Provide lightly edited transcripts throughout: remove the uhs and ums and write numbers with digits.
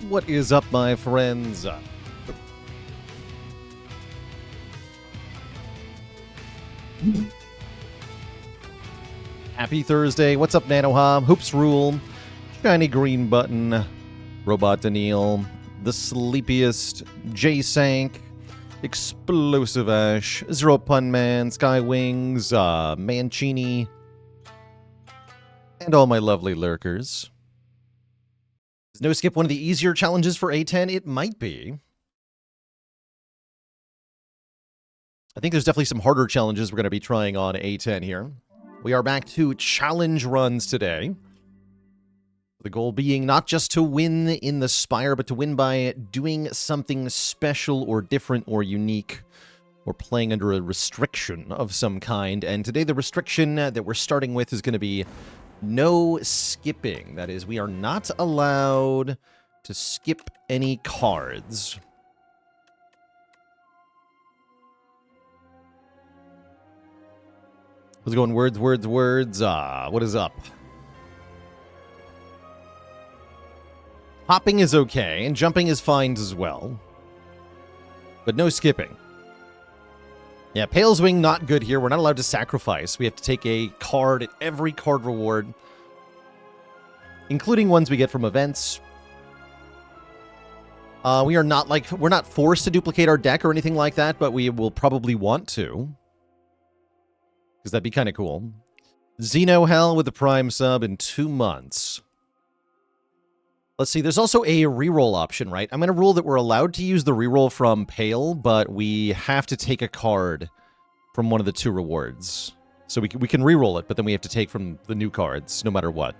What is up, my friends? Happy Thursday. What's up, NanoHob? Hoops Rule. Shiny Green Button. Robot Daniil. The Sleepiest. J-Sank. Explosive Ash. Zero Pun Man. Sky Wings. Mancini. And all my lovely lurkers. Is no skip one of the easier challenges for A10? It might be. I think there's definitely some harder challenges we're going to be trying on A10 here. We are back to challenge runs today. The goal being not just to win in the Spire, but to win by doing something special or different or unique, or playing under a restriction of some kind. And today the restriction that we're starting with is going to be no skipping. That is, we are not allowed to skip any cards. I was going words. What is up? Hopping is okay, and jumping is fine as well. But no skipping. Yeah, Pale's Wing not good here. We're not allowed to sacrifice. We have to take a card at every card reward, including ones we get from events. We're not forced to duplicate our deck or anything like that, but we will probably want to, because that'd be kind of cool. Xeno Hell with the Prime sub in 2 months. Let's see, there's also a reroll option, right? I'm going to rule that we're allowed to use the reroll from Pale, but we have to take a card from one of the 2 rewards. So we can reroll it, but then we have to take from the new cards, no matter what.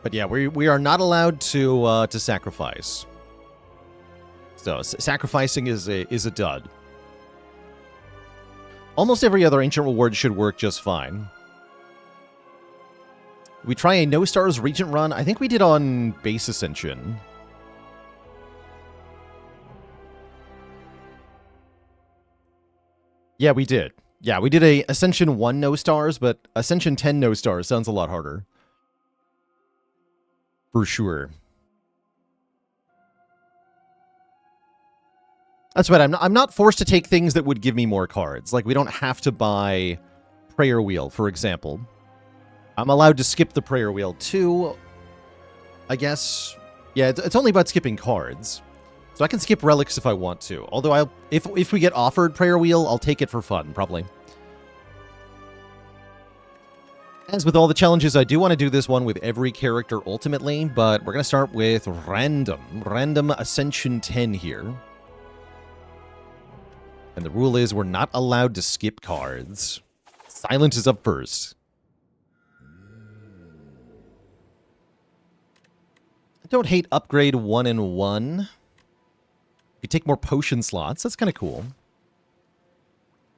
But yeah, we are not allowed to sacrifice. So sacrificing is a dud. Almost every other Ancient reward should work just fine. We try a No Stars Regent run. I think we did on Base Ascension. Yeah, we did. Yeah, we did a Ascension 1 No Stars, but Ascension 10 No Stars sounds a lot harder. For sure. That's right, I'm not forced to take things that would give me more cards. Like, we don't have to buy Prayer Wheel, for example. I'm allowed to skip the Prayer Wheel too, I guess. Yeah, it's only about skipping cards. So I can skip relics if I want to. Although if we get offered Prayer Wheel, I'll take it for fun, probably. As with all the challenges, I do want to do this one with every character ultimately, but we're going to start with Random Ascension 10 here. And the rule is we're not allowed to skip cards. Silent is up first. I don't hate upgrade 1 and 1. You take more potion slots. That's kind of cool.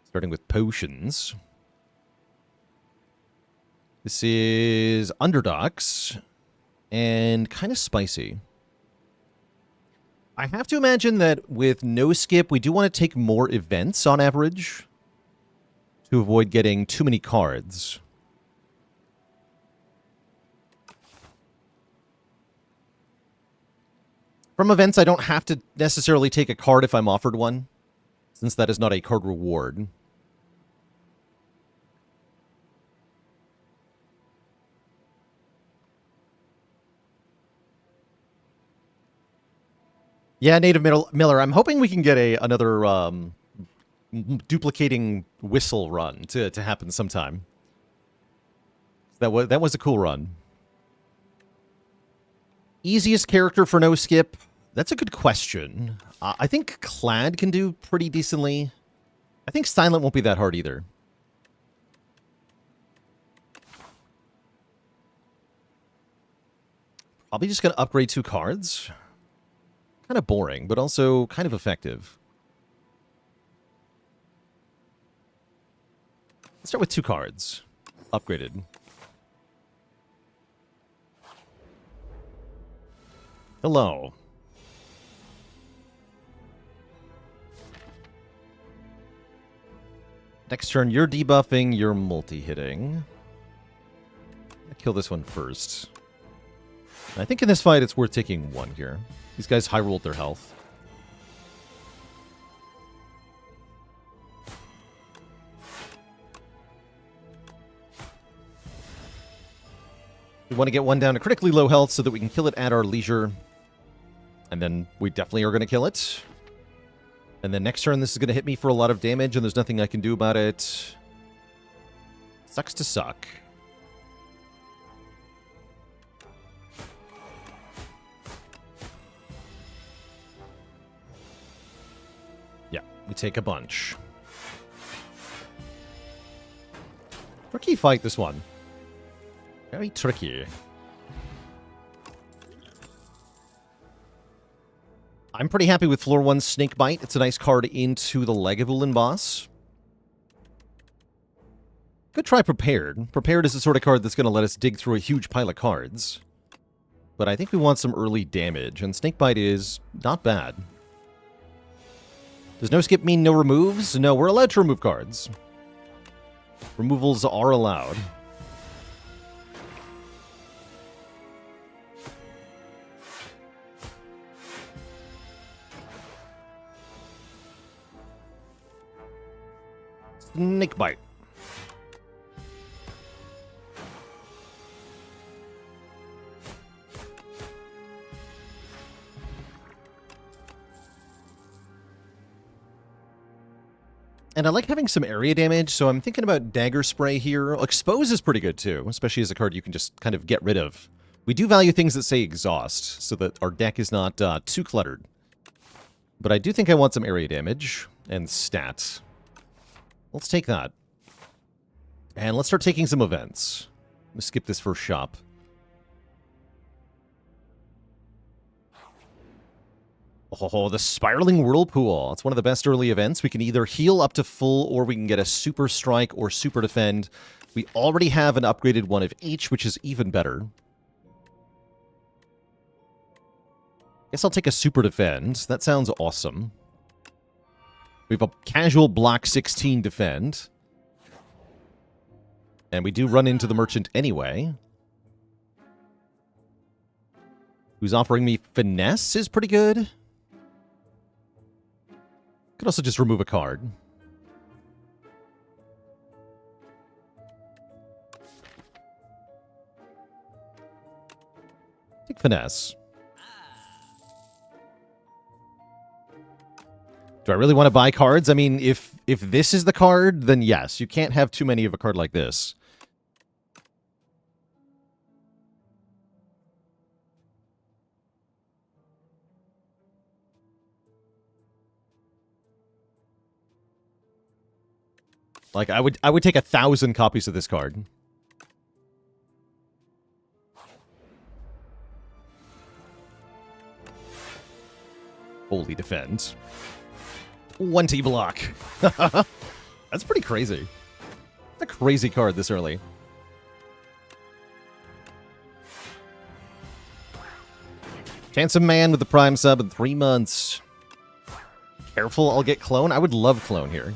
Starting with potions. This is Underdogs. And kind of spicy. I have to imagine that with no skip, we do want to take more events on average to avoid getting too many cards. From events, I don't have to necessarily take a card if I'm offered one, since that is not a card reward. Yeah, Native Miller, I'm hoping we can get another duplicating whistle run to happen sometime. That was a cool run. Easiest character for no skip? That's a good question. I think Clad can do pretty decently. I think Silent won't be that hard either. Probably just going to upgrade 2 cards. Kind of boring, but also kind of effective. Let's start with 2 cards. Upgraded. Hello. Next turn, you're debuffing, you're multi-hitting. Kill this one first. I think in this fight, it's worth taking one here. These guys high-rolled their health. We want to get one down to critically low health so that we can kill it at our leisure. And then we definitely are going to kill it. And then next turn, this is going to hit me for a lot of damage, and there's nothing I can do about it. Sucks to suck. Yeah, we take a bunch. Tricky fight, this one. Very tricky. I'm pretty happy with floor 1's Snakebite. It's a nice card into the Lagavulin boss. Could try Prepared. Prepared is the sort of card that's going to let us dig through a huge pile of cards. But I think we want some early damage, and Snakebite is not bad. Does no skip mean no removes? No, we're allowed to remove cards. Removals are allowed. Snakebite. And I like having some area damage, so I'm thinking about Dagger Spray here. Expose is pretty good too, especially as a card you can just kind of get rid of. We do value things that say Exhaust, so that our deck is not too cluttered. But I do think I want some area damage and stats. Let's take that. And let's start taking some events. Let's skip this first shop. Oh, the Spiraling Whirlpool. It's one of the best early events. We can either heal up to full, or we can get a Super Strike or Super Defend. We already have an upgraded one of each, which is even better. Guess I'll take a Super Defend. That sounds awesome. We have a casual block 16 defend. And we do run into the merchant anyway. Who's offering me finesse is pretty good. Could also just remove a card. Take finesse. Do I really want to buy cards? I mean, if this is the card, then yes. You can't have too many of a card like this. Like, I would take 1,000 copies of this card. Holy defend. 20 block. That's pretty crazy. It's a crazy card this early. Chance of Man with the Prime sub in 3 months. Careful, I'll get Clone. I would love Clone here.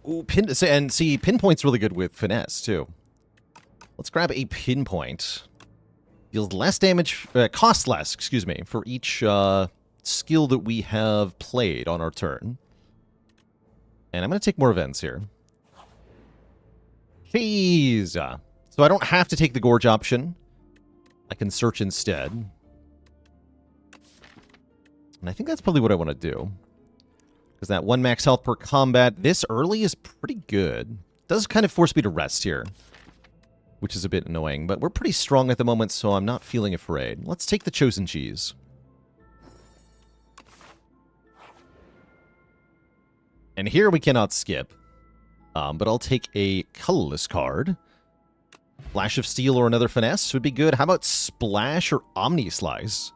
Ooh, and see, Pinpoint's really good with Finesse, too. Let's grab a Pinpoint. Deals less damage, costs less, excuse me, for each skill that we have played on our turn. And I'm going to take more events here. Jeez. So I don't have to take the Gorge option. I can search instead. And I think that's probably what I want to do. Because that 1 max health per combat this early is pretty good. It does kind of force me to rest here, which is a bit annoying. But we're pretty strong at the moment, so I'm not feeling afraid. Let's take the Chosen Cheese. And here we cannot skip. But I'll take a colorless card. Flash of Steel or another Finesse would be good. How about Splash or Omni Slice?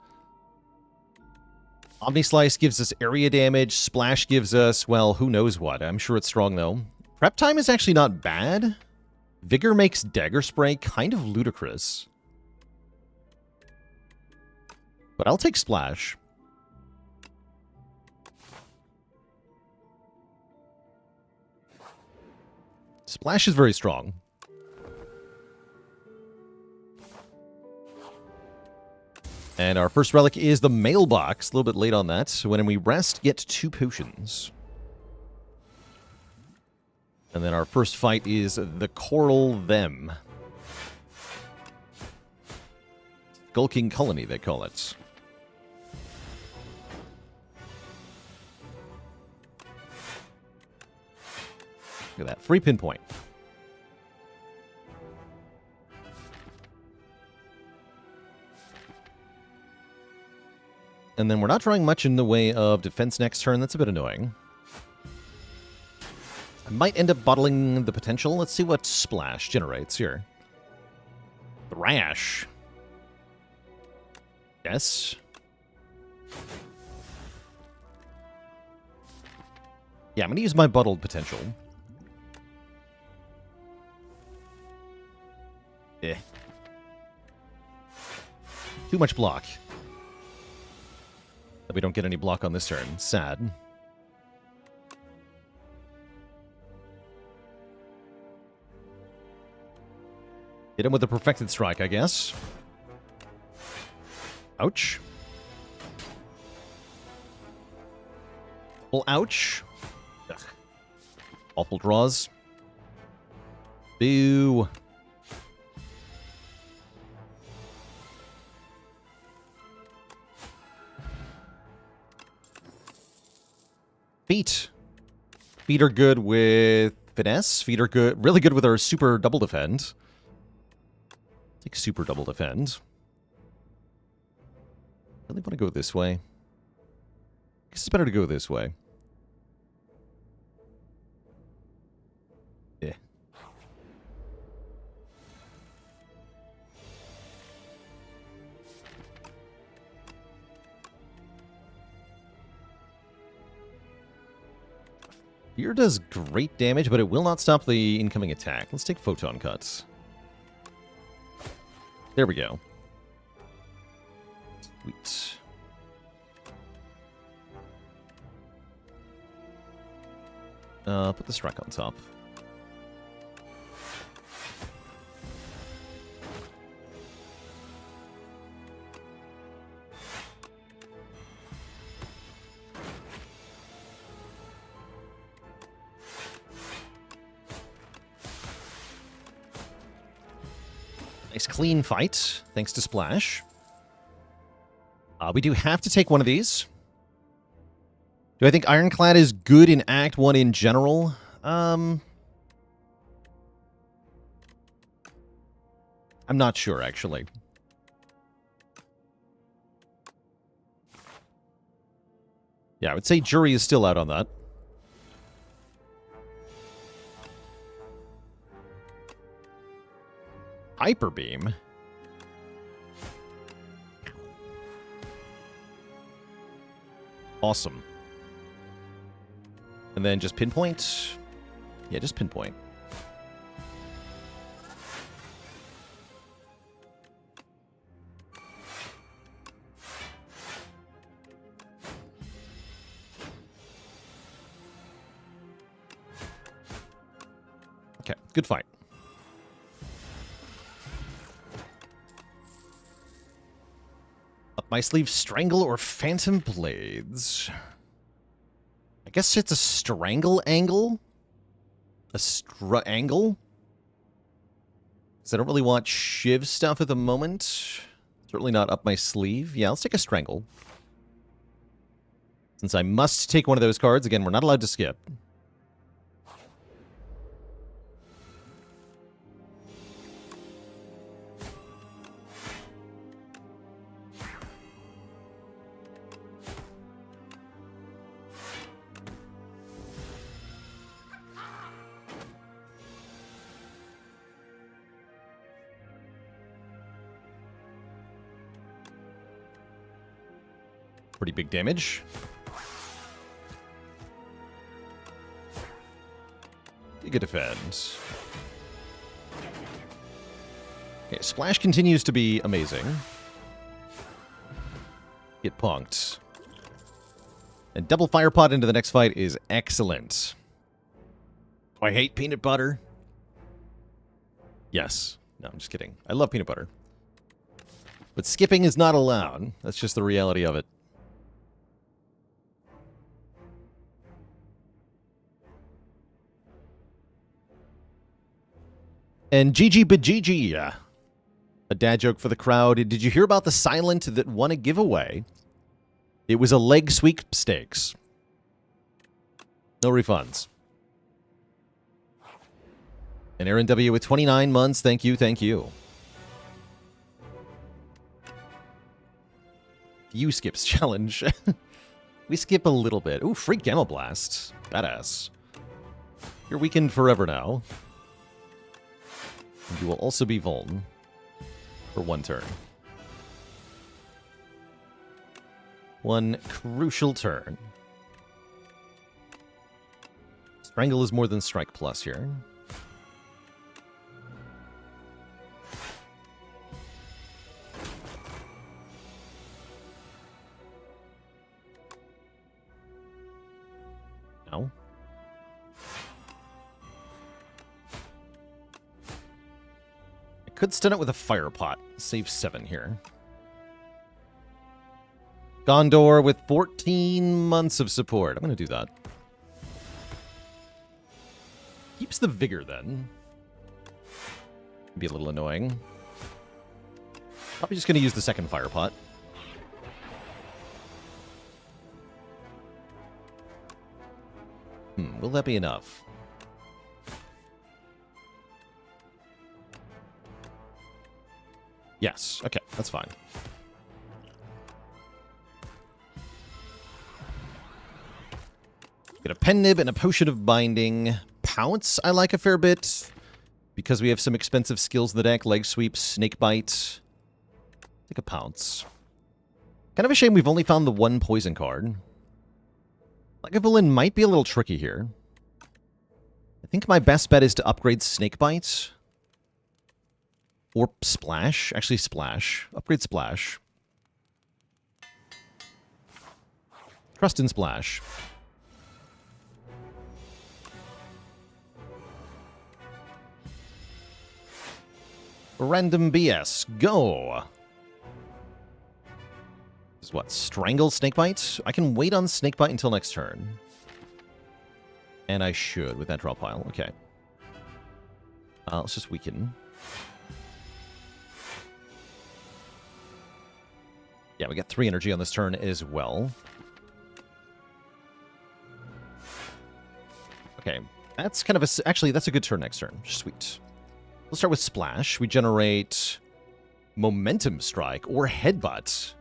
Omni Slice gives us area damage. Splash gives us, well, who knows what. I'm sure it's strong, though. Prep time is actually not bad. Vigor makes Dagger Spray kind of ludicrous. But I'll take Splash. Splash is very strong. And our first relic is the mailbox. A little bit late on that. So when we rest, get 2 potions. And then our first fight is the Coral Them. Skulking Colony, they call it. Look at that. Free pinpoint. And then we're not drawing much in the way of defense next turn. That's a bit annoying. I might end up bottling the potential. Let's see what Splash generates here. Thrash. Yes. Yeah, I'm going to use my bottled potential. Eh. Too much block. That we don't get any block on this turn. Sad. Hit him with a Perfected Strike, I guess. Ouch. Well, ouch. Ugh. Awful draws. Boo. Feet. Feet are good with finesse. Feet are good, really good with our super double defend. Take super double defend. Really want to go this way. I guess it's better to go this way. Yeah. Fear does great damage, but it will not stop the incoming attack. Let's take Photon Cuts. There we go. Sweet. Put the strike on top. Nice clean fight, thanks to Splash. We do have to take one of these. Do I think Ironclad is good in Act 1 in general? I'm not sure, actually. Yeah, I would say jury is still out on that. Hyper Beam. Awesome. And then just pinpoint. Yeah, just pinpoint. Okay, good fight. Up my sleeve, Strangle or Phantom Blades. I guess it's a Strangle angle? A angle? Because I don't really want Shiv stuff at the moment. Certainly not up my sleeve. Yeah, let's take a Strangle. Since I must take one of those cards. Again, we're not allowed to skip. Pretty big damage. You get defend. Okay, Splash continues to be amazing. Get punked. And double fire pot into the next fight is excellent. I hate peanut butter. Yes. No, I'm just kidding. I love peanut butter. But skipping is not allowed. That's just the reality of it. And GG Bajiji, a dad joke for the crowd. Did you hear about the silent that won a giveaway? It was a leg sweepstakes. No refunds. And Aaron W. with 29 months. Thank you, thank you. You skips challenge. We skip a little bit. Ooh, free Gamma Blast. Badass. You're weakened forever now. And you will also be Vuln for 1 turn. 1 crucial turn. Strangle is more than Strike Plus here. No. I could stun it with a Fire Pot. Save 7 here. Gondor with 14 months of support. I'm going to do that. Keeps the Vigor, then. Be a little annoying. Probably just going to use the second Fire Pot. Will that be enough? Yes. Okay, that's fine. Get a Pen Nib and a Potion of Binding. Pounce I like a fair bit, because we have some expensive skills in the deck. Leg Sweep, Snake Bite. Take a Pounce. Kind of a shame we've only found the 1 poison card. Lagavulin might be a little tricky here. I think my best bet is to upgrade Snake Bite. Or Splash. Actually, Splash. Upgrade Splash. Trust in Splash. Random BS. Go! This is what? Strangle Snakebite? I can wait on Snakebite until next turn. And I should with that draw pile. Okay. Let's just weaken. Yeah, we got 3 energy on this turn as well. Okay. That's kind of a... Actually, that's a good turn next turn. Sweet. Let's start with Splash. We generate Momentum Strike or Headbutt.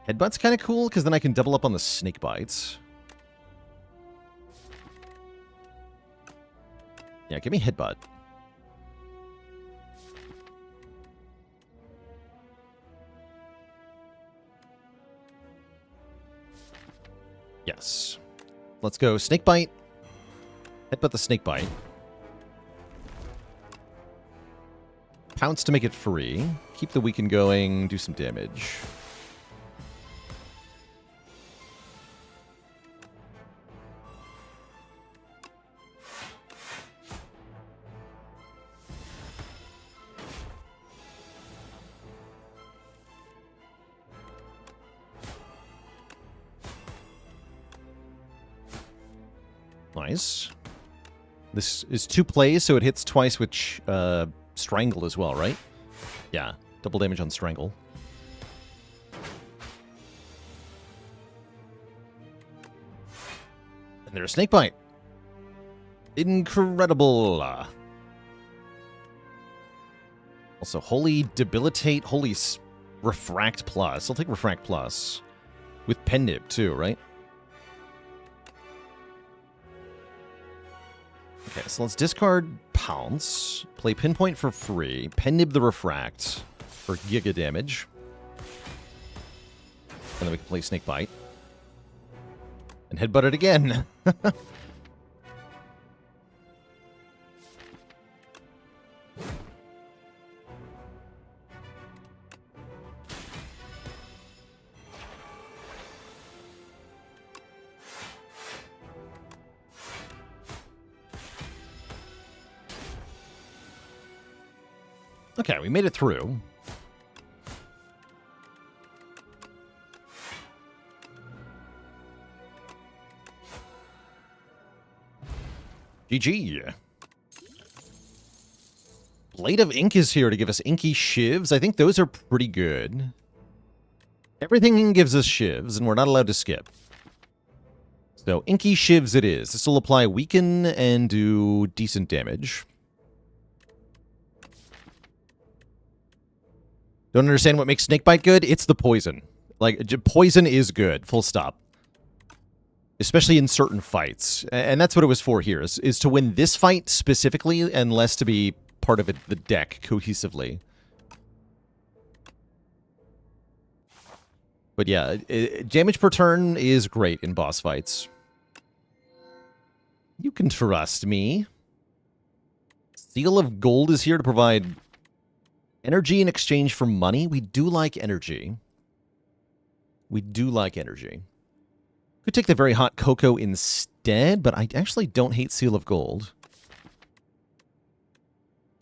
Headbutt's kind of cool, because then I can double up on the Snake Bites. Yeah, give me Headbutt. Yes. Let's go Snake Bite. Headbutt the Snake Bite. Pounce to make it free. Keep the weaken going. Do some damage. Nice. This is 2 plays, so it hits twice with Strangle as well, right? Yeah, double damage on Strangle. And there's Snakebite. Incredible. Also, Holy Debilitate, Holy Refract Plus. I'll take Refract Plus. With Pen Nib, too, right? Okay, so let's discard Pounce, play Pinpoint for free, Pen Nib the Refract for Giga damage, and then we can play Snakebite. And Headbutt it again! Okay, we made it through. GG. Blade of Ink is here to give us inky shivs. I think those are pretty good. Everything gives us shivs, and we're not allowed to skip. So, inky shivs it is. This will apply weaken and do decent damage. Don't understand what makes Snakebite good? It's the poison. Like, poison is good, full stop. Especially in certain fights. And that's what it was for here, is to win this fight specifically, and less to be part of the deck cohesively. But yeah, damage per turn is great in boss fights. You can trust me. Seal of Gold is here to provide energy in exchange for money. We do like energy. We do like energy. Could take the very hot cocoa instead, but I actually don't hate Seal of Gold.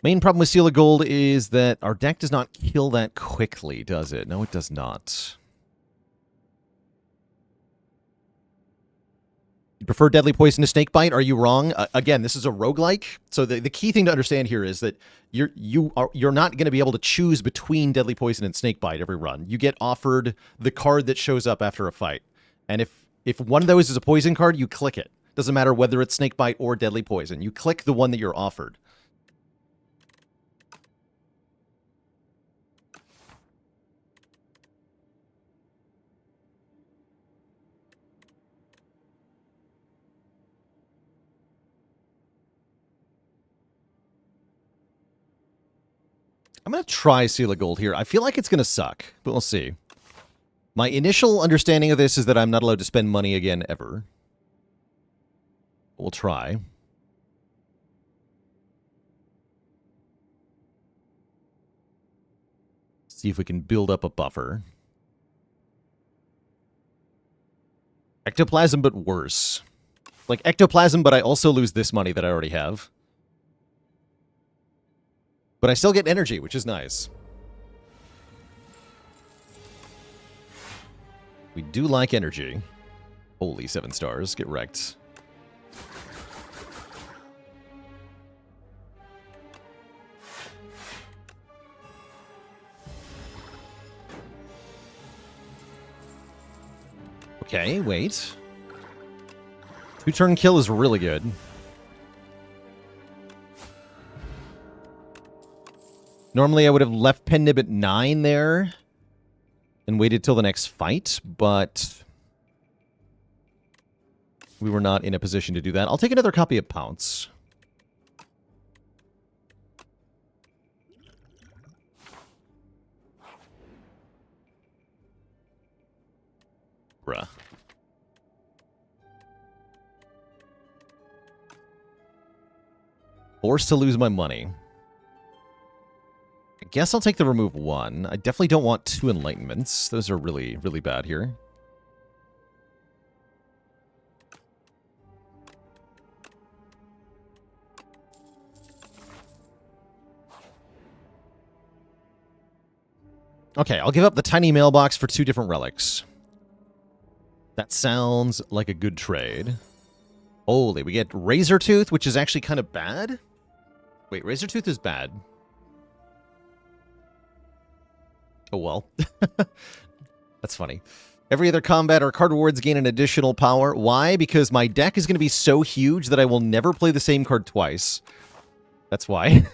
Main problem with Seal of Gold is that our deck does not kill that quickly, does it? No, it does not. You prefer Deadly Poison to Snakebite? Are you wrong? Again, this is a roguelike, so the key thing to understand here is that you're not going to be able to choose between Deadly Poison and Snakebite every run. You get offered the card that shows up after a fight. And if one of those is a poison card, you click it. Doesn't matter whether it's Snakebite or Deadly Poison. You click the one that you're offered. I'm going to try Seal of Gold here. I feel like it's going to suck, but we'll see. My initial understanding of this is that I'm not allowed to spend money again ever. We'll try. See if we can build up a buffer. Ectoplasm, but worse. Like Ectoplasm, but I also lose this money that I already have. But I still get energy, which is nice. We do like energy. Holy 7 stars. Get wrecked. Okay, wait. 2-turn kill is really good. Normally, I would have left Pen Nib at 9 there and waited till the next fight, but we were not in a position to do that. I'll take another copy of Pounce. Bruh. Forced to lose my money. I guess I'll take the remove 1. I definitely don't want 2 enlightenments. Those are really, really bad here. Okay, I'll give up the tiny mailbox for 2 different relics. That sounds like a good trade. Holy, we get Razortooth, which is actually kind of bad. Wait, Razortooth is bad. Oh, well. That's funny. Every other combat or card rewards gain an additional power. Why? Because my deck is going to be so huge that I will never play the same card twice. That's why.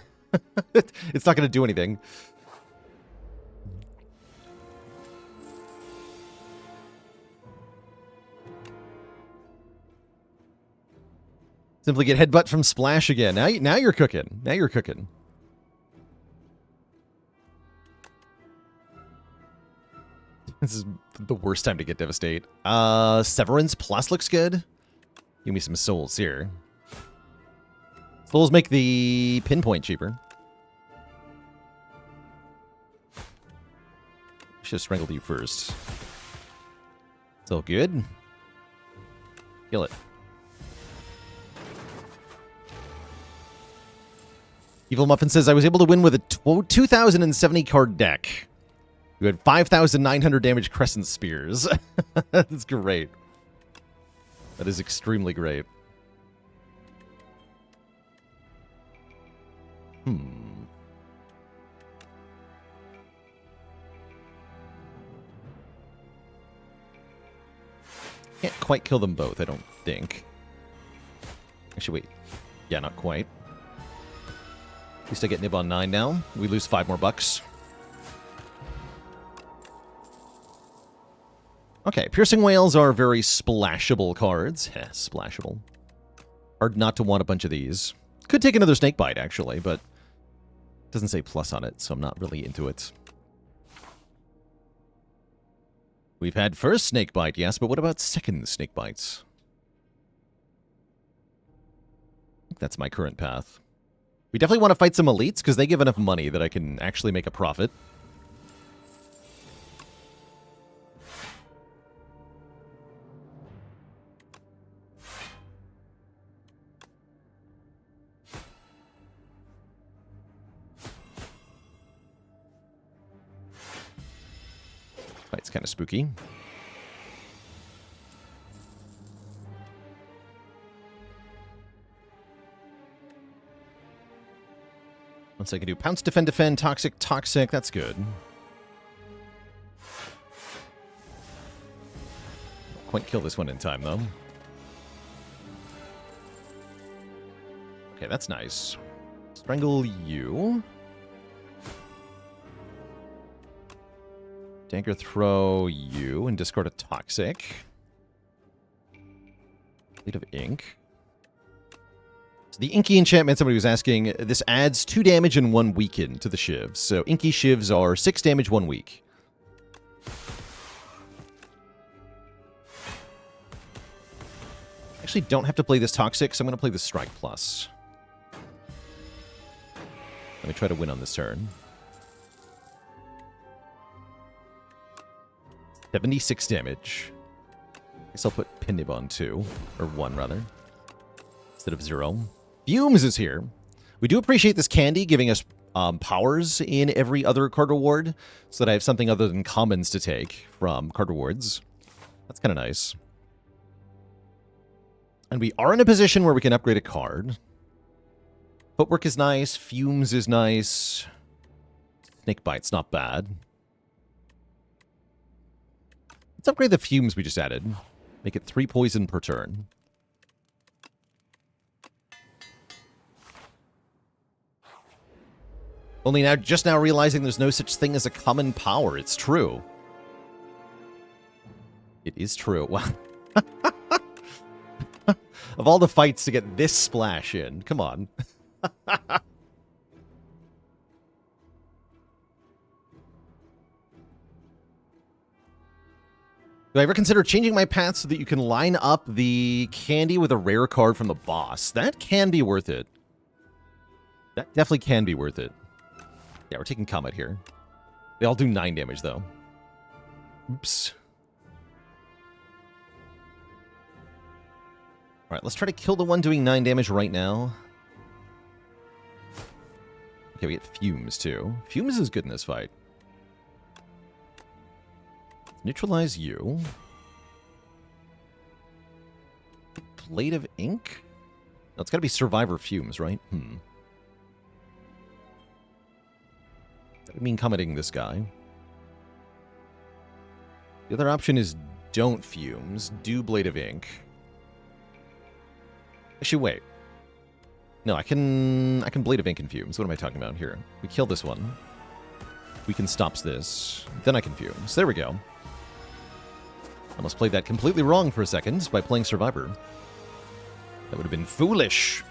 It's not going to do anything. Simply get headbutt from Splash again. Now you're cooking. Now you're cooking. This is the worst time to get Devastate. Severance Plus looks good. Give me some souls here. Souls make the pinpoint cheaper. Should have strangled you first. It's all good. Kill it. Evil Muffin says, I was able to win with a 2,070 card deck. You had 5,900 damage Crescent Spears. That's great. That is extremely great. Can't quite kill them both, I don't think. Actually, wait. Yeah, not quite. At least I get Nib on 9 now. We lose 5 more bucks. Okay, Piercing Whales are very splashable cards. Heh, splashable. Hard not to want a bunch of these. Could take another Snakebite, actually, but it doesn't say plus on it, so I'm not really into it. We've had first Snakebite, yes, but what about second Snakebites? I think that's my current path. We definitely want to fight some elites, because they give enough money that I can actually make a profit. It's kind of spooky. Once I can do Pounce, Defend, Defend, Toxic, Toxic. That's good. Don't quite kill this one in time, though. Okay, that's nice. Strangle you. Dagger Throw you and discard a Toxic. Blade of Ink. So the Inky enchantment, somebody was asking, this adds 2 damage and 1 weaken to the shivs. So Inky shivs are 6 damage, 1 weak. Actually don't have to play this Toxic, so I'm going to play the Strike Plus. Let me try to win on this turn. 76 damage. I guess I'll put Pinnib on 2. Or 1, rather. Instead of 0. Fumes is here. We do appreciate this candy giving us powers in every other card reward, so that I have something other than commons to take from card rewards. That's kind of nice. And we are in a position where we can upgrade a card. Footwork is nice. Fumes is nice. Snakebite's not bad. Let's upgrade the Fumes we just added. Make it 3 poison per turn. Only now, just now realizing there's no such thing as a common power. It's true. It is true. Wow. Of all the fights to get this splash in, come on. Do I ever consider changing my path so that you can line up the candy with a rare card from the boss? That can be worth it. That definitely can be worth it. Yeah, we're taking Comet here. They all do 9 damage, though. Oops. Alright, let's try to kill the one doing 9 damage right now. Okay, we get Fumes, too. Fumes is good in this fight. Neutralize you. Blade of Ink? No, it's gotta be Survivor Fumes, right? That would mean commenting this guy. The other option is don't Fumes. Do Blade of Ink. Actually, wait. No, I can Blade of Ink and Fumes. What am I talking about here? We kill this one. We can stops this. Then I can Fumes. There we go. Almost played that completely wrong for a second by playing Survivor. That would have been foolish.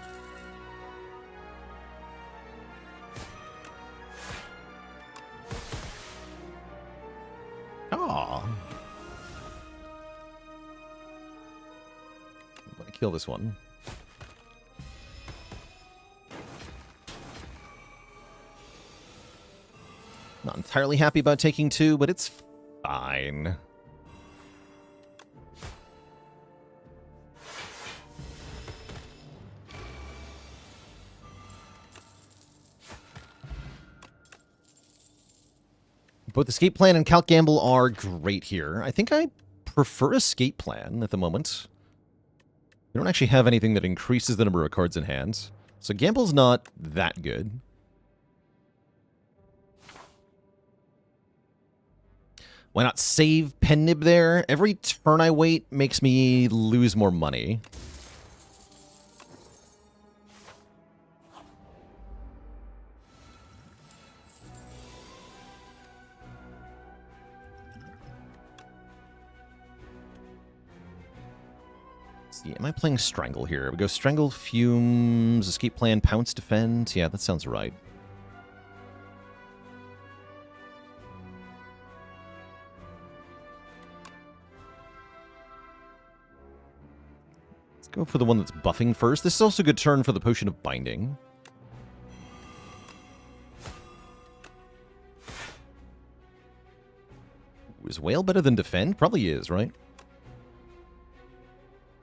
Aw. I'm gonna kill this one. Not entirely happy about taking 2, but it's fine. Both Escape Plan and Calc Gamble are great here. I think I prefer Escape Plan at the moment. We don't actually have anything that increases the number of cards in hand. So Gamble's not that good. Why not save Pen Nib there? Every turn I wait makes me lose more money. Yeah, am I playing Strangle here? We go Strangle, Fumes, Escape Plan, Pounce, Defend. Yeah, that sounds right. Let's go for the one that's buffing first. This is also a good turn for the Potion of Binding. Is Whale better than Defend? Probably is, right?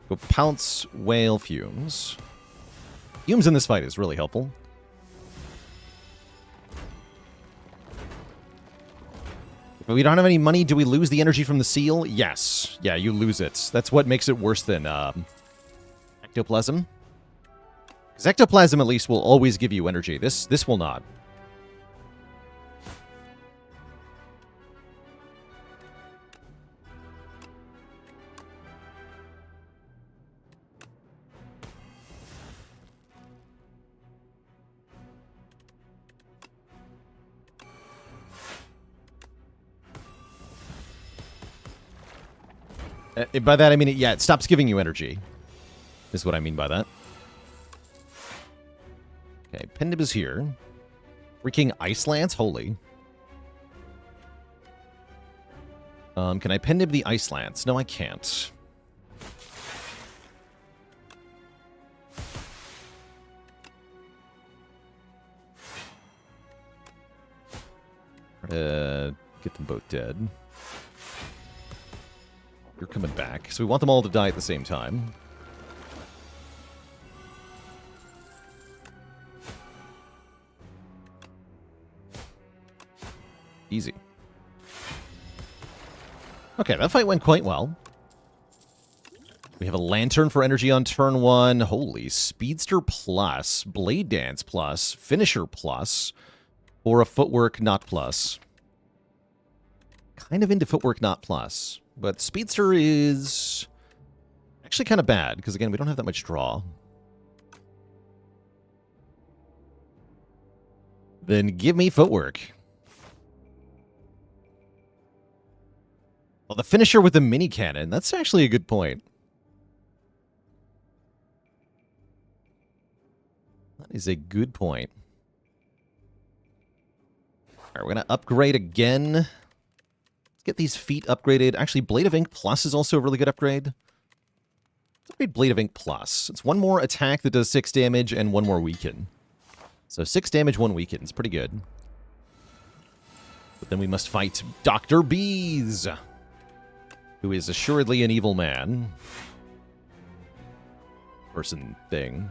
Go Pounce, Whale, Fumes. Fumes in this fight is really helpful. If we don't have any money, do we lose the energy from the seal? Yes. Yeah, you lose it. That's what makes it worse than Ectoplasm. Because Ectoplasm at least will always give you energy. This will not. By that, I mean, yeah, it stops giving you energy, is what I mean by that. Okay, Pendib is here. Freaking Ice Lance? Holy. Can I Pendib the Ice Lance? No, I can't. Get them both dead. You're coming back. So we want them all to die at the same time. Easy. Okay, that fight went quite well. We have a Lantern for energy on turn 1. Holy, Speedster plus, Blade Dance plus, Finisher plus, or a Footwork not plus. Kind of into Footwork not plus. But Speedster is actually kind of bad, because again, we don't have that much draw. Then give me Footwork. Well, the Finisher with the mini cannon, that's actually a good point. That is a good point. Alright, we're going to upgrade again. Get these feet upgraded. Actually, Blade of Ink Plus is also a really good upgrade. Let's upgrade Blade of Ink Plus. It's one more attack that does 6 damage and one more weaken. So 6 damage, 1 weaken. It's pretty good. But then we must fight Dr. Bees, who is assuredly an evil man. Person thing.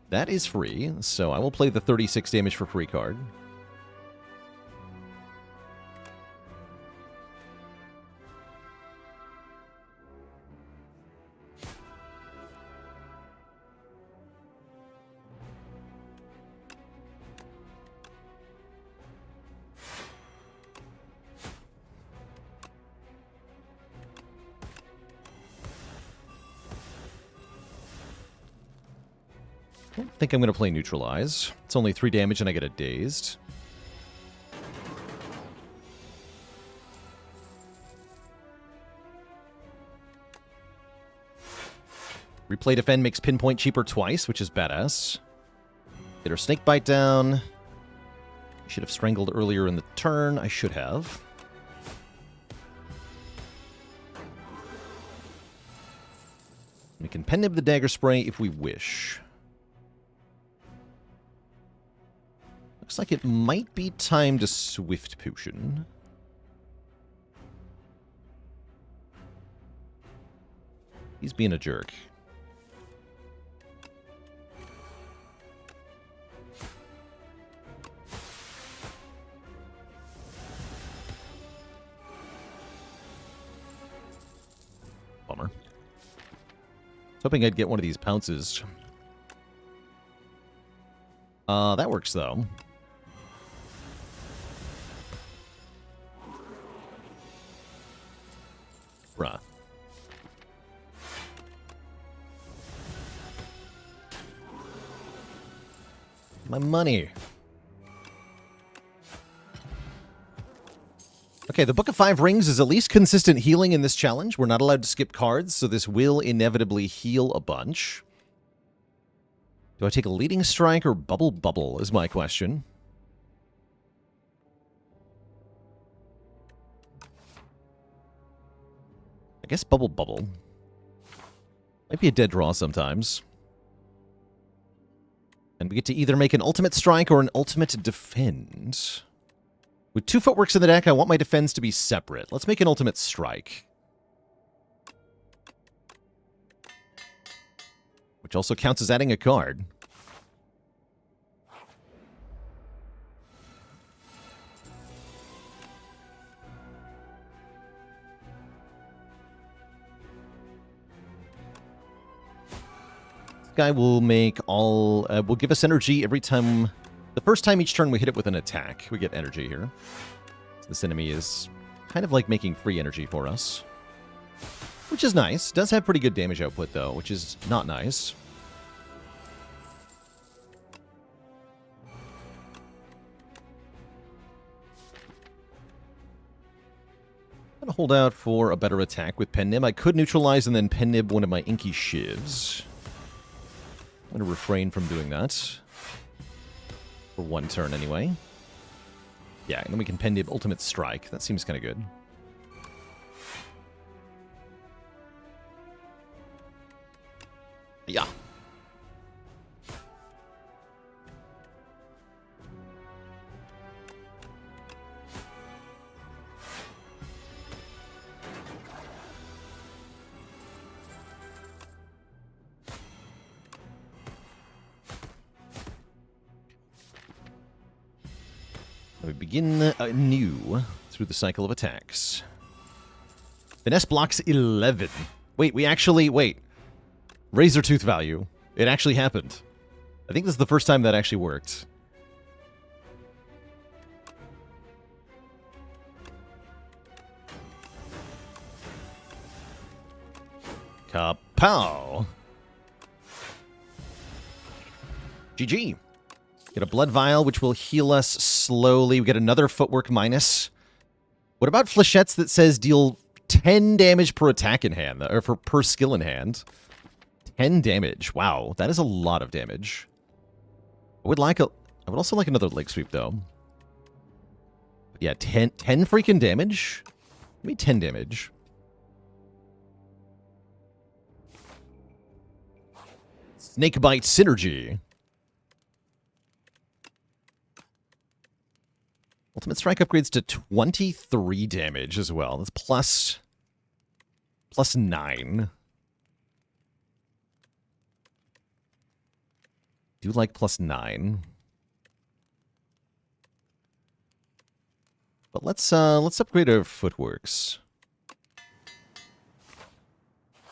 That is free, so I will play the 36 damage for free card. I don't think I'm going to play Neutralize. It's only 3 damage and I get a Dazed. Replay Defend makes Pinpoint cheaper twice, which is badass. Get our Snakebite down. Should have Strangled earlier in the turn. I should have. We can Pen Nib the Dagger Spray if we wish. Looks like it might be time to Swift Potion. He's being a jerk. hoping I'd get one of these pounces. That works, though. Bruh. My money. Okay, the Book of Five Rings is at least consistent healing in this challenge. We're not allowed to skip cards, so this will inevitably heal a bunch. Do I take a Leading Strike or Bubble Bubble is my question. I guess Bubble Bubble. Might be a dead draw sometimes. And we get to either make an Ultimate Strike or an Ultimate Defend. With 2 footworks in the deck, I want my defense to be separate. Let's make an Ultimate Strike. Which also counts as adding a card. This guy will make all... will give us energy every time... The first time each turn we hit it with an attack, we get energy here. So this enemy is kind of like making free energy for us. Which is nice. Does have pretty good damage output, though, which is not nice. I'm going to hold out for a better attack with Pen Nib. I could neutralize and then Pen Nib one of my Inky Shivs. I'm going to refrain from doing that. For 1 turn, anyway. Yeah, and then we can Pen Nib Ultimate Strike. That seems kind of good. Yeah. We begin anew through the cycle of attacks. Finesse blocks 11. Wait, we actually... Wait. Razor Tooth value. It actually happened. I think this is the first time that actually worked. Kapow! GG. Get a Blood Vial, which will heal us slowly. We get another Footwork minus. What about Flechettes that says deal 10 damage per attack in hand, or per skill in hand? 10 damage. Wow, that is a lot of damage. I would also like another Leg Sweep, though. But yeah, 10 freaking damage? Give me 10 damage. Snakebite Synergy. Ultimate Strike upgrades to 23 damage as well. That's plus 9. Do like plus 9. But let's upgrade our footworks.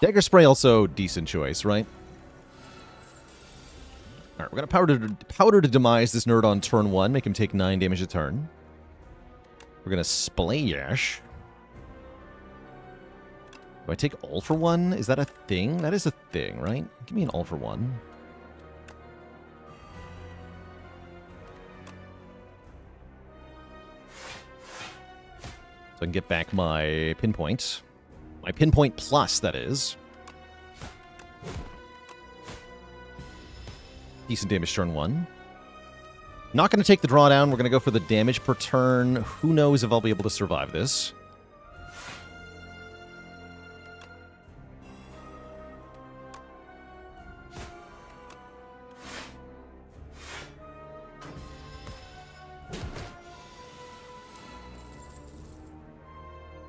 Dagger Spray also decent choice, right? Alright, we're gonna powder to demise this nerd on turn 1, make him take 9 damage a turn. We're gonna splash. Do I take all for 1? Is that a thing? That is a thing, right? Give me an all for 1. So I can get back my pinpoint. My pinpoint plus, that is. Decent damage turn 1. Not going to take the drawdown. We're going to go for the damage per turn. Who knows if I'll be able to survive this.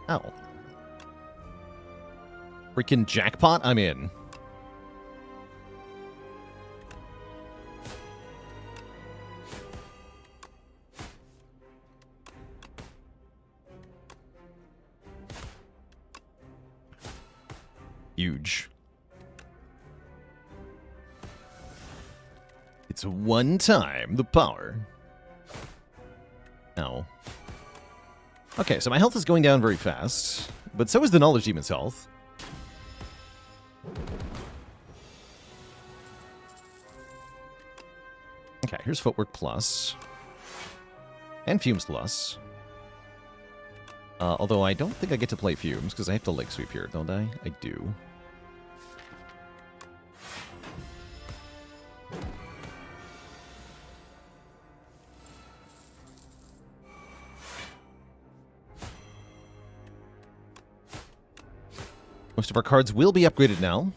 Ow. Freaking jackpot, I'm in. Huge. It's one time the power. No. Okay, so my health is going down very fast, but so is the Knowledge Demon's health. Okay, here's Footwork Plus. And Fumes Plus. Although I don't think I get to play Fumes, because I have to Leg Sweep here, don't I? I do. Most of our cards will be upgraded now.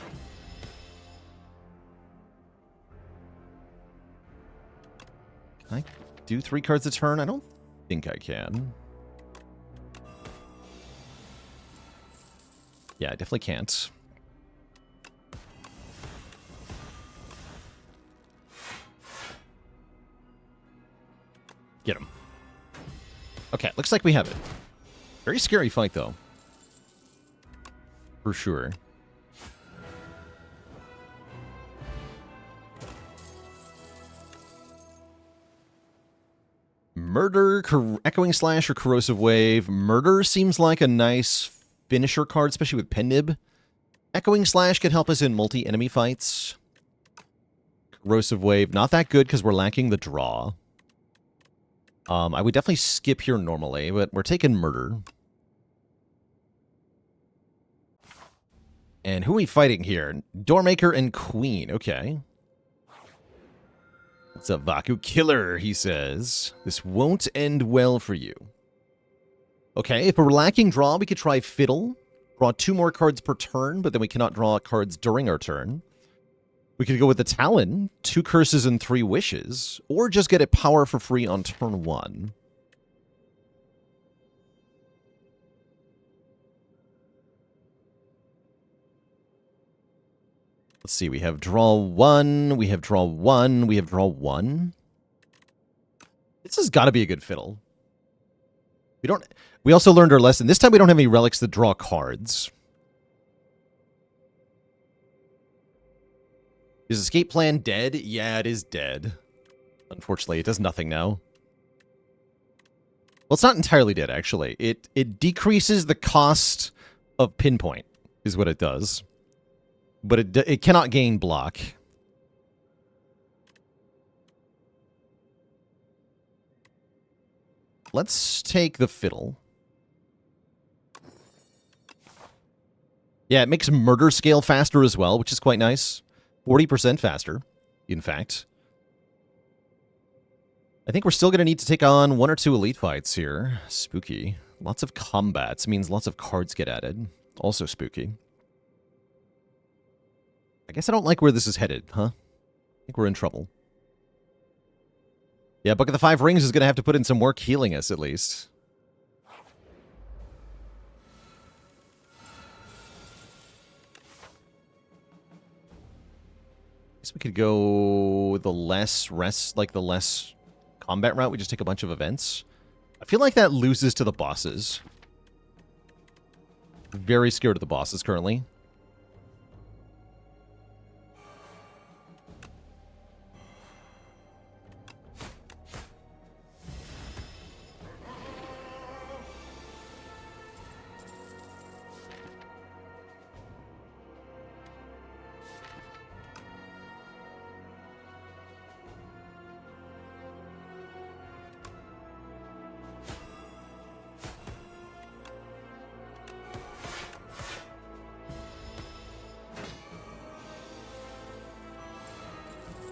Can I do 3 cards a turn? I don't think I can. Yeah, I definitely can't. Get him. Okay, looks like we have it. Very scary fight, though. For sure. Murder, Echoing Slash, or Corrosive Wave. Murder seems like a nice finisher card, especially with Pen Nib. Echoing Slash could help us in multi-enemy fights. Corrosive Wave, not that good because we're lacking the draw. I would definitely skip here normally, but we're taking Murder. And who are we fighting here? Doormaker and Queen. Okay. What's up, Vaku? Killer, he says. This won't end well for you. Okay, if we're lacking draw, we could try Fiddle. Draw 2 more cards per turn, but then we cannot draw cards during our turn. We could go with the Talon, 2 Curses and 3 Wishes, or just get a power for free on turn 1. Let's see, we have draw 1, we have draw 1, we have draw 1. This has got to be a good Fiddle. We also learned our lesson. This time we don't have any relics that draw cards. Is Escape Plan dead? Yeah, it is dead. Unfortunately, it does nothing now. Well, it's not entirely dead, actually. It decreases the cost of Pinpoint, is what it does. But it cannot gain block. Let's take the Fiddle. Yeah, it makes Murder scale faster as well, which is quite nice. 40% faster, in fact. I think we're still going to need to take on 1 or 2 elite fights here. Spooky. Lots of combats means lots of cards get added. Also spooky. I guess I don't like where this is headed, huh? I think we're in trouble. Yeah, Book of the 5 Rings is going to have to put in some work healing us, at least. I guess we could go the less combat route. We just take a bunch of events. I feel like that loses to the bosses. Very scared of the bosses currently.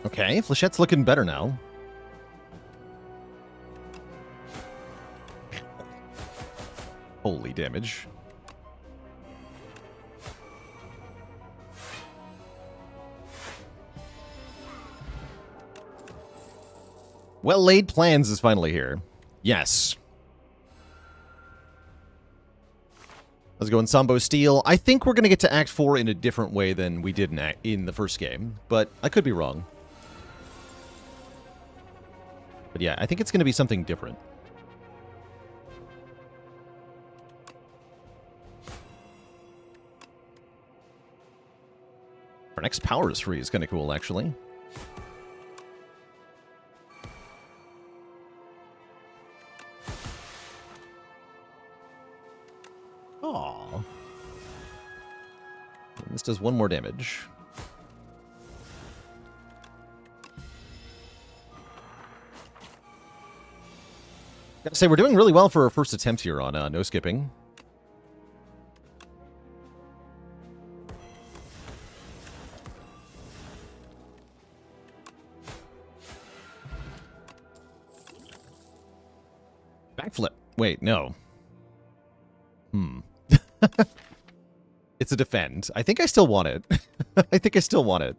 Okay, Flechette's looking better now. Holy damage. Well-laid plans is finally here. Yes. Let's go in Sambo Steel. I think we're going to get to Act 4 in a different way than we did in the first game, but I could be wrong. But yeah, I think it's going to be something different. Our next power is free is kind of cool, actually. does 1 more damage. Gotta say, we're doing really well for our first attempt here on no skipping. Backflip. Wait, no. It's a defend. I think I still want it. I think I still want it.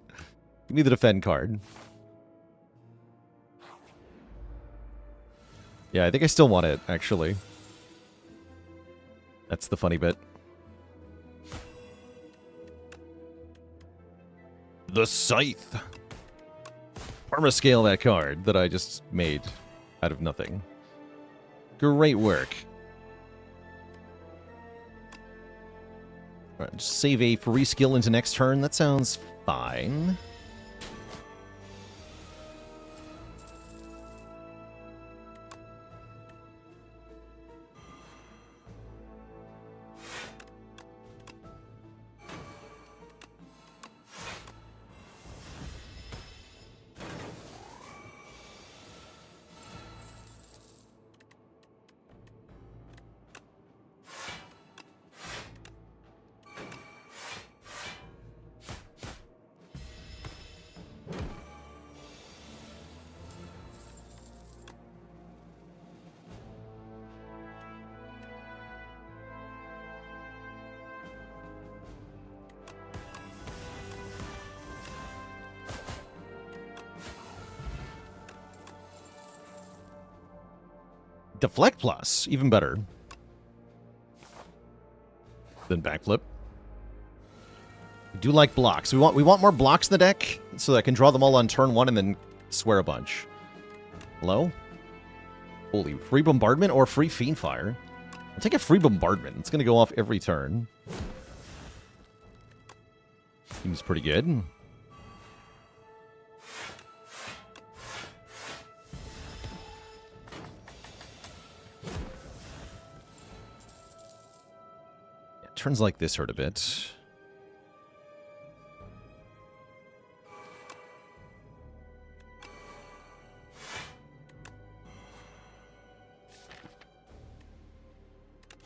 Give me the defend card. Yeah, I think I still want it, actually. That's the funny bit. The Scythe. Permascale that card that I just made out of nothing. Great work. Alright, just save a free skill into next turn. That sounds fine. Deflect plus, even better than backflip. We do like blocks. We want more blocks in the deck so that I can draw them all on turn 1 and then swear a bunch. Hello? Holy, free bombardment or free fiendfire? I'll take a free bombardment. It's going to go off every turn. Seems pretty good. Turns like this hurt a bit.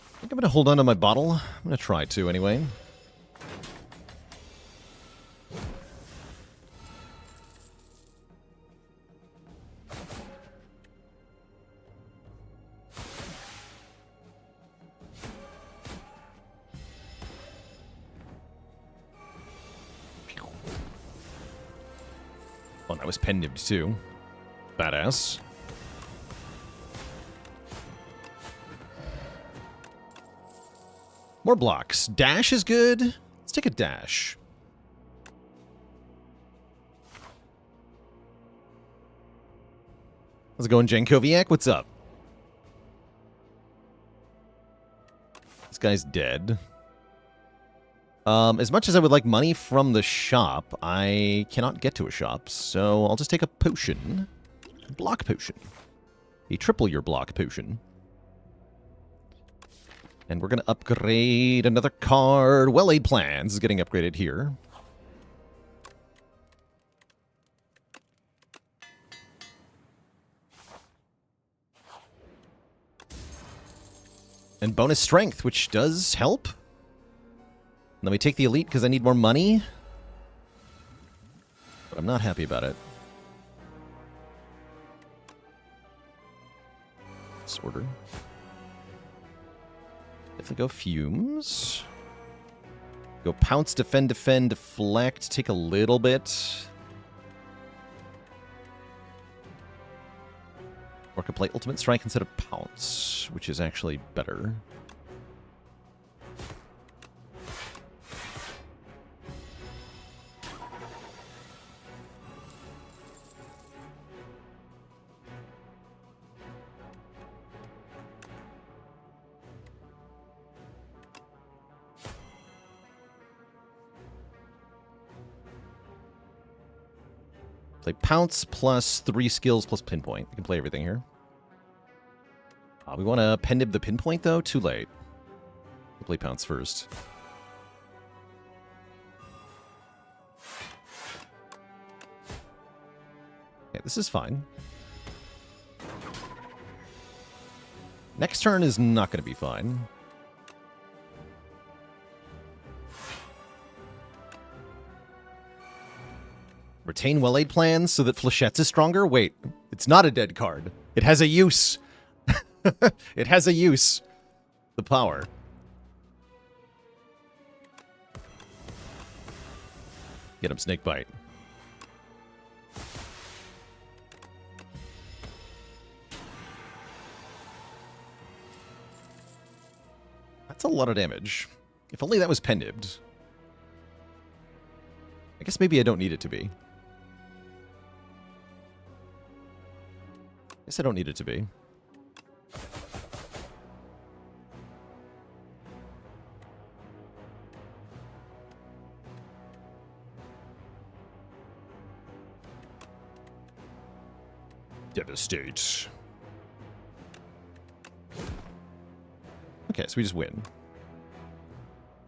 I think I'm going to hold on to my bottle. I'm going to try to anyway. Oh, that was pen-nibbed too. Badass. More blocks. Dash is good. Let's take a dash. How's it going, Jankoviak? What's up? This guy's dead. As much as I would like money from the shop, I cannot get to a shop, so I'll just take a potion. Block potion. A triple your block potion. And we're going to upgrade another card. Well-laid plans is getting upgraded here. And bonus strength, which does help. Let me take the elite because I need more money. But I'm not happy about it. Disorder. Definitely go fumes. Go pounce, defend, deflect. Take a little bit. Or could play ultimate strike instead of pounce, which is actually better. Play pounce plus 3 skills plus pinpoint. We can play everything here. We want to pen-nib the pinpoint, though? Too late. We'll play pounce first. Okay, this is fine. Next turn is not going to be fine. Retain well-laid plans so that Fléchettes is stronger? Wait, it's not a dead card. It has a use. It has a use. The power. Get him, Snakebite. That's a lot of damage. If only that was pen-nibbed. I guess maybe I don't need it to be. Guess I don't need it to be. Devastate. Okay, so we just win.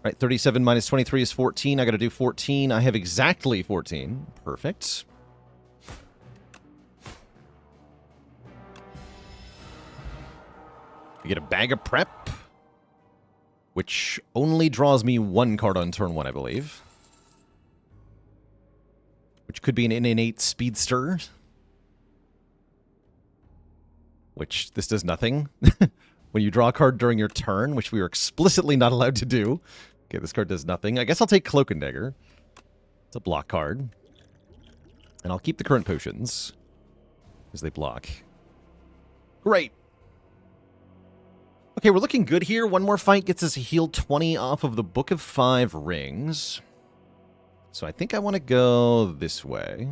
Right, 37 minus 23 is 14. I gotta do 14. I have exactly 14. Perfect. I get a bag of prep, which only draws me one card on turn 1, I believe. Which could be an innate speedster. Which this does nothing. When you draw a card during your turn, which we are explicitly not allowed to do. Okay, this card does nothing. I guess I'll take Cloak and Dagger. It's a block card. And I'll keep the current potions. Because they block. Great. Okay, we're looking good here. One more fight gets us a heal 20 off of the Book of 5 rings. So I think I want to go this way.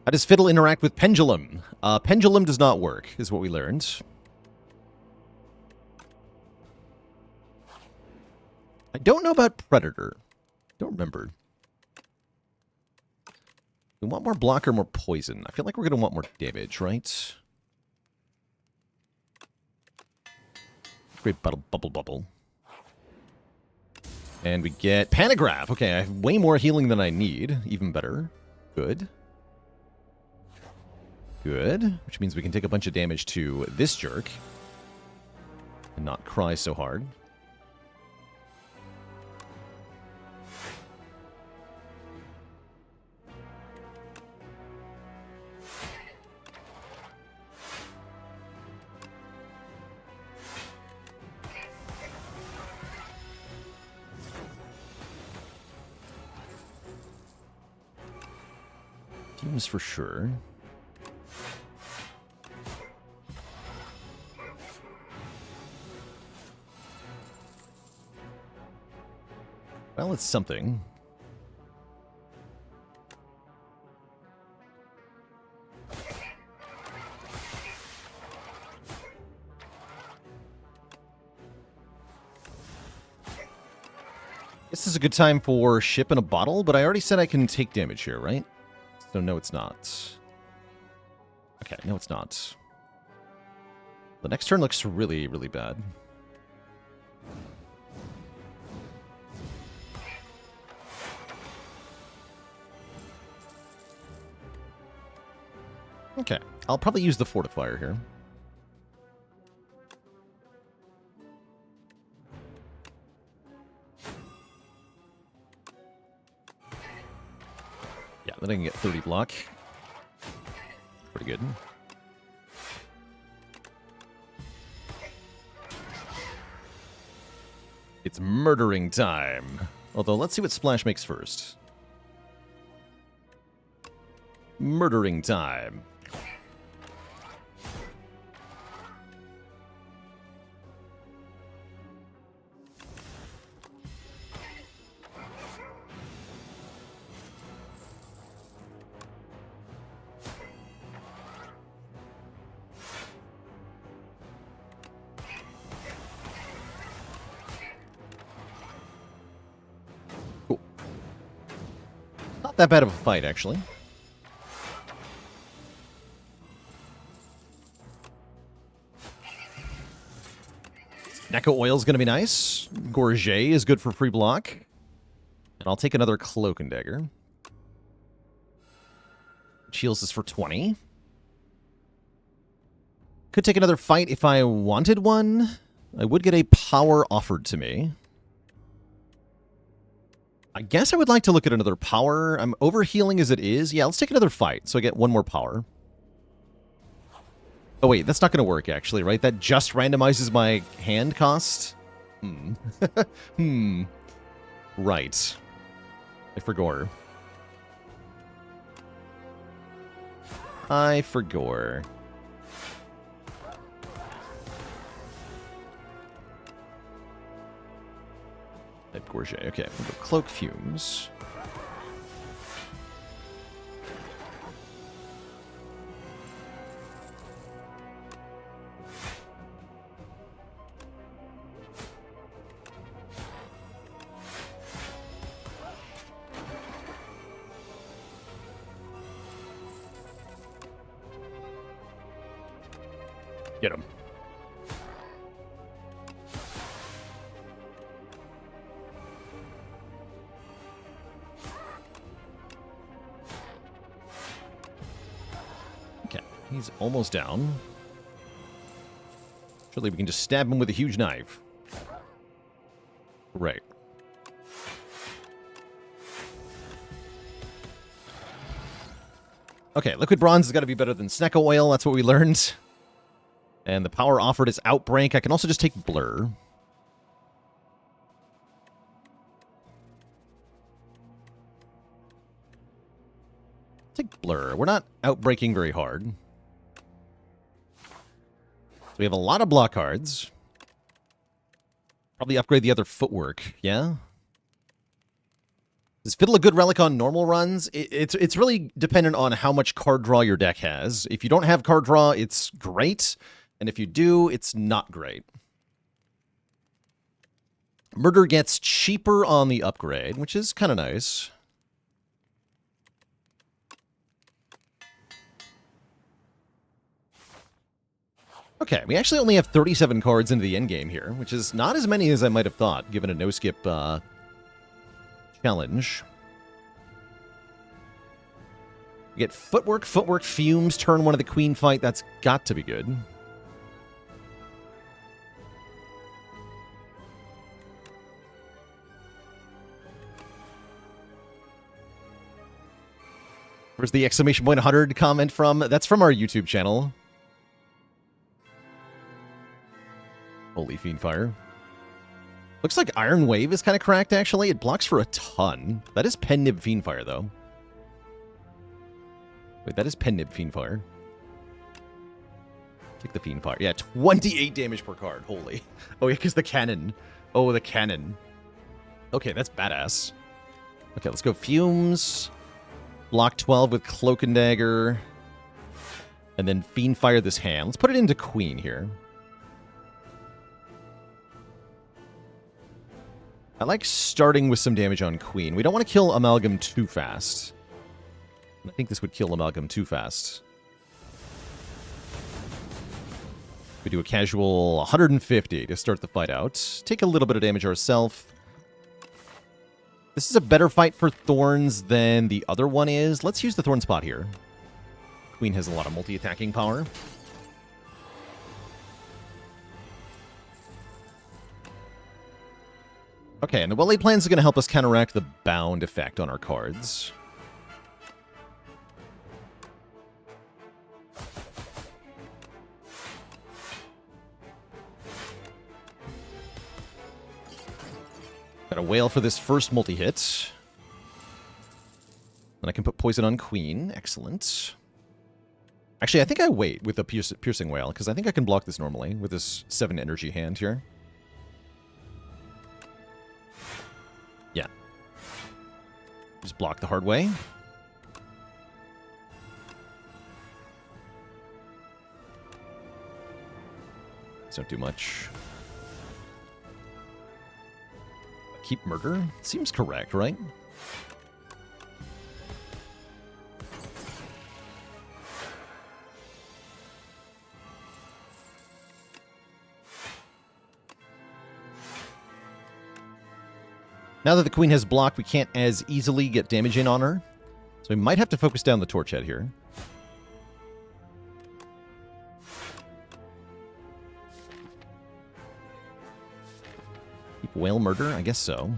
How does Fiddle interact with Pendulum? Pendulum does not work, is what we learned. I don't know about Predator. Don't remember. We want more block or more poison. I feel like we're going to want more damage, right? Great bubble. And we get Panagraph. Okay, I have way more healing than I need. Even better. Good. Good. Which means we can take a bunch of damage to this jerk. And not cry so hard. Teams for sure. Well, it's something. This is a good time for ship in a bottle, but I already said I can take damage here, right? So no, it's not. Okay, no, it's not. The next turn looks really, really bad. Okay, I'll probably use the Fortifier here. Yeah, then I can get 30 block. Pretty good. It's murdering time. Although, let's see what Splash makes first. Murdering time. Cool. Not that bad of a fight, actually. Neko Oil is going to be nice. Gorget is good for free block. I'll take another Cloak and Dagger. Shields is for 20. Could take another fight if I wanted one. I would get a power offered to me. I guess I would like to look at another power. I'm overhealing as it is. Yeah, let's take another fight so I get one more power. Oh wait, that's not going to work actually, right? That just randomizes my hand cost? Right. I forgot. Type Gorget. Okay, we'll go Cloak Fumes. Get him. Okay, he's almost down. Surely we can just stab him with a huge knife. Right. Okay, liquid bronze has got to be better than Snecko oil. That's what we learned. And the power offered is Outbreak. I can also just take Blur. Take Blur. We're not outbreaking very hard. So we have a lot of block cards. Probably upgrade the other footwork, yeah? Is Fiddle a good relic on normal runs? It's really dependent on how much card draw your deck has. If you don't have card draw, it's great. And if you do, it's not great. Murder gets cheaper on the upgrade, which is kind of nice. Okay, we actually only have 37 cards into the endgame here, which is not as many as I might have thought, given a no-skip challenge. We get Footwork, Fumes, turn one of the Queen fight. That's got to be good. Where's the exclamation point 100 comment from? That's from our YouTube channel. Holy Fiendfire. Looks like Iron Wave is kind of cracked, actually. It blocks for a ton. That is Pen Nib Fiendfire, though. Wait, that is Pen Nib Fiendfire. Take the Fiendfire. Yeah, 28 damage per card. Holy. Oh, yeah, because the cannon. Oh, the cannon. Okay, that's badass. Okay, let's go Fumes. Block 12 with Cloak and Dagger. And then Fiendfire this hand. Let's put it into Queen here. I like starting with some damage on Queen. We don't want to kill Amalgam too fast. I think this would kill Amalgam too fast. We do a casual 150 to start the fight out. Take a little bit of damage ourselves. This is a better fight for Thorns than the other one is. Let's use the Thorn spot here. Queen has a lot of multi-attacking power. Okay, and the well-laid plans is going to help us counteract the bound effect on our cards. Got a whale for this first multi-hit. And I can put poison on Queen. Excellent. Actually, I think I wait with the piercing whale, because I think I can block this normally with this 7 energy hand here. Yeah. Just block the hard way. Don't do much. Keep murder? Seems correct, right? Now that the queen has blocked, we can't as easily get damage in on her. So we might have to focus down the torch head here. Keep whale murder? I guess so.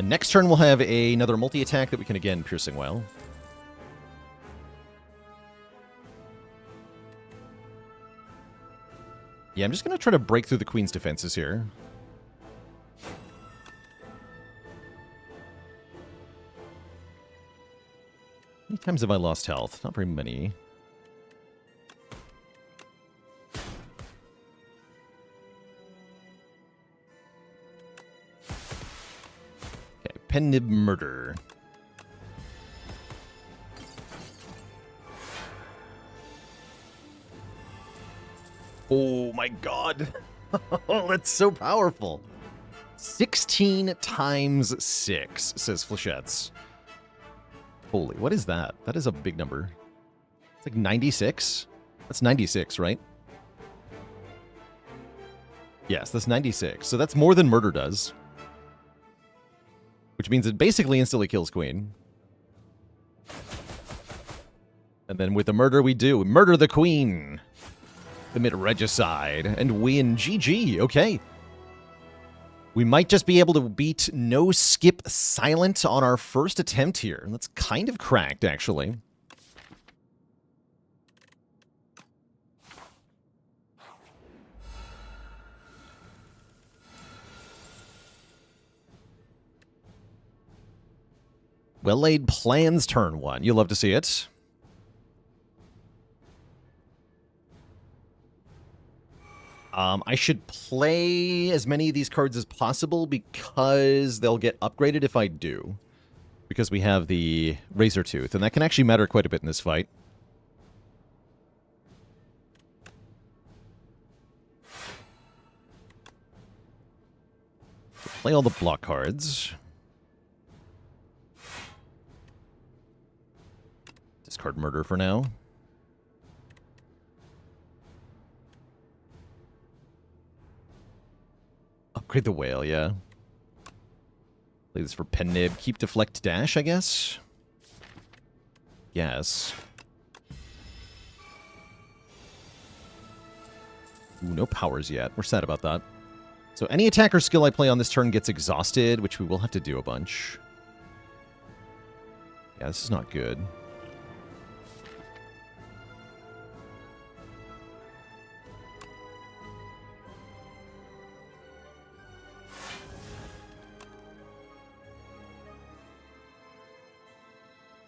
And next turn we'll have another multi-attack that we can again piercing whale. Yeah, I'm just going to try to break through the queen's defenses here. How many times have I lost health? Not very many. Okay, Pen-Nib Murder. Oh my god. Oh, that's so powerful. 16 times 6, says Flechettes. Holy, what is that? That is a big number. It's like 96? That's 96, right? Yes, that's 96. So that's more than murder does. Which means it basically instantly kills queen. And then with the murder we do. Murder the queen! Commit regicide and win. GG. Okay. We might just be able to beat No Skip Silent on our first attempt here. That's kind of cracked, actually. Well-laid plans turn 1. You'll love to see it. I should play as many of these cards as possible because they'll get upgraded if I do. Because we have the Razor Tooth, and that can actually matter quite a bit in this fight. So play all the block cards. Discard Murder for now. Upgrade the whale, yeah. Play this for Pen-Nib. Keep Deflect Dash, I guess? Yes. Ooh, no powers yet. We're sad about that. So any attack or skill I play on this turn gets exhausted, which we will have to do a bunch. Yeah, this is not good.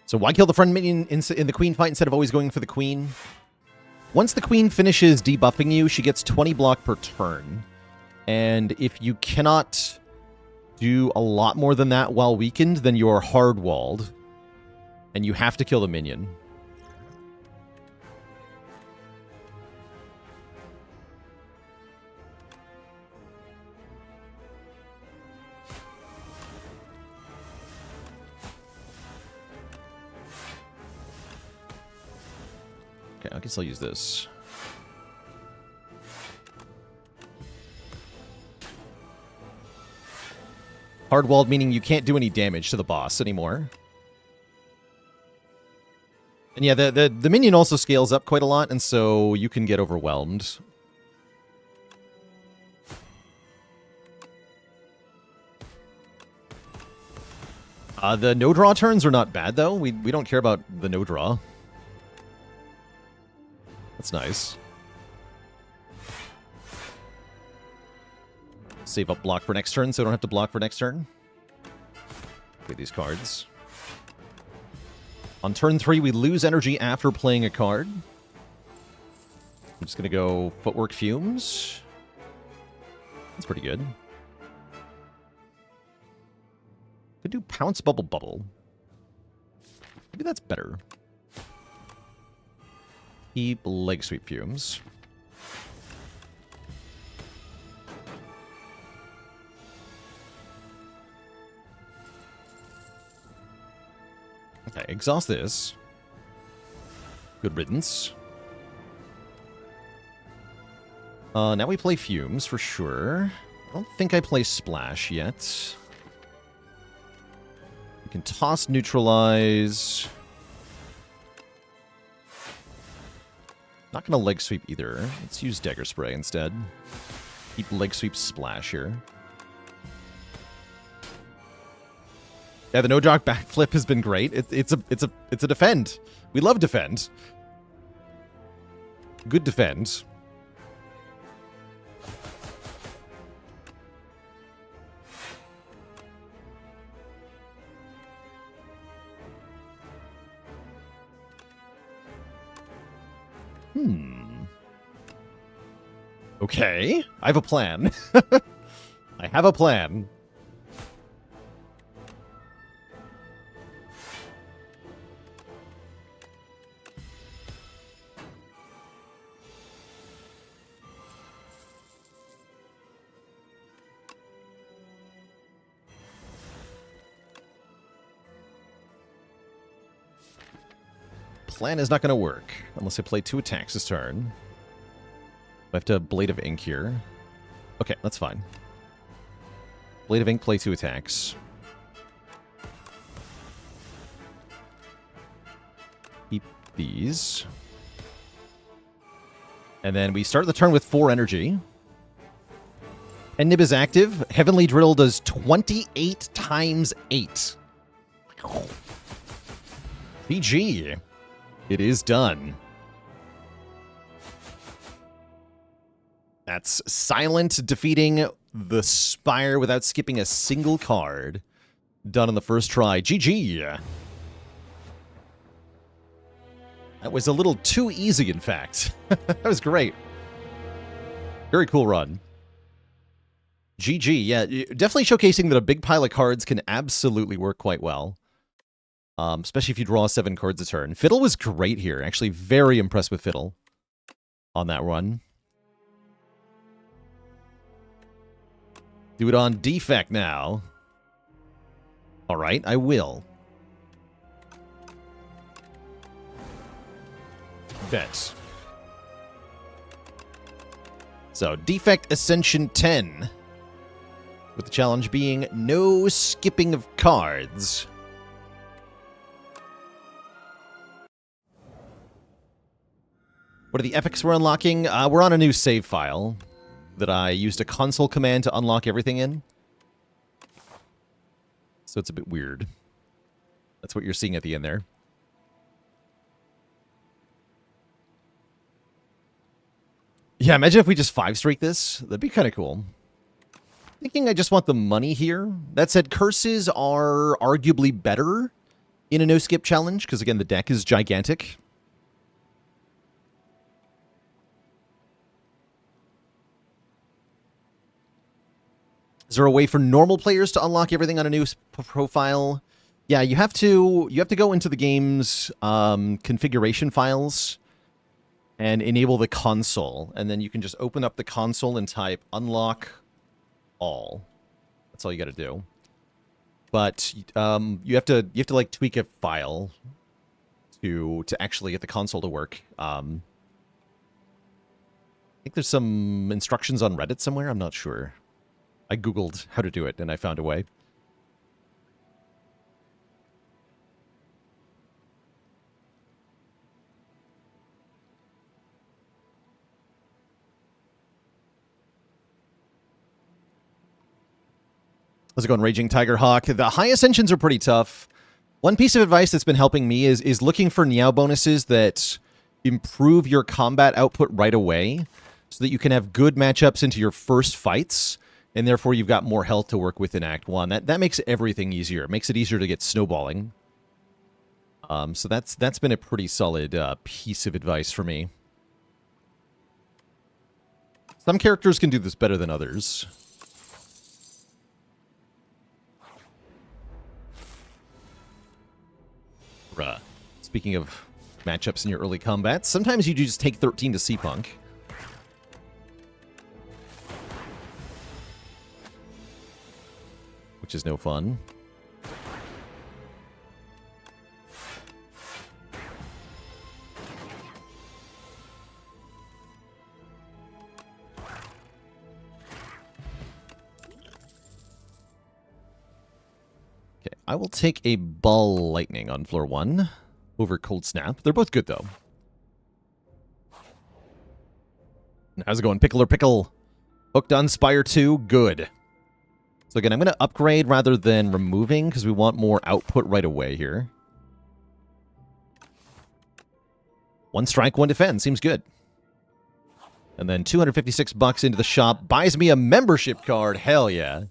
So why kill the friend minion in the queen fight instead of always going for the queen? Once the queen finishes debuffing you, she gets 20 block per turn. And if you cannot do a lot more than that while weakened, then you're hard-walled. And you have to kill the minion. Okay, I guess I'll use this. Hard-walled meaning you can't do any damage to the boss anymore. And yeah, the minion also scales up quite a lot, and so you can get overwhelmed. The no-draw turns are not bad, though. We don't care about the no-draw. That's nice. Save up block for next turn, so I don't have to block for next turn. Play these cards. On turn 3, we lose energy after playing a card. I'm just going to go Footwork Fumes. That's pretty good. Could do Pounce Bubble Bubble. Maybe that's better. Keep Leg Sweep Fumes. Okay, exhaust this. Good riddance. Now we play Fumes, for sure. I don't think I play Splash yet. We can toss Neutralize. Not going to Leg Sweep either. Let's use Dagger Spray instead. Keep Leg Sweep Splash here. Yeah, the no-dock backflip has been great. It's a defend. We love defend. Good defend. Okay, I have a plan. I have a plan. Plan is not going to work unless I play 2 attacks this turn. I have to Blade of Ink here. Okay, that's fine. Blade of Ink, play 2 attacks. Keep these. And then we start the turn with 4 energy. And Nib is active. Heavenly Drill does 28 times 8. GG. It is done. That's Silent defeating the Spire without skipping a single card. Done on the first try. GG. That was a little too easy, in fact. That was great. Very cool run. GG. Yeah, definitely showcasing that a big pile of cards can absolutely work quite well. Especially if you draw 7 cards a turn. Fiddle was great here. Actually, very impressed with Fiddle on that run. Do it on Defect now. Alright, I will. Bet. So, Defect Ascension 10. With the challenge being no skipping of cards. What are the epics we're unlocking? We're on a new save file that I used a console command to unlock everything in. So it's a bit weird. That's what you're seeing at the end there. Yeah, imagine if we just 5-streak this. That'd be kind of cool. Thinking I just want the money here. That said, curses are arguably better in a no-skip challenge, because again, the deck is gigantic. Is there a way for normal players to unlock everything on a new profile? Yeah, you have to go into the game's configuration files and enable the console, and then you can just open up the console and type unlock all. That's all you got to do. But you have to like tweak a file to actually get the console to work. I think there's some instructions on Reddit somewhere. I'm not sure. I googled how to do it, and I found a way. How's it going, Raging Tiger Hawk? The high ascensions are pretty tough. One piece of advice that's been helping me is looking for Niao bonuses that improve your combat output right away, so that you can have good matchups into your first fights, and therefore you've got more health to work with in Act 1. That makes everything easier. It makes it easier to get snowballing. So that's been a pretty solid piece of advice for me. Some characters can do this better than others. Speaking of matchups in your early combats, sometimes you do just take 13 to C-Punk. Which is no fun. I will take a Ball Lightning on floor 1 over Cold Snap. They're both good, though. How's it going? Pickle or Pickle? Hooked on Spire 2? Good. So again, I'm going to upgrade rather than removing because we want more output right away here. 1 strike, 1 defend. Seems good. And then $256 into the shop. Buys me a membership card. Hell yeah.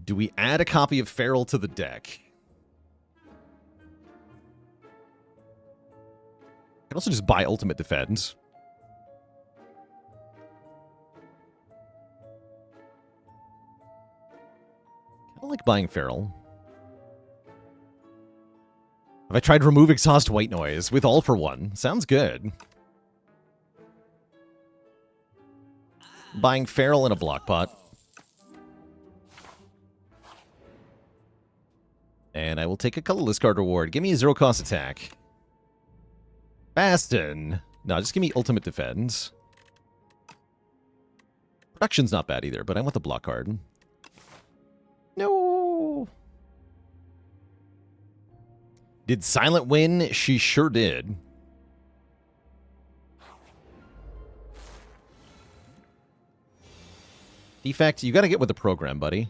Do we add a copy of Feral to the deck? I can also just buy Ultimate Defense. I don't like buying Feral. Have I tried remove exhaust white noise with all for one? Sounds good. Buying Feral in a block pot. And I will take a colorless card reward. Give me a 0-cost attack. Bastion. No, just give me Ultimate Defense. Production's not bad either, but I want the block card. No. Did Silent win? She sure did. Defect, you gotta get with the program, buddy.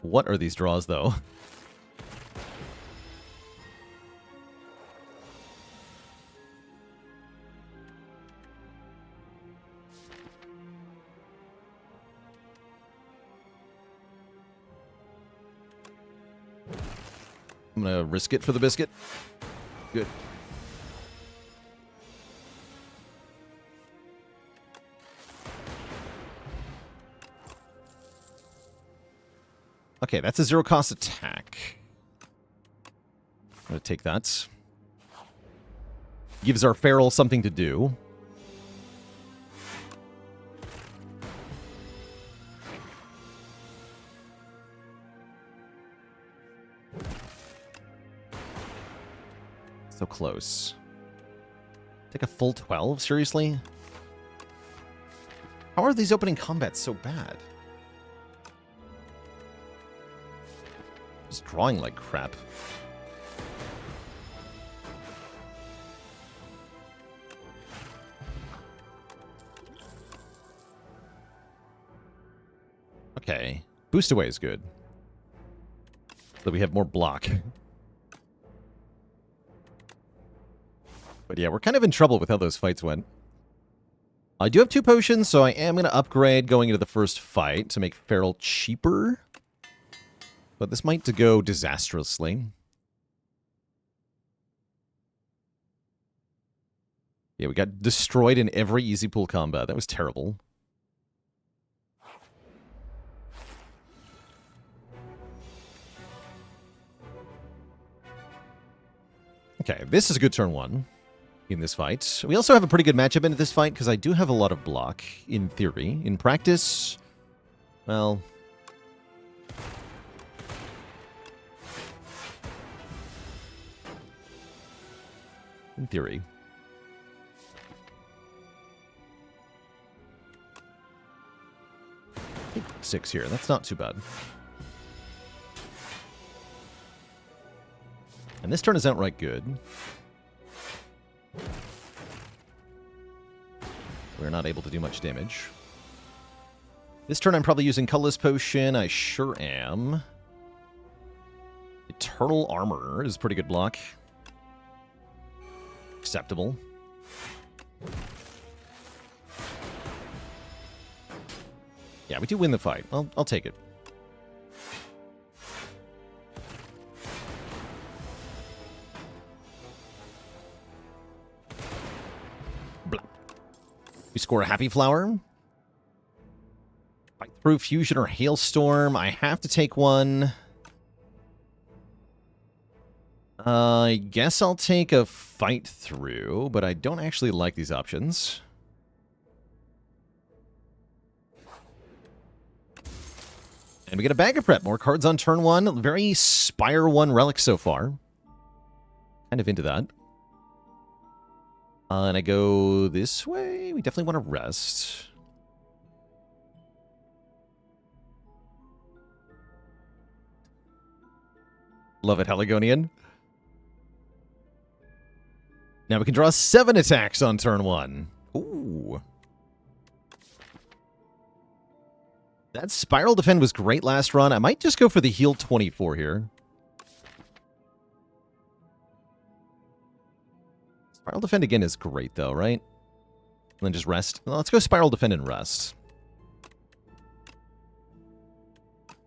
What are these draws, though? I'm gonna risk it for the biscuit. Good. Okay, that's a 0-cost attack. I'm gonna take that. Gives our Feral something to do. So close. Take a full 12? Seriously? How are these opening combats so bad? Just drawing like crap. Okay. Boost away is good. So we have more block. But yeah, we're kind of in trouble with how those fights went. I do have 2 potions, so I am going to upgrade going into the first fight to make Feral cheaper. But this might go disastrously. Yeah, we got destroyed in every easy pool combat. That was terrible. Okay, this is a good turn 1 in this fight. We also have a pretty good matchup into this fight because I do have a lot of block, in theory. In practice, well... in theory. I think 6 here. That's not too bad. And this turn is outright good. We're not able to do much damage. This turn I'm probably using Colorless Potion. I sure am. Eternal Armor is pretty good block. Acceptable. Yeah, we do win the fight. I'll take it. Blah. We score a Happy Flower. Fight through Fusion or Hailstorm. I have to take one. I guess I'll take a Fight Through, but I don't actually like these options. And we get a Bag of Prep. More cards on turn 1. Very Spire 1 relic so far. Kind of into that. And I go this way. We definitely want to rest. Love it, Heligonian. Now we can draw 7 attacks on turn 1. Ooh. That Spiral Defend was great last run. I might just go for the heal 24 here. Spiral Defend again is great, though, right? And then just rest. Well, let's go Spiral Defend and rest.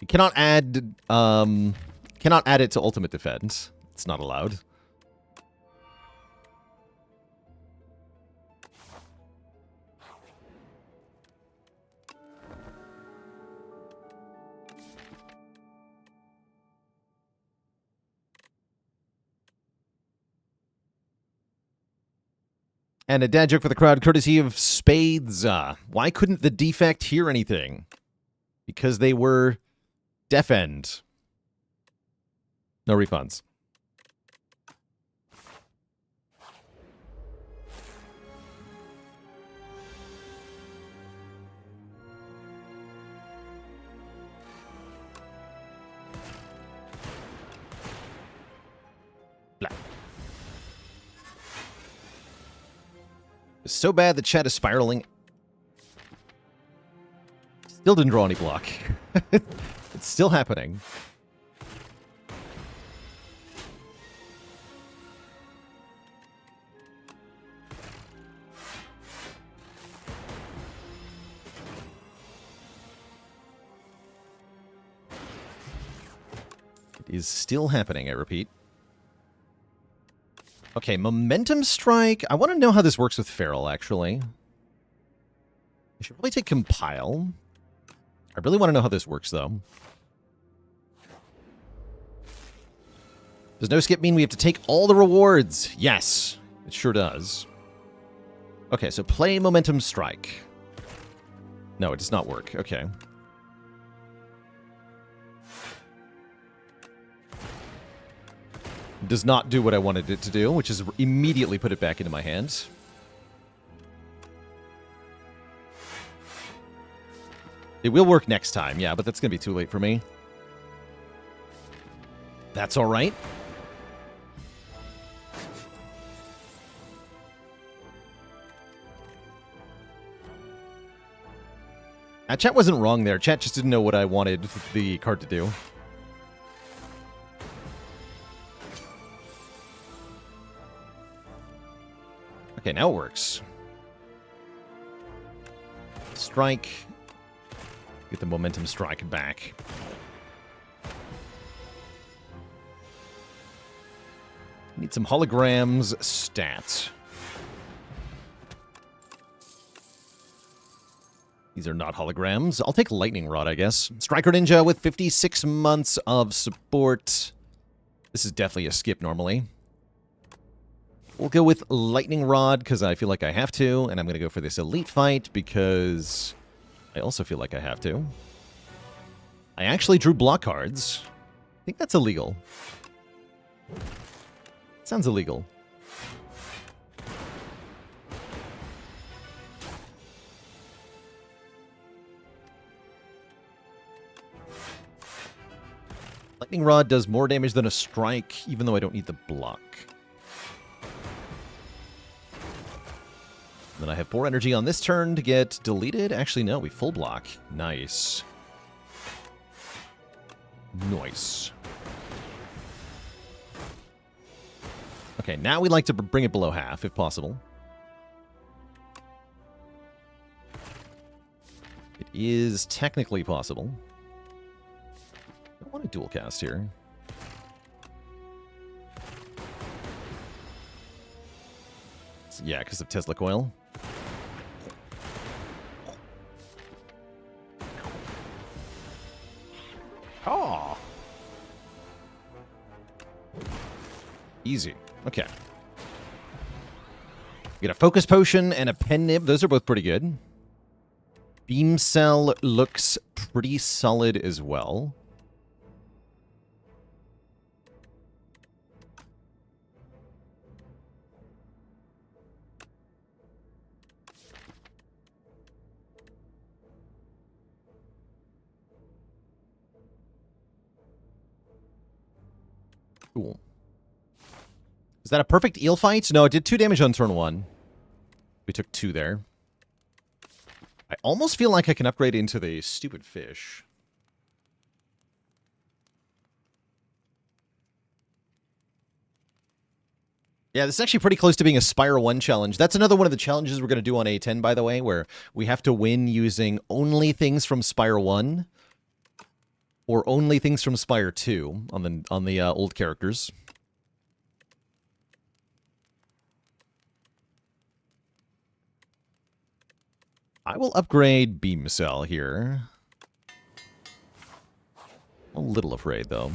You cannot add it to Ultimate Defense. It's not allowed. And a dad joke for the crowd, courtesy of Spades. Why couldn't the Defect hear anything? Because they were Defend. No refunds. Blah. It's so bad the chat is spiraling. Still didn't draw any block. It's still happening. It is still happening, I repeat. Okay, Momentum Strike. I want to know how this works with Feral, actually. I should probably take Compile. I really want to know how this works, though. Does no skip mean we have to take all the rewards? Yes, it sure does. Okay, so play Momentum Strike. No, it does not work. Okay. Does not do what I wanted it to do, which is immediately put it back into my hands. It will work next time, yeah, but that's going to be too late for me. That's all right. Chat wasn't wrong there. Chat just didn't know what I wanted the card to do. Okay, now it works. Strike. Get the Momentum Strike back. Need some holograms stats. These are not holograms. I'll take Lightning Rod, I guess. Striker Ninja with 56 months of support. This is definitely a skip normally. We'll go with Lightning Rod because I feel like I have to, and I'm going to go for this Elite Fight because I also feel like I have to. I actually drew block cards. I think that's illegal. Sounds illegal. Lightning Rod does more damage than a strike, even though I don't need the block. Then I have 4 energy on this turn to get deleted. Actually, no, we full block. Nice. Nice. Okay, now we'd like to bring it below half, if possible. It is technically possible. I don't want to dual cast here. Yeah, because of Tesla Coil. Oh. Easy. Okay. Get a Focus Potion and a Pen Nib. Those are both pretty good. Beam Cell looks pretty solid as well. Cool. Is that a perfect eel fight? No, it did 2 damage on turn 1. We took 2 there. I almost feel like I can upgrade into the stupid fish. Yeah, this is actually pretty close to being a Spire 1 challenge. That's another one of the challenges we're going to do on A10, by the way, where we have to win using only things from Spire 1 or only things from Spire 2 on the old characters. I will upgrade Beam Cell here. A little afraid, though.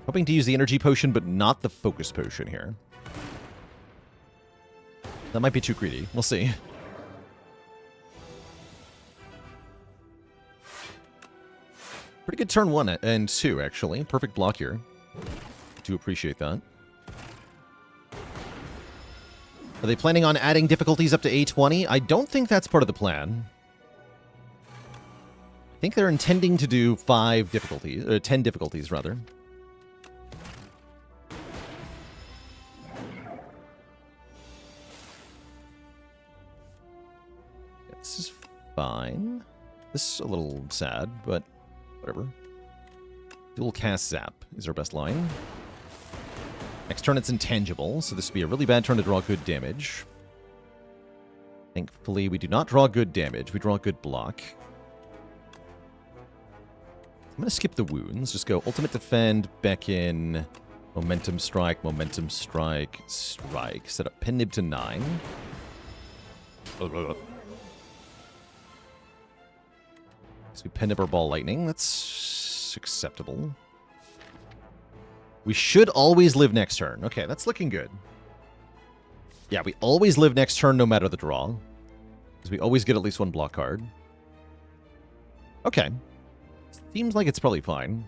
Hoping to use the energy potion, but not the focus potion here. That might be too greedy. We'll see. Pretty good turn 1 and 2, actually. Perfect block here. Do appreciate that. Are they planning on adding difficulties up to A20? I don't think that's part of the plan. I think they're intending to do 5 difficulties, 10 difficulties, rather. This is fine. This is a little sad, but whatever. Dual cast zap is our best line. Next turn it's intangible, so this would be a really bad turn to draw good damage. Thankfully, we do not draw good damage. We draw good block. I'm going to skip the wounds. Just go Ultimate Defend, Beckon, Momentum Strike, Strike. Set up Pen Nib to 9. So we Pen Nib our Ball Lightning. That's acceptable. We should always live next turn. Okay, that's looking good. Yeah, we always live next turn no matter the draw. Because we always get at least 1 block card. Okay. Seems like it's probably fine.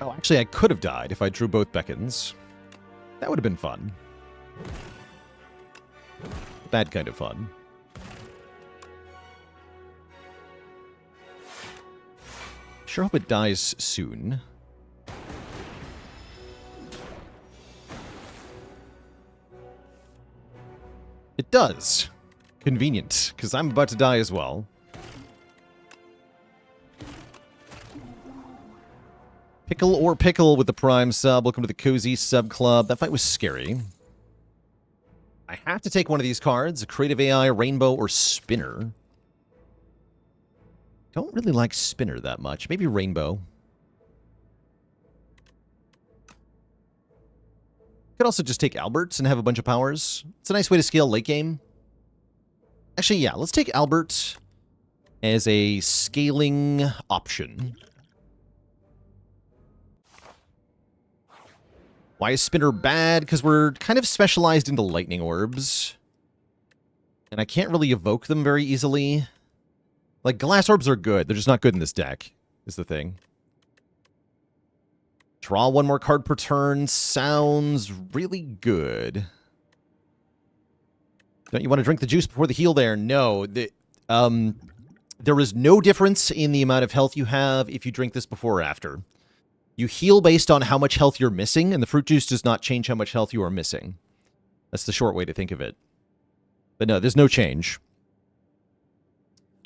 Oh, actually, I could have died if I drew both Beckons. That would have been fun. Bad kind of fun. Sure hope it dies soon. It does. Convenient, because I'm about to die as well. Pickle or Pickle with the Prime sub. Welcome to the Cozy Sub Club. That fight was scary. I have to take one of these cards. A Creative AI, Rainbow, or Spinner. Don't really like Spinner that much. Maybe Rainbow. Could also just take Albert and have a bunch of powers. It's a nice way to scale late game. Actually, yeah, let's take Albert as a scaling option. Why is Spinner bad? Because we're kind of specialized into lightning orbs. And I can't really evoke them very easily. Like, glass orbs are good. They're just not good in this deck, is the thing. Draw 1 more card per turn sounds really good. Don't you want to drink the juice before the heal there? No. There is no difference in the amount of health you have if you drink this before or after. You heal based on how much health you're missing, and the fruit juice does not change how much health you are missing. That's the short way to think of it. But no, there's no change.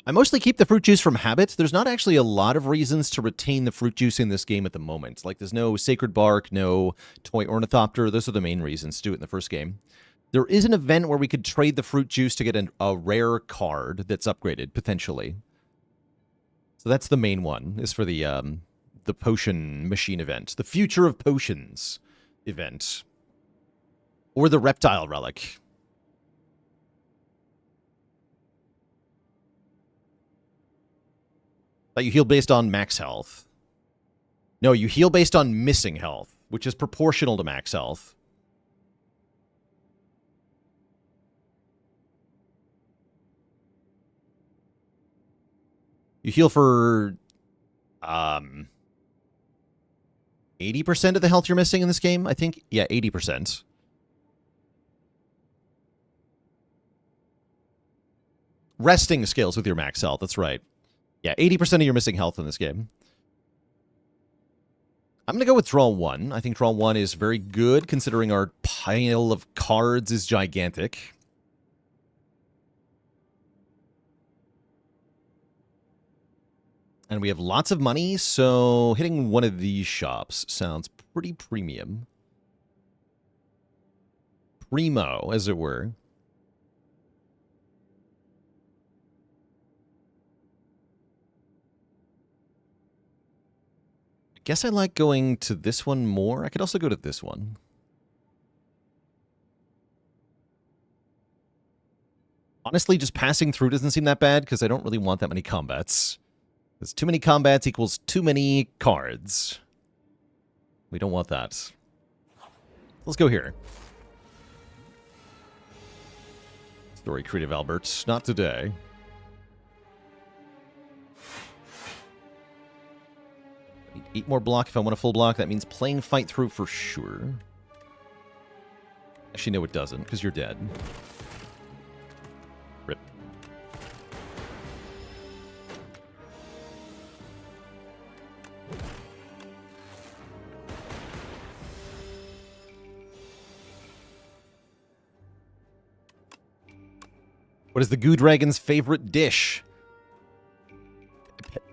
I mostly keep the fruit juice from habit. There's not actually a lot of reasons to retain the fruit juice in this game at the moment. Like, there's no Sacred Bark, no Toy Ornithopter. Those are the main reasons to do it in the first game. There is an event where we could trade the fruit juice to get a rare card that's upgraded, potentially. So that's the main one, is for the potion machine event. The Future of Potions event. Or the Reptile Relic. That you heal based on max health. No, you heal based on missing health, which is proportional to max health. You heal for 80% of the health you're missing in this game, I think. Yeah, 80%. Resting scales with your max health, that's right. Yeah, 80% of your missing health in this game. I'm going to go with draw 1. I think draw 1 is very good, considering our pile of cards is gigantic. And we have lots of money, so hitting one of these shops sounds pretty premium. Primo, as it were. I guess I like going to this one more. I could also go to this one. Honestly, just passing through doesn't seem that bad, because I don't really want that many combats. Because too many combats equals too many cards. We don't want that. Let's go here. Story creative Albert. Not today. I need 8 more block if I want a full block. That means playing fight through for sure. Actually, no, it doesn't, because you're dead. Rip. What is the Goo Dragon's favorite dish?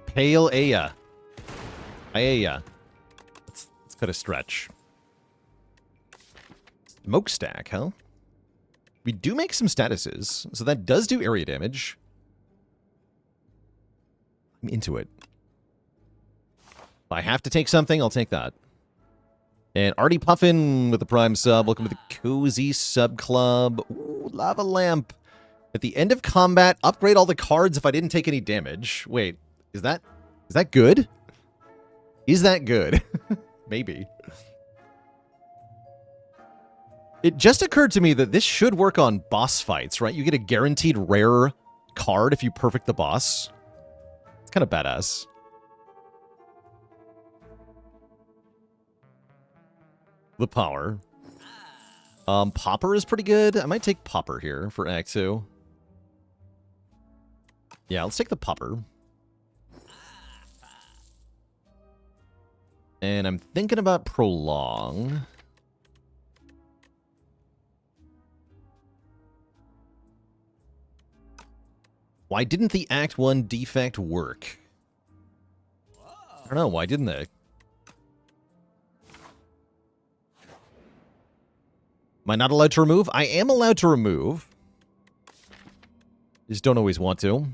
Pale Aya. Aya. Let's cut a stretch. Smokestack, huh? We do make some statuses, so that does do area damage. I'm into it. If I have to take something, I'll take that. And Artie Puffin with the Prime sub. Welcome to the Cozy Sub Club. Ooh, Lava Lamp. At the end of combat, upgrade all the cards if I didn't take any damage. Wait, is that good? Is that good? Maybe. It just occurred to me that this should work on boss fights, right? You get a guaranteed rare card if you perfect the boss. It's kind of badass. The power. Popper is pretty good. I might take Popper here for Act 2. Yeah, let's take the Popper. And I'm thinking about Prolong. Why didn't the Act 1 Defect work? I don't know, why didn't they? Am I not allowed to remove? I am allowed to remove. Just don't always want to.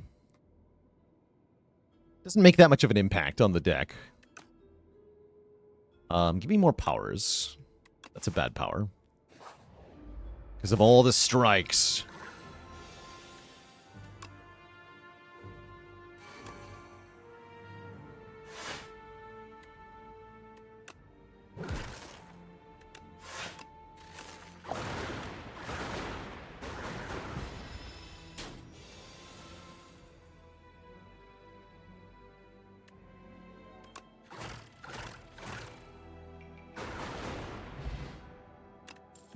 Doesn't make that much of an impact on the deck. Give me more powers. That's a bad power. Because of all the strikes.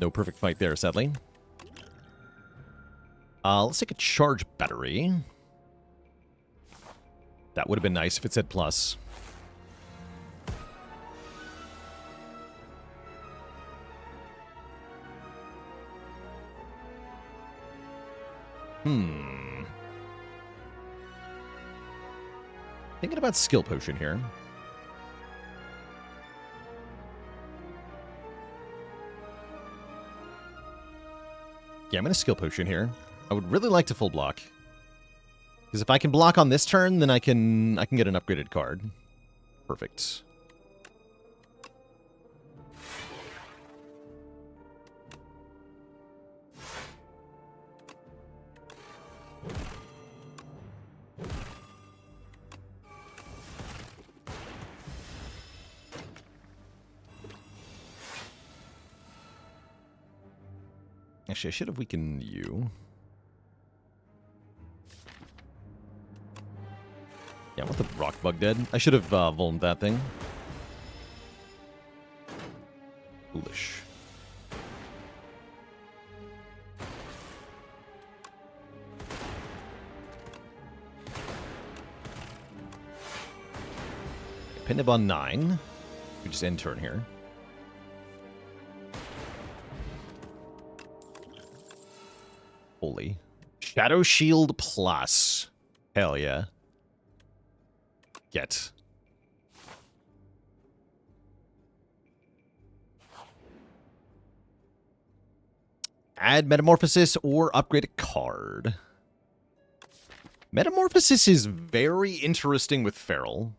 No perfect fight there, sadly. Let's take a charge battery. That would have been nice if it said plus. Thinking about skill potion here. Yeah, I'm going to skill potion here. I would really like to full block. Because if I can block on this turn, then I can get an upgraded card. Perfect. Actually, I should have weakened you. Yeah, what the rock bug dead? I should have vulned that thing. Foolish. Pinnib on 9. We just end turn here. Holy. Shadow Shield Plus. Hell yeah. Get. Add Metamorphosis or upgrade a card. Metamorphosis is very interesting with Feral.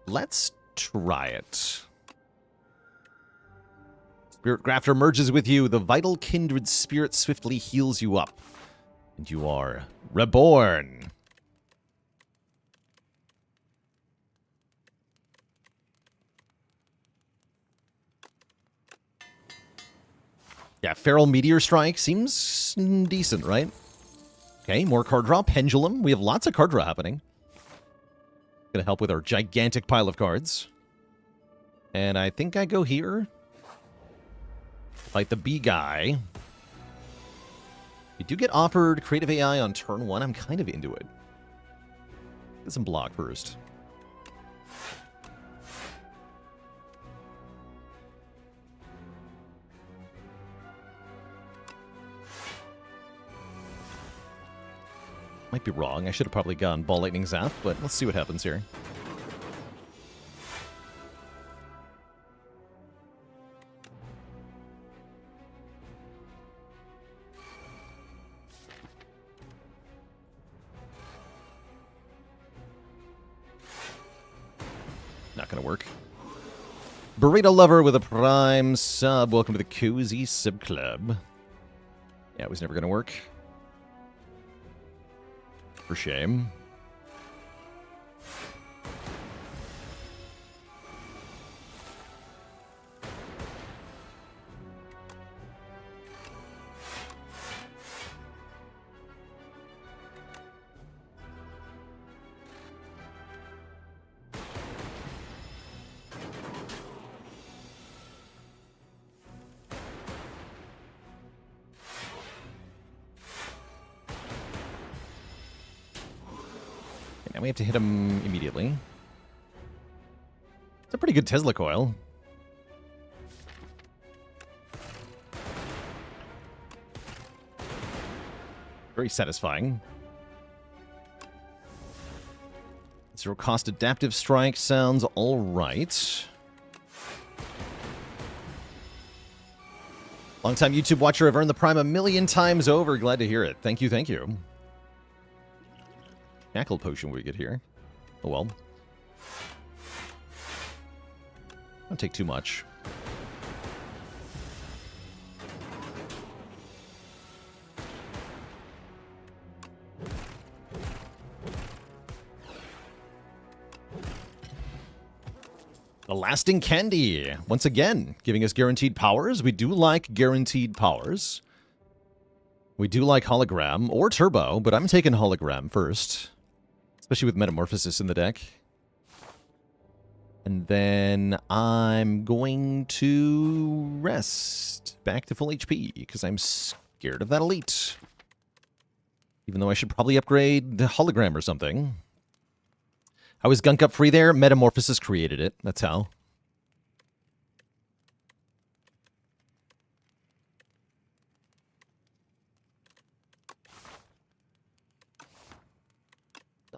Let's try it. Spirit Grafter merges with you. The vital kindred spirit swiftly heals you up. And you are reborn. Yeah, Feral Meteor Strike seems decent, right? Okay, more card draw. Pendulum. We have lots of card draw happening. Gonna help with our gigantic pile of cards. And I think I go here. Fight the B guy. We do get offered Creative AI on turn 1. I'm kind of into it. Get some block first. Might be wrong. I should have probably gone Ball Lightning Zap, but let's see what happens here. Not gonna work. Burrito Lover with a Prime sub. Welcome to the Cozy Sub Club. Yeah, it was never gonna work. For shame. And we have to hit him immediately. It's a pretty good Tesla coil. Very satisfying. Zero cost adaptive strike sounds alright. Long-time YouTube watcher, I've earned the Prime 1,000,000 times over. Glad to hear it. Thank you, thank you. Shackle potion we get here. Oh well. Don't take too much. A lasting candy. Once again, giving us guaranteed powers. We do like guaranteed powers. We do like hologram or turbo, but I'm taking hologram first. Especially with Metamorphosis in the deck. And then I'm going to rest back to full HP because I'm scared of that elite. Even though I should probably upgrade the hologram or something. How is Gunk Up free there? Metamorphosis created it. That's how.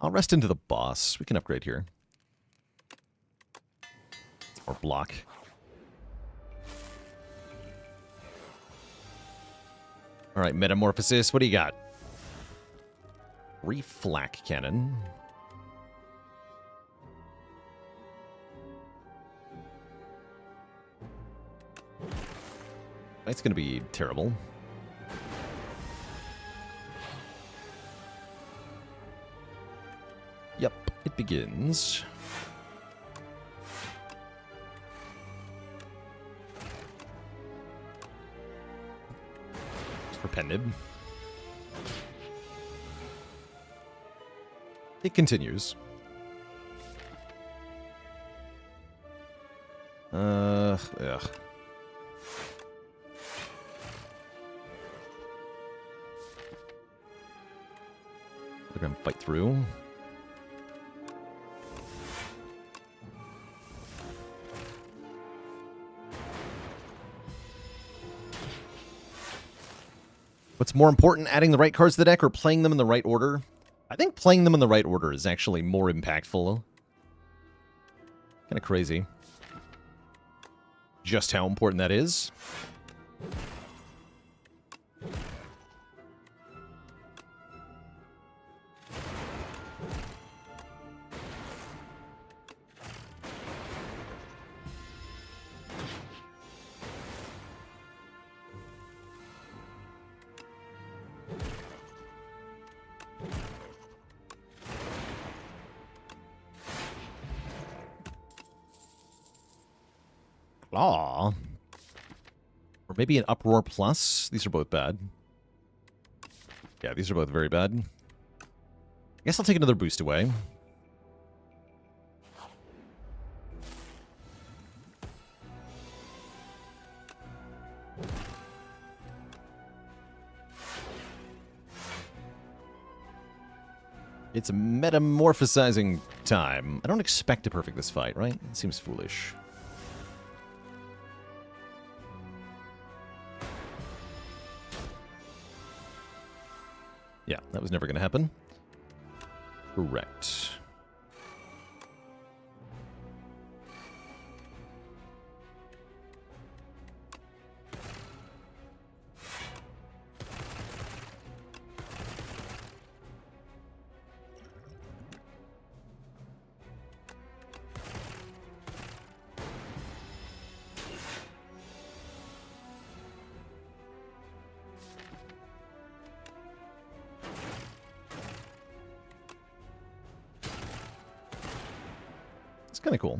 I'll rest into the boss. We can upgrade here. Or block. Alright, Metamorphosis. What do you got? Reflak Cannon. It's going to be terrible. Yep, it begins. depended. It continues. Ugh. We're gonna fight through. What's more important, adding the right cards to the deck or playing them in the right order? I think playing them in the right order is actually more impactful. Kind of crazy. Just how important that is. Aw. Or maybe an Uproar Plus. These are both bad. Yeah, these are both very bad. I guess I'll take another boost away. It's metamorphosizing time. I don't expect to perfect this fight, right? It seems foolish. Yeah, that was never going to happen. Correct. Kind of cool.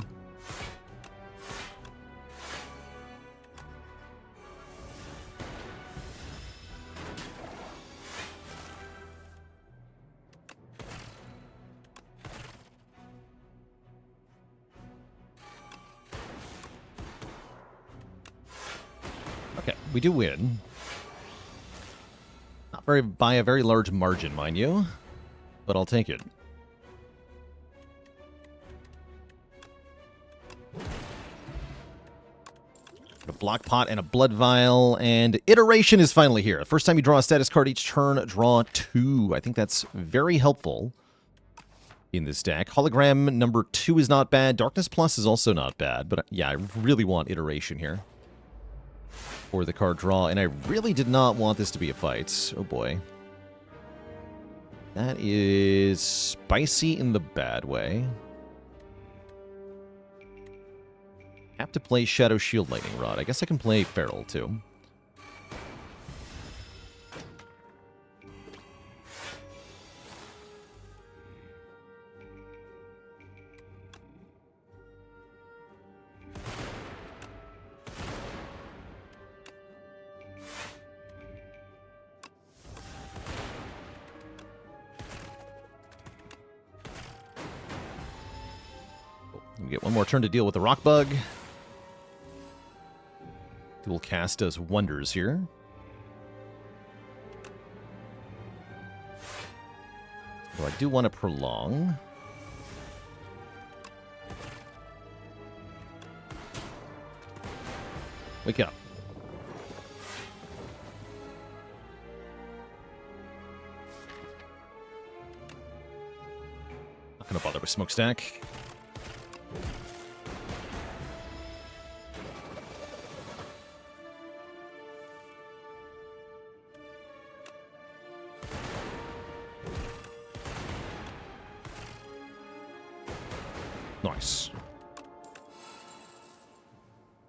Okay, we do win. Not very by a very large margin, mind you, but I'll take it. A Block Pot and a Blood Vial, and Iteration is finally here. First time you draw a status card each turn, draw 2. I think that's very helpful in this deck. Hologram number 2 is not bad. Darkness Plus is also not bad, but yeah, I really want Iteration here for the card draw, and I really did not want this to be a fight. Oh boy. That is spicy in the bad way. Have to play Shadow Shield Lightning Rod. I guess I can play Feral too. We get one more turn to deal with the Rock Bug. Dual Cast does wonders here. Though I do want to prolong. Wake up. Not going to bother with Smokestack. Nice.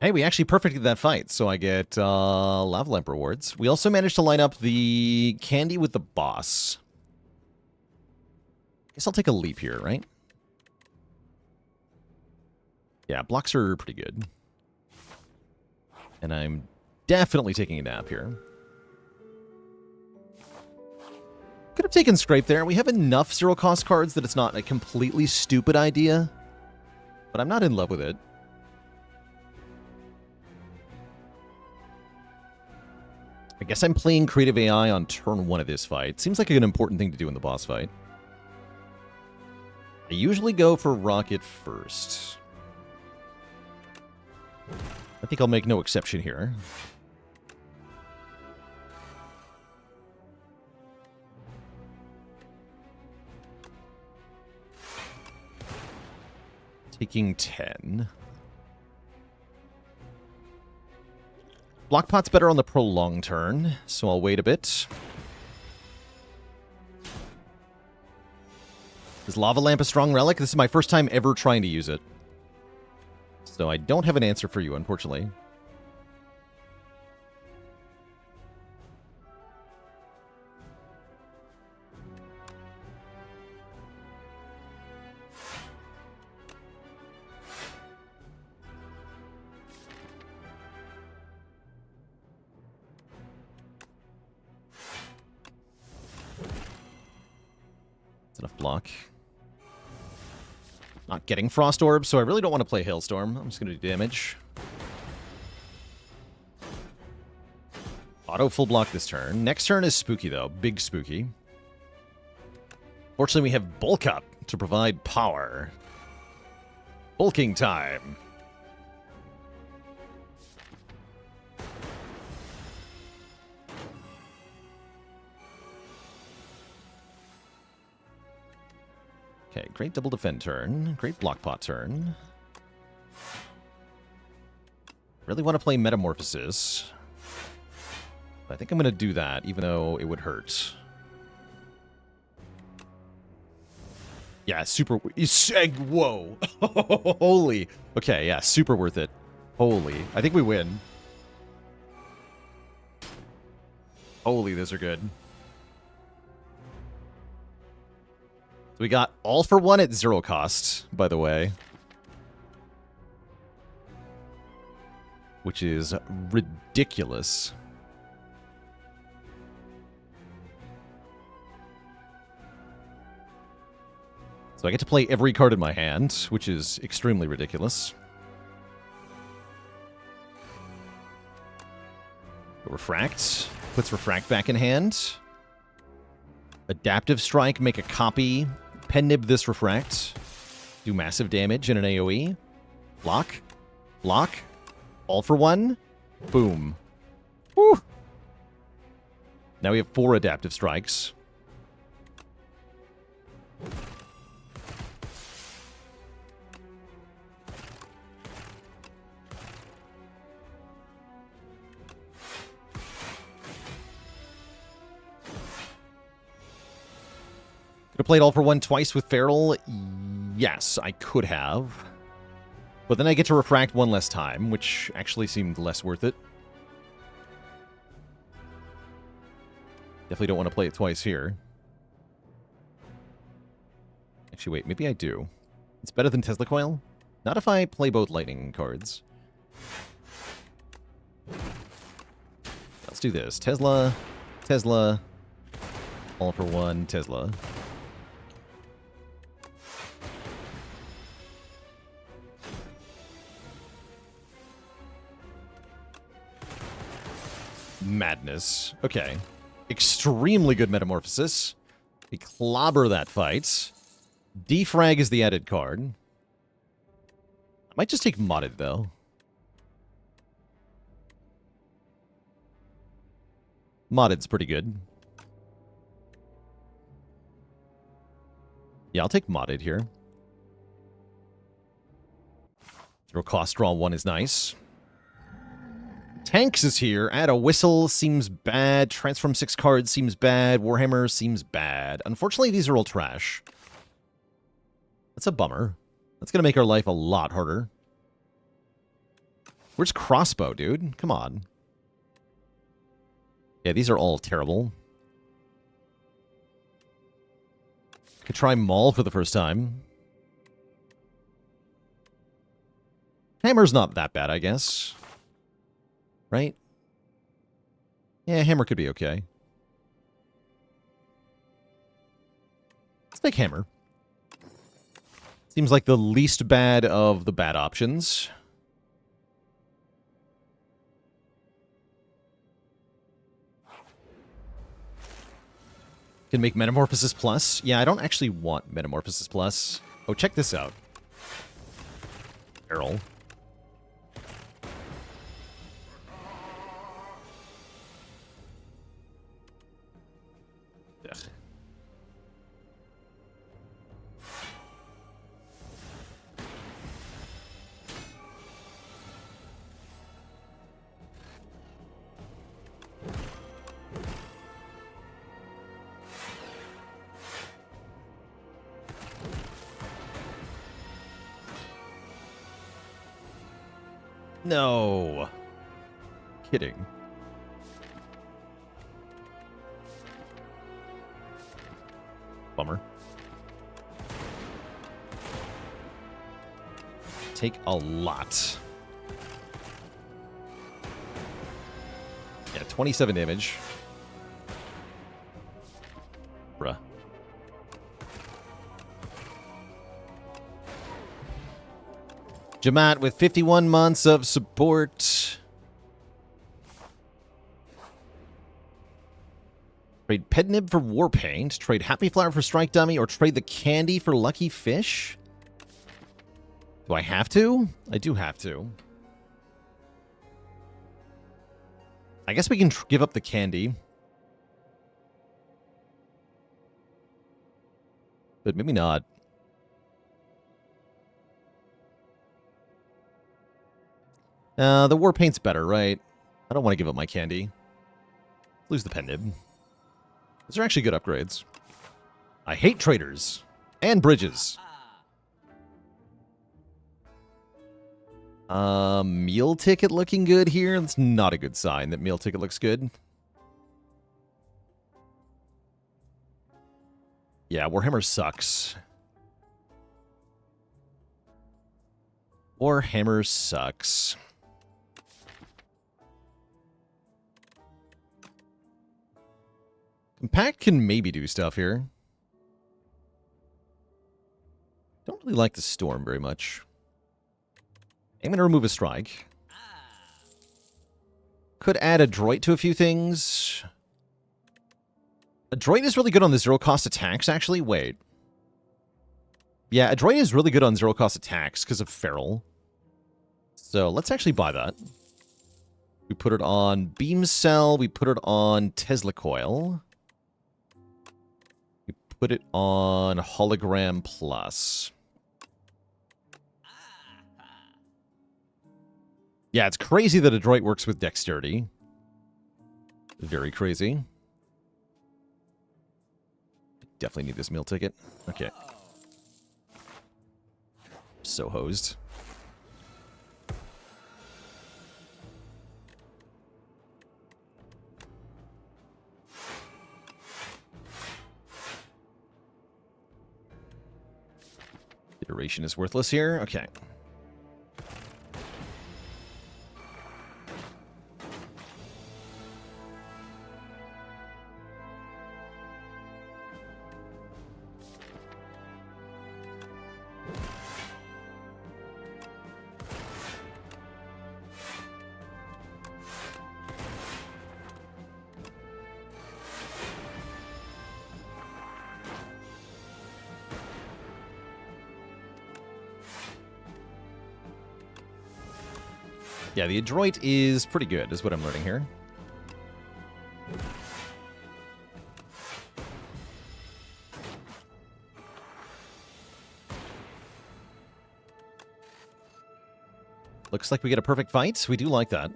Hey, we actually perfected that fight, so I get Lava Lamp rewards. We also managed to line up the candy with the boss. Guess I'll take a leap here, right? Yeah, blocks are pretty good. And I'm definitely taking a nap here. Could have taken Scrape there. We have enough zero-cost cards that it's not a completely stupid idea. But I'm not in love with it. I guess I'm playing Creative AI on turn 1 of this fight. Seems like an important thing to do in the boss fight. I usually go for Rocket first. I think I'll make no exception here. Taking 10. Block Pot's better on the prolonged turn, so I'll wait a bit. Is Lava Lamp a strong relic? This is my first time ever trying to use it. So I don't have an answer for you, unfortunately. Enough block. Not getting Frost Orb, so I really don't want to play Hailstorm. I'm just going to do damage. Auto full block this turn. Next turn is Spooky, though. Big Spooky. Fortunately, we have Bulk Up to provide power. Bulking time. Okay, great double defend turn. Great block pot turn. Really want to play Metamorphosis. I think I'm going to do that, even though it would hurt. Yeah, super... Whoa! Holy! Okay, yeah, super worth it. Holy. I think we win. Holy, those are good. So we got All for One at 0 cost, by the way. Which is ridiculous. So I get to play every card in my hand, which is extremely ridiculous. Refract. Puts Refract back in hand. Adaptive Strike, make a copy. Pen Nib this Refract. Do massive damage in an AoE. Block. Block. All for one. Boom. Woo! Now we have 4 Adaptive Strikes. Could have played All for One twice with Feral. Yes, I could have. But then I get to Refract one less time, which actually seemed less worth it. Definitely don't want to play it twice here. Actually, wait, maybe I do. It's better than Tesla Coil? Not if I play both Lightning cards. Let's do this. Tesla, Tesla, All for One, Tesla. Madness. Okay. Extremely good Metamorphosis. We clobber that fight. Defrag is the added card. I might just take Modded, though. Modded's pretty good. Yeah, I'll take Modded here. Throw cost, draw 1 is nice. Tanks is here. Add a Whistle seems bad. Transform 6 cards seems bad. Warhammer seems bad. Unfortunately, these are all trash. That's a bummer. That's going to make our life a lot harder. Where's Crossbow, dude? Come on. Yeah, these are all terrible. Could try Maul for the first time. Hammer's not that bad, I guess. Right? Yeah, Hammer could be okay. take hammer. Seems like the least bad of the bad options. Can make Metamorphosis Plus. Yeah, I don't actually want Metamorphosis Plus. Oh, check this out. Errol. Ugh. No. Kidding. Bummer. Take a lot. Yeah, 27 damage. Bruh. Jamat with 51 months of support. Trade Pednib for Warpaint. Trade Happy Flower for Strike Dummy. Or trade the candy for Lucky Fish. Do I have to? I do have to. I guess we can give up the candy. But maybe not. The Warpaint's better, right? I don't want to give up my candy. Lose the Pendib. Those are actually good upgrades. I hate traders. And bridges. Meal Ticket looking good here. That's not a good sign that Meal Ticket looks good. Yeah, Warhammer sucks. Warhammer sucks. Compact can maybe do stuff here. Don't really like the Storm very much. I'm going to remove a strike. Could add a Droid to a few things. A Droid is really good on the zero-cost attacks, actually. Wait. Yeah, a Droid is really good on zero-cost attacks because of Feral. So let's actually buy that. We put it on Beam Cell. We put it on Tesla Coil. We put it on Hologram Plus. Yeah, it's crazy that a droid works with dexterity. Very crazy. Definitely need this meal ticket. Okay. So hosed. Iteration is worthless here. Okay. Yeah, the Adroit is pretty good, is what I'm learning here. Looks like we get a perfect fight. We do like that.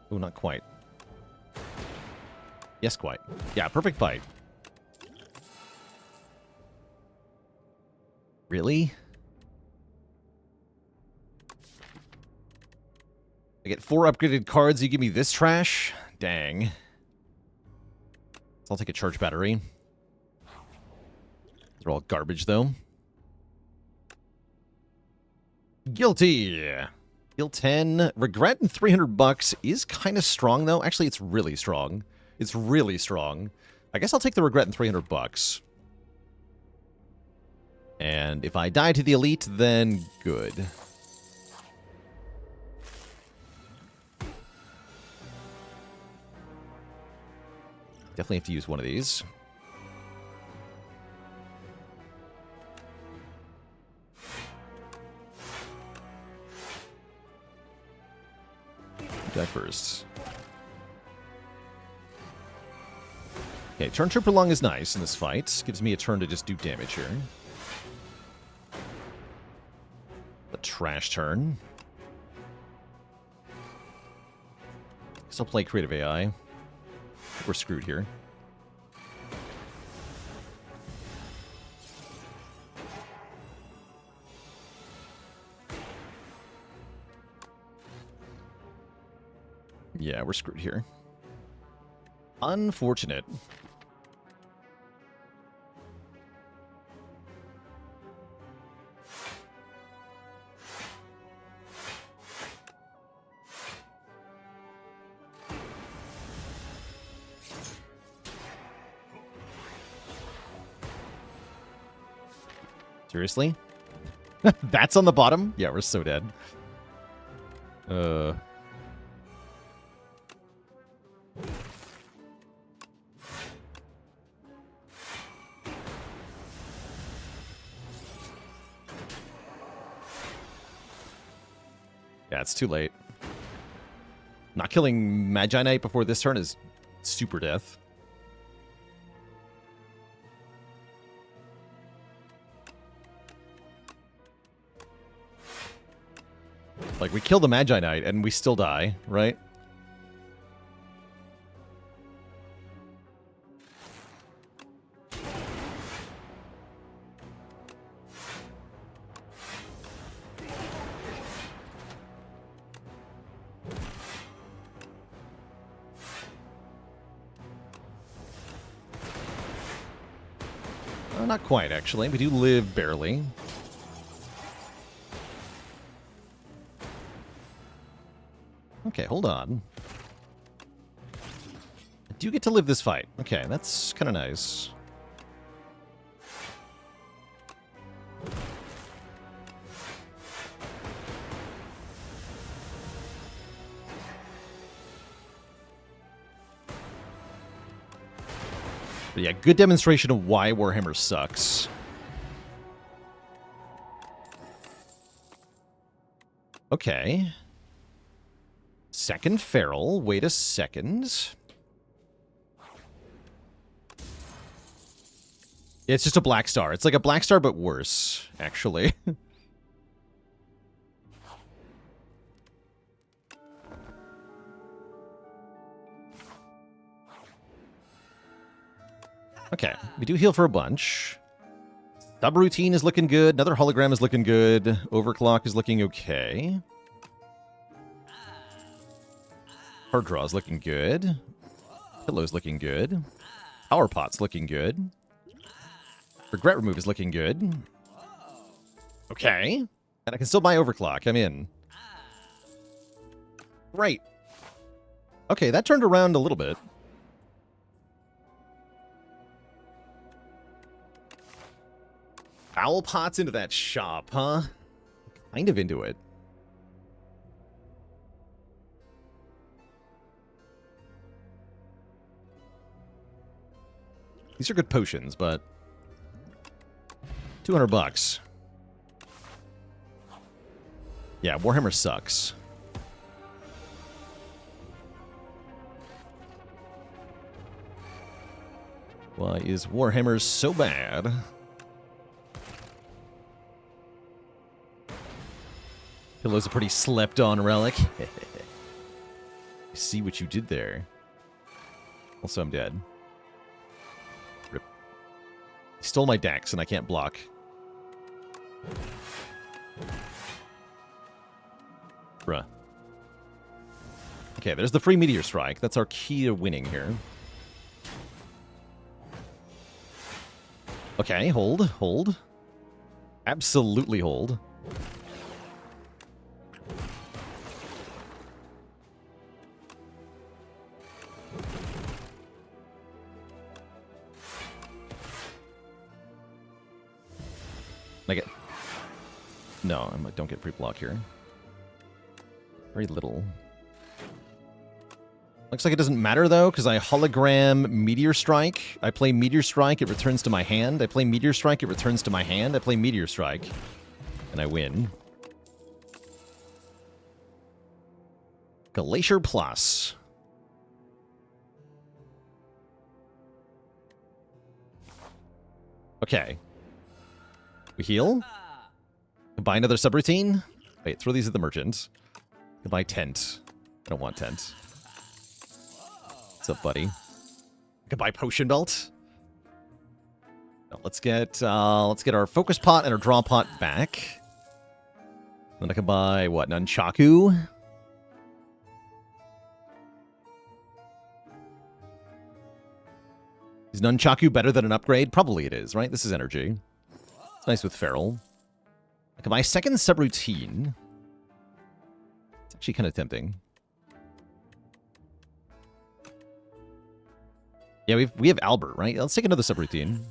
Oh, not quite. Yes, quite. Yeah, perfect fight. Really? I get 4 upgraded cards, you give me this trash? Dang. I'll take a charge battery. They're all garbage, though. Guilty! Heal 10. Regret and $300 is kind of strong, though. Actually, it's really strong. It's really strong. I guess I'll take the regret and 300 bucks. And if I die to the elite, then good. Definitely have to use one of these. Die first. Okay, turn trooper long is nice in this fight. Gives me a turn to just do damage here. A trash turn. Guess I'll play creative AI. We're screwed here. Yeah, we're screwed here. Unfortunate. Seriously? That's on the bottom? Yeah, we're so dead. Yeah, it's too late. Not killing Magi Knight before this turn is super death. Like, we kill the Magi Knight and we still die, right? Not quite, actually. We do live barely. Okay, hold on. I do get to live this fight. Okay, that's kind of nice. But yeah, good demonstration of why Warhammer sucks. Okay. Second Feral. Wait a second. It's just a Black Star. It's like a Black Star, but worse, actually. Okay, we do heal for a bunch. Subroutine is looking good. Another hologram is looking good. Overclock is looking okay. Hard draw is looking good. Pillow's looking good. Power pot's looking good. Regret remove is looking good. Okay. And I can still buy overclock. I'm in. Right. Okay, that turned around a little bit. Owl pots into that shop, huh? Kind of into it. These are good potions, but 200 bucks. Yeah, Warhammer sucks. Why is Warhammer so bad? Pillow's a pretty slept-on relic. See what you did there. Also, I'm dead. Rip. He stole my Dex, and I can't block. Bruh. Okay, there's the free Meteor Strike. That's our key to winning here. Okay, hold, hold. Absolutely hold. I get... No, I don't get pre-block here. Very little. Looks like it doesn't matter, though, because I hologram Meteor Strike. I play Meteor Strike, it returns to my hand. I play Meteor Strike, it returns to my hand. I play Meteor Strike, and I win. Glacier Plus. Okay. We heal. Buy another subroutine. Wait, throw these at the merchant. Buy tent. I don't want tent. What's up, buddy? I could buy potion belt. No, let's get our focus pot and our draw pot back. Then I can buy what? Nunchaku. Is Nunchaku better than an upgrade? Probably it is, right? This is energy. It's nice with Feral. I can buy a second subroutine. It's actually kind of tempting. Yeah, we have Albert, right? Let's take another subroutine.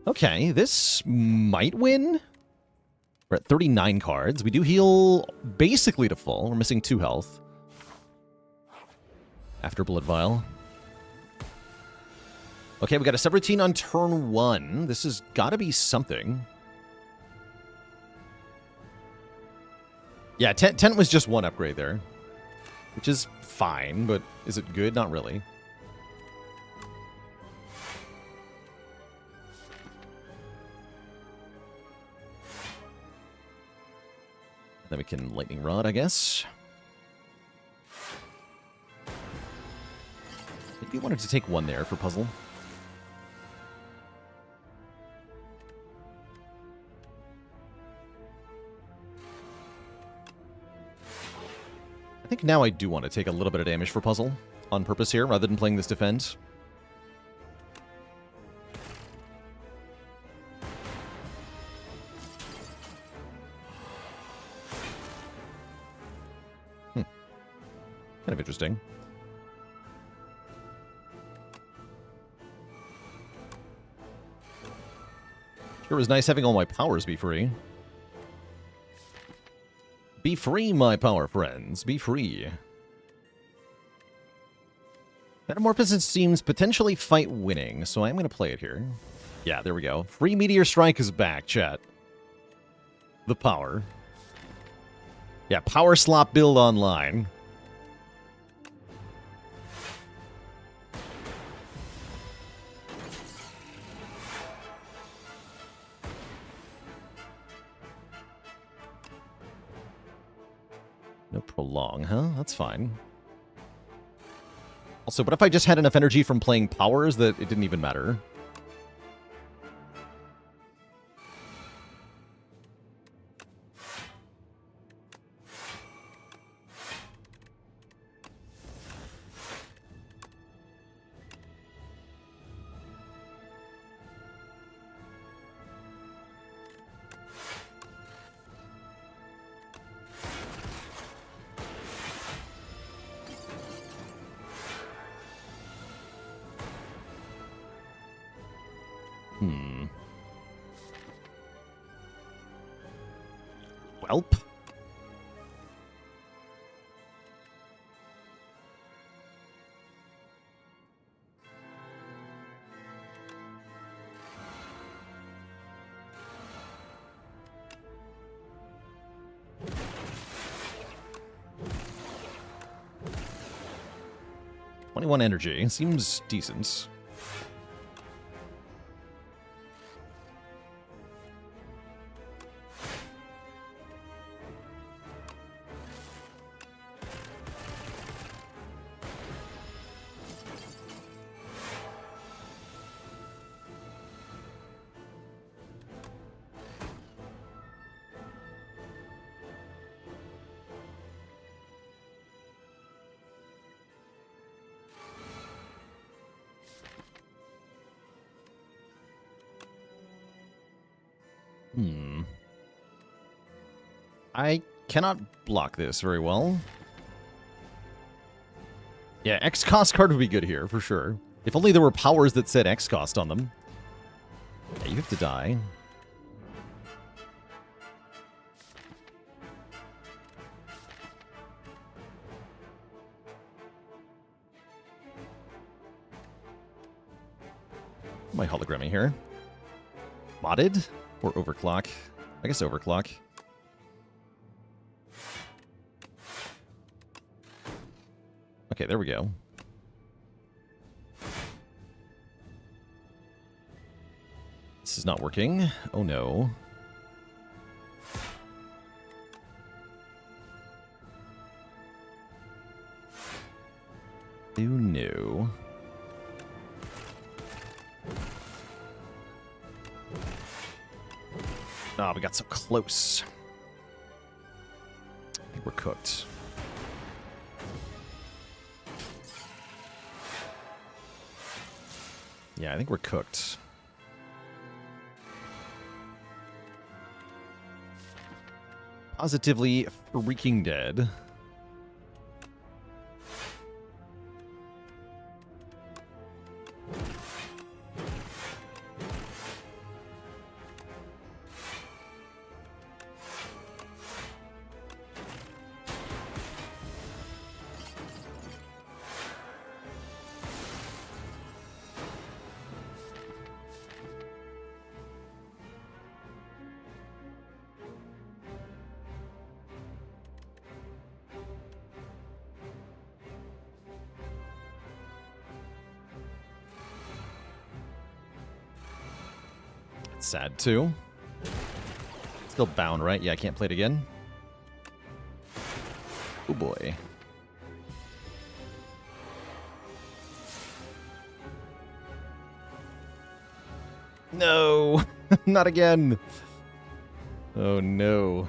Okay, this might win. We're at 39 cards. We do heal basically to full. We're missing 2 health. After Blood Vial. Okay, we got a subroutine on turn 1. This has got to be something. Yeah, tent was just 1 upgrade there. Which is fine, but is it good? Not really. Then we can Lightning Rod, I guess. Maybe wanted to take 1 there for puzzle. I think now I do want to take a little bit of damage for puzzle on purpose here, rather than playing this defend. Kind of interesting. Sure was nice having all my powers be free. Be free, my power friends. Be free. Metamorphosis seems potentially fight winning, so I'm going to play it here. Yeah, there we go. Free Meteor Strike is back, chat. The power. Yeah, power slop build online. No prolong, huh? That's fine. Also, what if I just had enough energy from playing powers that it didn't even matter? Welp. .21 energy. Seems decent. I cannot block this very well. Yeah, X-Cost card would be good here, for sure. If only there were powers that said X-Cost on them. Yeah, you have to die. My hologramming here. Modded? Or overclock? I guess overclock. Okay, there we go. This is not working. Oh no. Oh no. Oh, we got so close. I think we're cooked. Yeah, I think we're cooked. Positively freaking dead. Sad too. Still bound, right? Yeah, I can't play it again. Oh boy. No, not again. Oh no.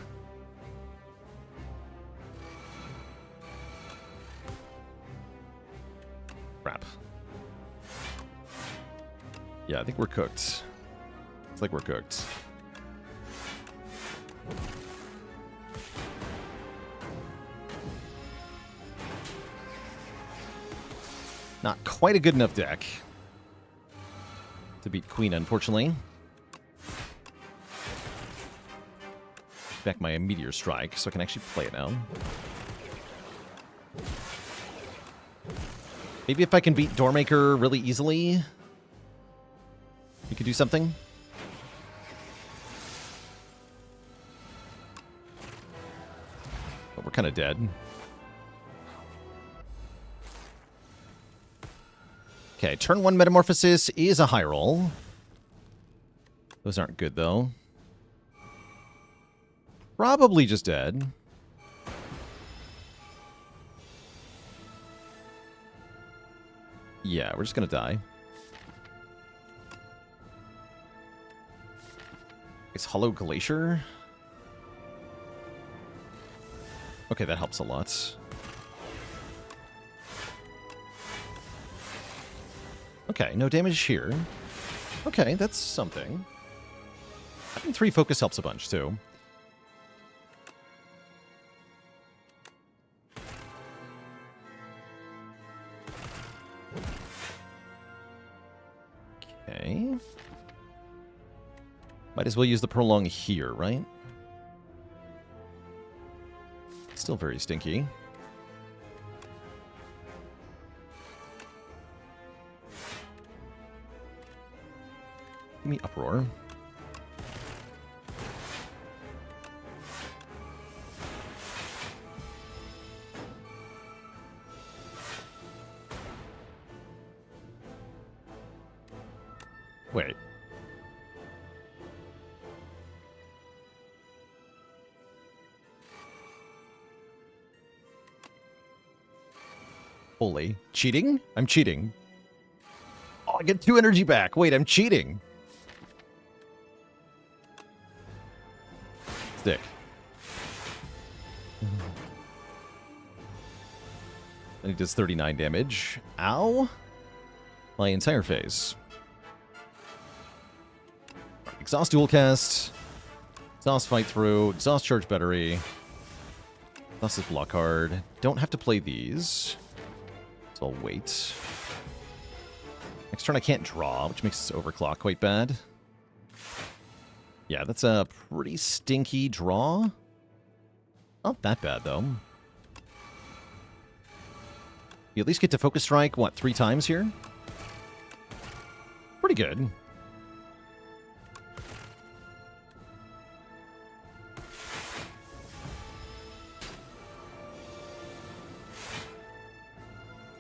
Crap. Yeah, I think we're cooked. Like we're cooked. Not quite a good enough deck to beat Queen, unfortunately. Back my Meteor Strike so I can actually play it now. Maybe if I can beat Doormaker really easily, we could do something. We're kind of dead. Okay, turn 1 Metamorphosis is a high roll. Those aren't good, though. Probably just dead. Yeah, we're just gonna die. It's Hollow Glacier. Okay, that helps a lot. Okay, no damage here. Okay, that's something. Having 3 focus helps a bunch, too. Okay. Might as well use the Prolong here, right? Still very stinky. Give me Uproar. Wait. Holy. Cheating? I'm cheating. Oh, I get 2 energy back. Wait, I'm cheating. Stick. And he does 39 damage. Ow. My entire face. Exhaust dual cast. Exhaust fight through. Exhaust charge battery. Exhaust is block card. Don't have to play these. So I'll wait. Next turn I can't draw, which makes this overclock quite bad. Yeah, that's a pretty stinky draw. Not that bad, though. You at least get to Focus Strike, what, 3 times here? Pretty good.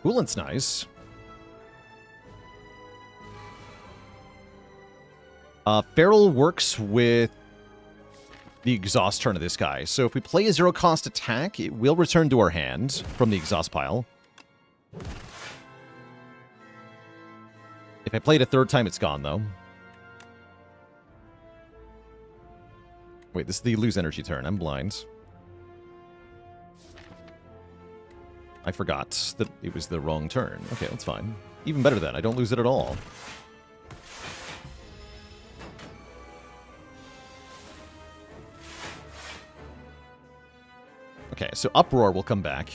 Coolant's nice. Feral works with the exhaust turn of this guy. So if we play a 0-cost attack, it will return to our hand from the exhaust pile. If I play it a 3rd time, it's gone, though. Wait, this is the lose energy turn. I'm blind. I forgot that it was the wrong turn. Okay, that's fine. Even better then. I don't lose it at all. Okay, so Uproar will come back.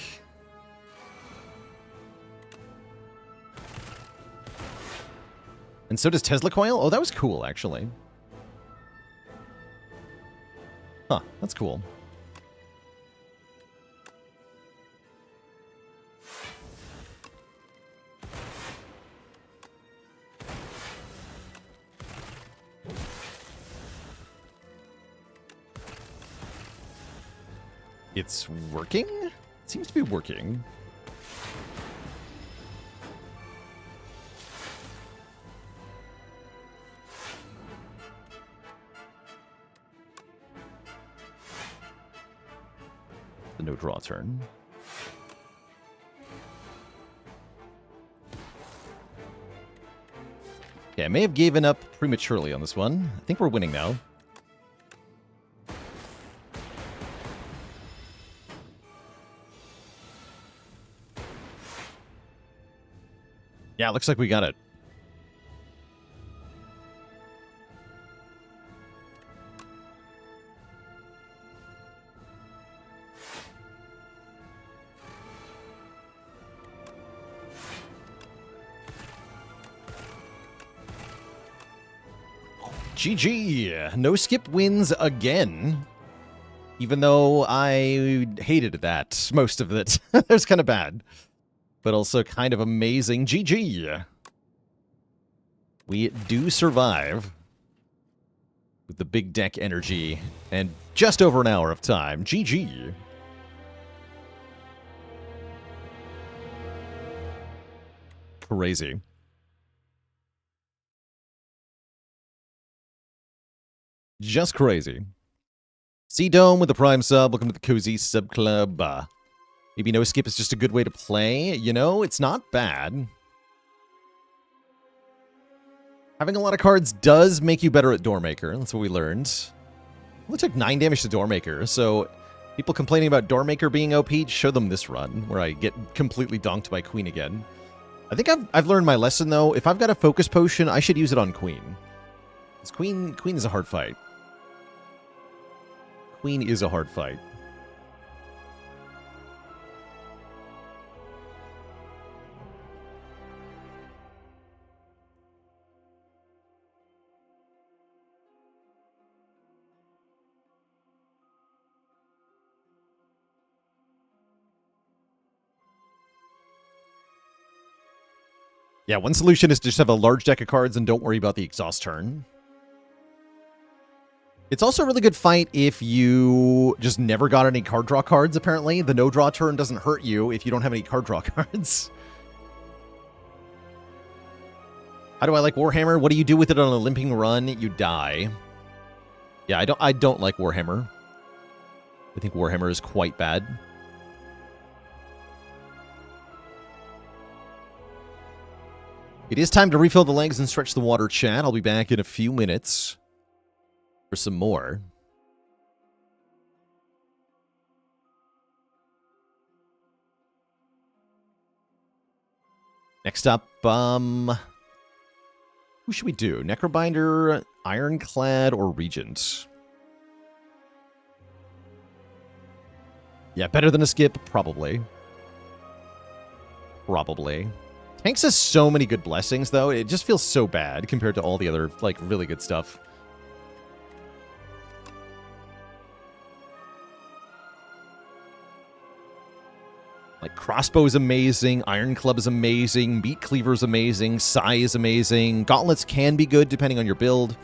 And so does Tesla Coil? Oh, that was cool, actually. Huh, that's cool. It's working? It seems to be working. The no draw turn. Yeah, I may have given up prematurely on this one. I think we're winning now. Yeah, looks like we got it. GG! No skip wins again. Even though I hated that, most of it. It was kind of bad. But also kind of amazing. GG! We do survive. With the big deck energy. And just over an hour of time. GG! Crazy. Just crazy. C-Dome with the Prime sub. Welcome to the Cozy Sub Club. Maybe no skip is just a good way to play. You know, it's not bad. Having a lot of cards does make you better at Doormaker. That's what we learned. Only took 9 damage to Doormaker, so people complaining about Doormaker being OP, show them this run, where I get completely donked by Queen again. I think I've learned my lesson, though. If I've got a Focus Potion, I should use it on Queen. Because Queen is a hard fight. Queen is a hard fight. Yeah, one solution is to just have a large deck of cards and don't worry about the exhaust turn. It's also a really good fight if you just never got any card draw cards, apparently. The no-draw turn doesn't hurt you if you don't have any card draw cards. How do I like Warhammer? What do you do with it on a limping run? You die. Yeah, I don't like Warhammer. I think Warhammer is quite bad. It is time to refill the legs and stretch the water, chat. I'll be back in a few minutes for some more. Next up, who should we do? Necrobinder, Ironclad, or Regent? Yeah, better than a skip? Probably. Probably. Tanks has so many good blessings, though. It just feels so bad compared to all the other, like, really good stuff. Like, Crossbow's amazing, Ironclad is amazing, Meat Cleaver's amazing, Sai is amazing, Gauntlets can be good depending on your build.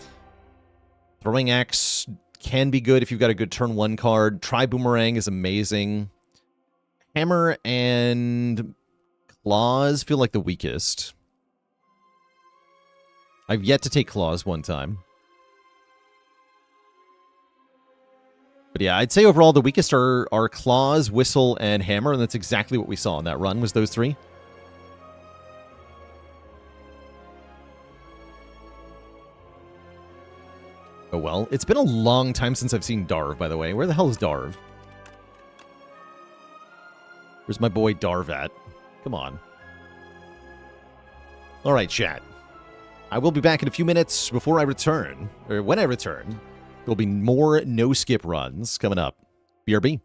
Throwing Axe can be good if you've got a good turn 1 card. Tri-Boomerang is amazing. Hammer and Claws feel like the weakest. I've yet to take Claws one time. But yeah, I'd say overall the weakest are Claws, Whistle, and Hammer, and that's exactly what we saw in that run, was those 3. Oh well. It's been a long time since I've seen Darv, by the way. Where the hell is Darv? Where's my boy Darv at? Come on. Alright, chat. I will be back in a few minutes before I return. Or when I return, there'll be more no-skip runs coming up. BRB.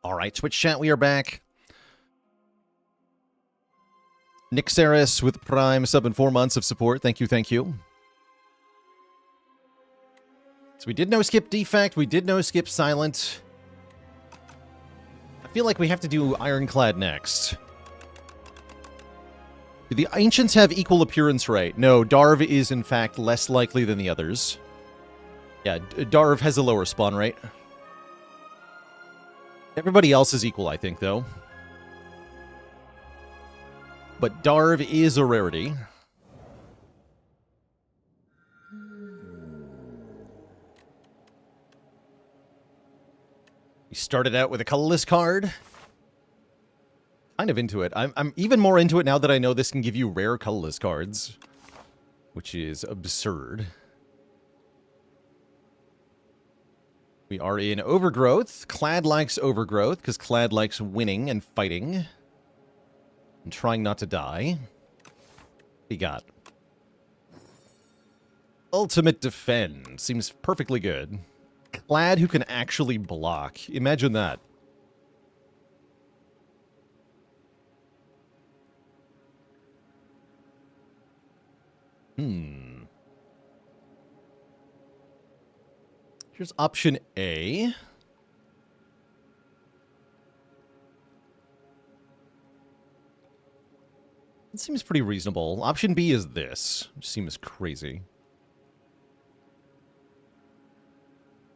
All right, Twitch chat, we are back. Nick Saris with Prime sub and 4 months of support. Thank you, thank you. So we did no skip Defect. We did no skip Silent. I feel like we have to do Ironclad next. Do the Ancients have equal appearance rate? No, Darv is in fact less likely than the others. Yeah, Darv has a lower spawn rate. Everybody else is equal, I think, though. But Darv is a rarity. We started out with a colorless card. Kind of into it. I'm even more into it now that I know this can give you rare colorless cards. Which is absurd. We are in Overgrowth. Clad likes Overgrowth, because Clad likes winning and fighting. And trying not to die. We got Ultimate Defend. Seems perfectly good. Clad who can actually block. Imagine that. Here's option A. It seems pretty reasonable. Option B is this, which seems crazy.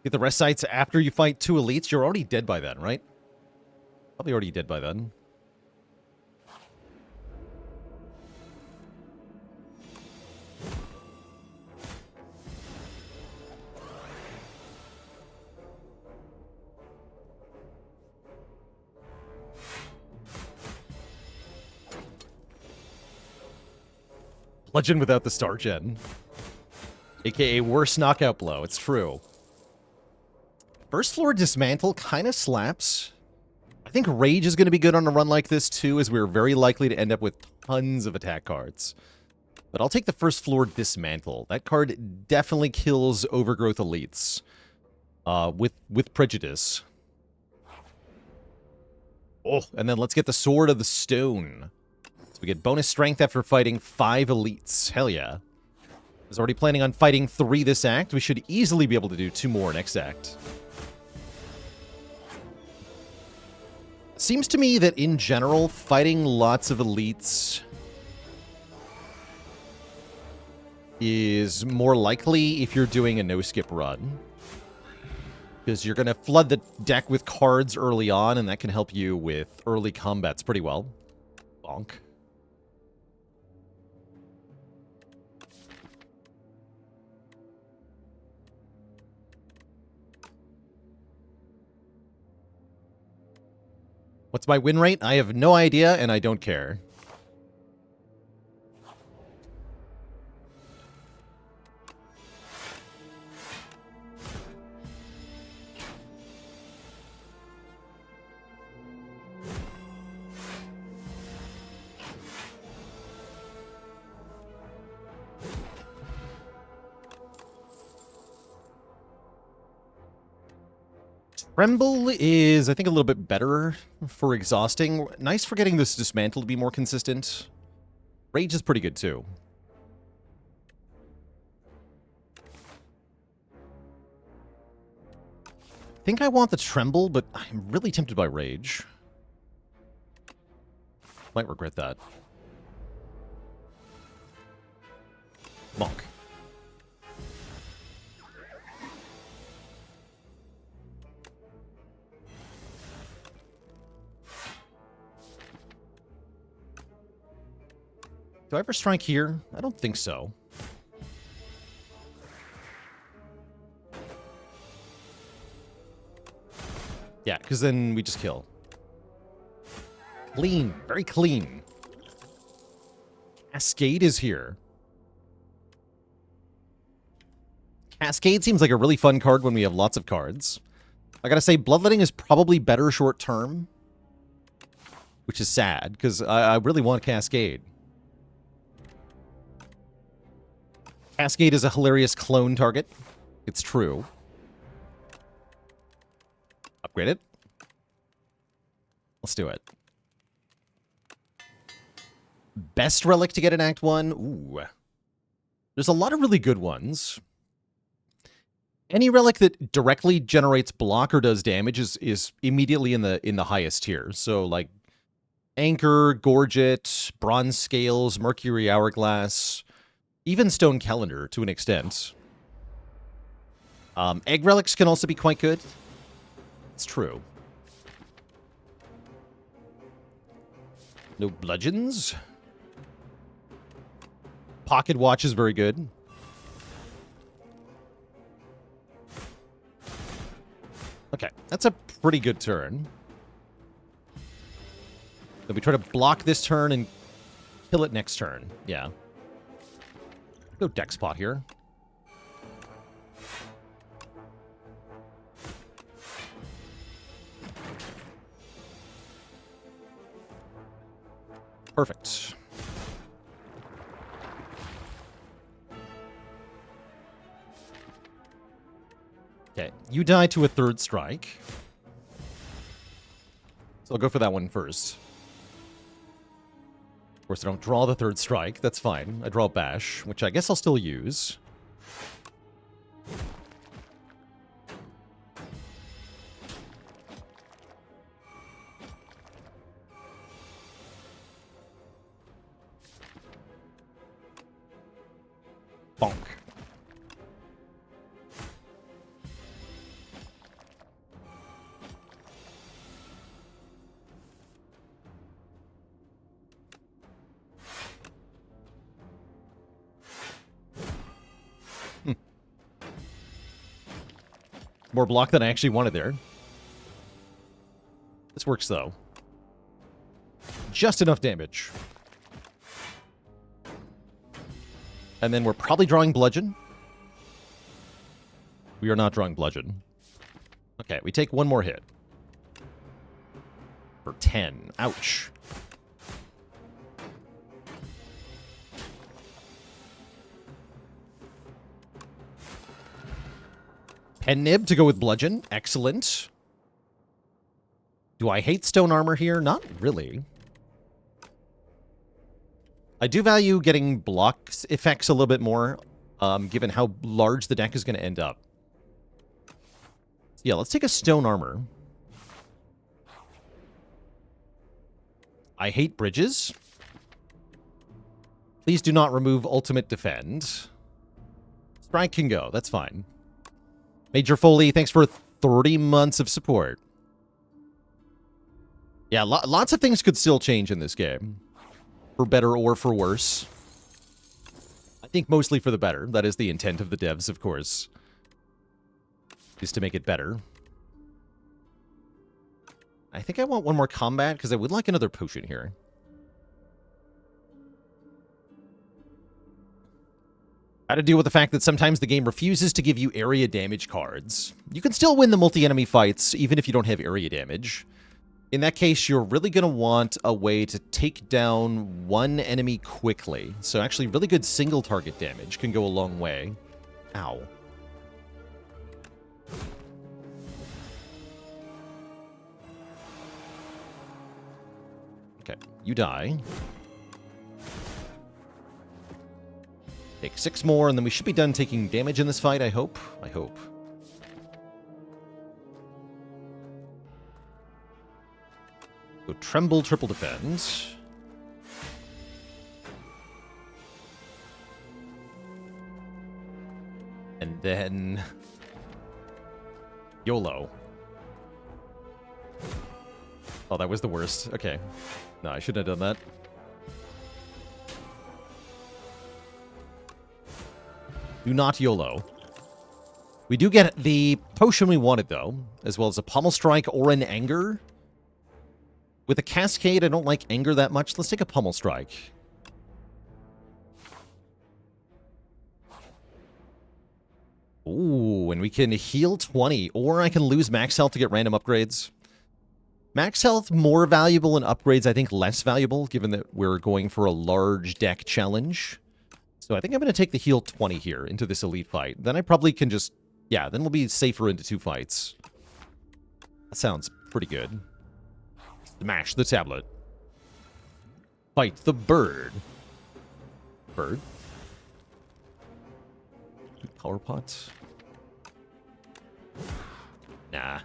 Get the rest sites after you fight 2 elites. You're already dead by then, right? Probably already dead by then. Legend without the star gen. AKA worst knockout blow. It's true. First floor dismantle kind of slaps. I think Rage is going to be good on a run like this too, as we're very likely to end up with tons of attack cards. But I'll take the first floor dismantle. That card definitely kills Overgrowth elites. With prejudice. Oh, and then let's get the Sword of the Stone. We get bonus strength after fighting 5 elites. Hell yeah. I was already planning on fighting 3 this act. We should easily be able to do 2 more next act. Seems to me that in general, fighting lots of elites is more likely if you're doing a no-skip run. Because you're going to flood the deck with cards early on, and that can help you with early combats pretty well. Bonk. What's my win rate? I have no idea, and I don't care. Tremble is, I think, a little bit better for exhausting. Nice for getting this dismantle to be more consistent. Rage is pretty good, too. I think I want the Tremble, but I'm really tempted by Rage. Might regret that. Bonk. Do I ever strike here? I don't think so. Yeah, because then we just kill. Clean. Very clean. Cascade is here. Cascade seems like a really fun card when we have lots of cards. I gotta say, Bloodletting is probably better short term. Which is sad, because I really want Cascade. Cascade is a hilarious clone target. It's true. Upgrade it. Let's do it. Best relic to get in Act 1? Ooh. There's a lot of really good ones. Any relic that directly generates block or does damage is immediately in the highest tier. So, like, Anchor, Gorget, Bronze Scales, Mercury Hourglass, even Stone Calendar to an extent. Egg relics can also be quite good. It's true. No bludgeons. Pocket Watch is very good. Okay, that's a pretty good turn. Then we try to block this turn and kill it next turn. Yeah. Go deck spot here. Perfect. Okay, you die to a third strike. So I'll go for that one first. Of course, I don't draw the third strike. That's fine. I draw Bash, which I guess I'll still use. Bonk. More block than I actually wanted there. This works, though. Just enough damage. And then we're probably drawing Bludgeon. We are not drawing Bludgeon. Okay, we take one more hit. For 10. Ouch. Pen Nib to go with Bludgeon. Excellent. Do I hate Stone Armor here? Not really. I do value getting block effects a little bit more, given how large the deck is going to end up. Yeah, let's take a Stone Armor. I hate bridges. Please do not remove Ultimate Defend. Strike can go. That's fine. Major Foley, thanks for 30 months of support. Yeah, lots of things could still change in this game. For better or for worse. I think mostly for the better. That is the intent of the devs, of course. Is to make it better. I think I want one more combat, because I would like another potion here. How to deal with the fact that sometimes the game refuses to give you area damage cards. You can still win the multi-enemy fights, even if you don't have area damage. In that case, you're really going to want a way to take down one enemy quickly. So actually, really good single target damage can go a long way. Ow. Okay, you die. Take 6 more, and then we should be done taking damage in this fight, I hope. I hope. Go Tremble, Triple Defend. And then... YOLO. Oh, that was the worst. Okay. No, I shouldn't have done that. Do not YOLO. We do get the potion we wanted, though, as well as a Pommel Strike or an Anger. With a Cascade, I don't like Anger that much. Let's take a Pommel Strike. Ooh, and we can heal 20, or I can lose max health to get random upgrades. Max health, more valuable, and upgrades, I think, less valuable, given that we're going for a large deck challenge. So I think I'm going to take the heal 20 here into this elite fight. Then I probably can just... Yeah, then we'll be safer into 2 fights. That sounds pretty good. Smash the tablet. Fight the bird. Bird? Power pots? Nah.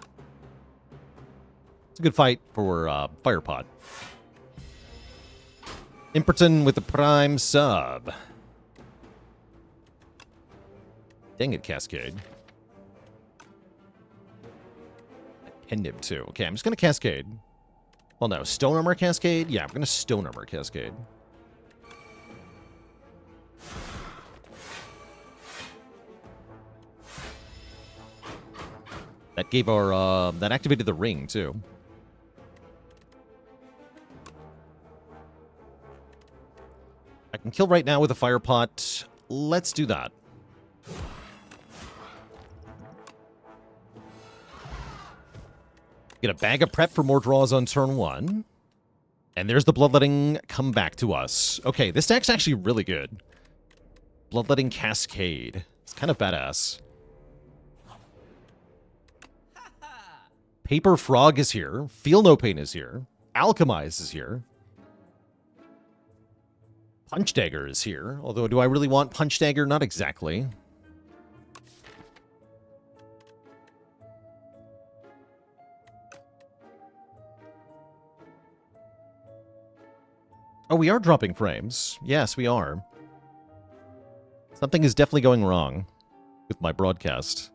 It's a good fight for fire pot. Imperton with the prime sub. Dang it, Cascade. I pinned him too. Okay, I'm just going to Cascade. Well, no. Stone Armor Cascade? Yeah, I'm going to Stone Armor Cascade. That gave our, that activated the ring, too. I can kill right now with a fire pot. Let's do that. Get a bag of prep for more draws on turn 1. And there's the Bloodletting come back to us. Okay, this deck's actually really good. Bloodletting Cascade. It's kind of badass. Paper Frog is here. Feel No Pain is here. Alchemize is here. Punch Dagger is here. Although, do I really want Punch Dagger? Not exactly. Oh, we are dropping frames. Yes, we are. Something is definitely going wrong with my broadcast.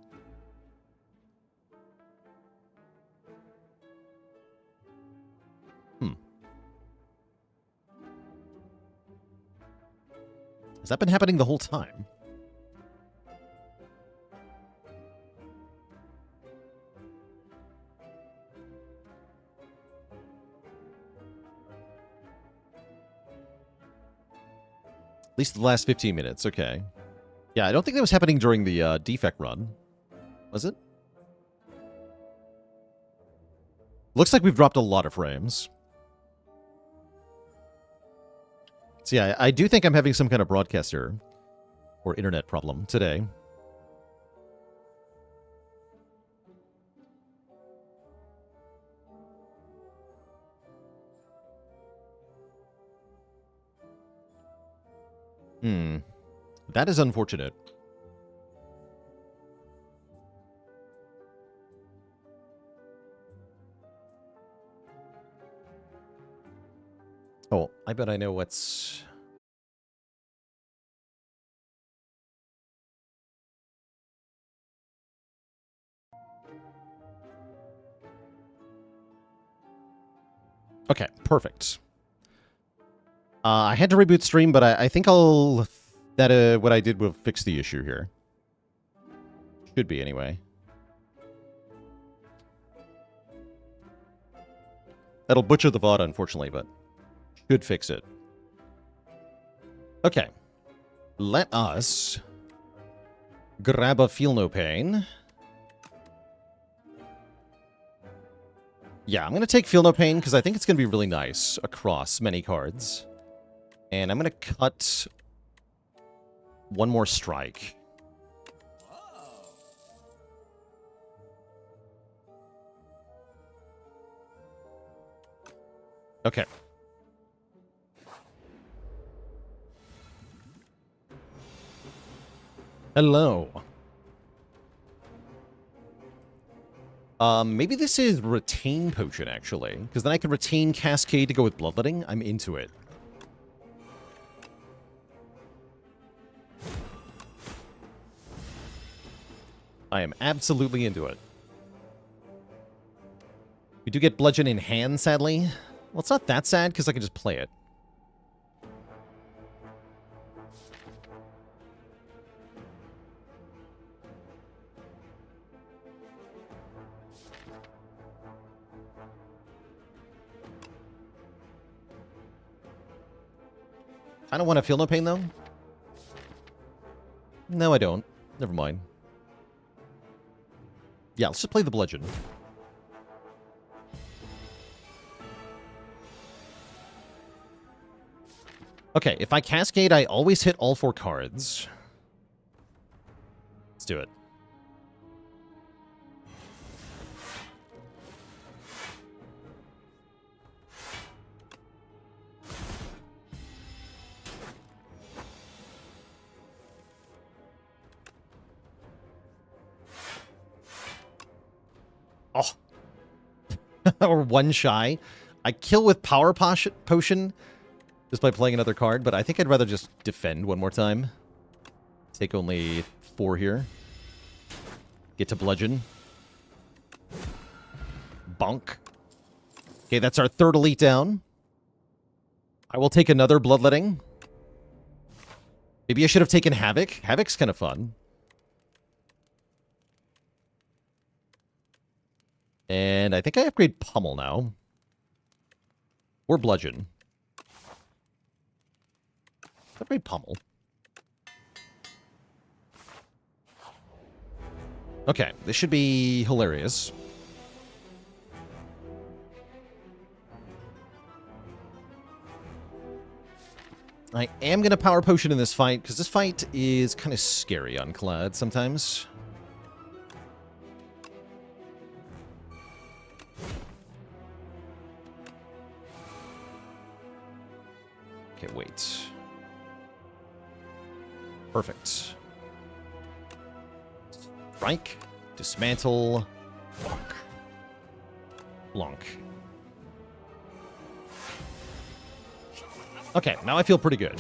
Has that been happening the whole time? At least the last 15 minutes, okay. Yeah, I don't think that was happening during the Defect run. Was it? Looks like we've dropped a lot of frames. So yeah, I do think I'm having some kind of broadcast error or internet problem today. That is unfortunate. Oh, I bet I know what's... Okay, perfect. I had to reboot stream, but I think I'll... That what I did will fix the issue here. Should be, anyway. That'll butcher the VOD, unfortunately, but should fix it. Okay. Let us grab a Feel No Pain. Yeah, I'm going to take Feel No Pain because I think it's going to be really nice across many cards. And I'm going to cut one more strike. Okay. Hello. Maybe this is Retain Potion, actually. Because then I can retain Cascade to go with Bloodletting. I'm into it. I am absolutely into it. We do get Bludgeon in hand, sadly. Well, it's not that sad, because I can just play it. I don't want to Feel No Pain, though. No, I don't. Never mind. Yeah, let's just play the Bludgeon. Okay, if I Cascade, I always hit all 4 cards. Let's do it. or 1 shy. I kill with Power Potion just by playing another card, but I think I'd rather just defend one more time. Take only 4 here. Get to Bludgeon. Bonk. Okay, that's our 3rd elite down. I will take another Bloodletting. Maybe I should have taken Havoc. Havoc's kind of fun. And I think I upgrade Pummel now. Or Bludgeon. Upgrade Pummel. Okay, this should be hilarious. I am going to Power Potion in this fight, because this fight is kind of scary on Clad sometimes. Okay, wait. Perfect. Strike, dismantle, Blanc. Blanc. Okay, now I feel pretty good.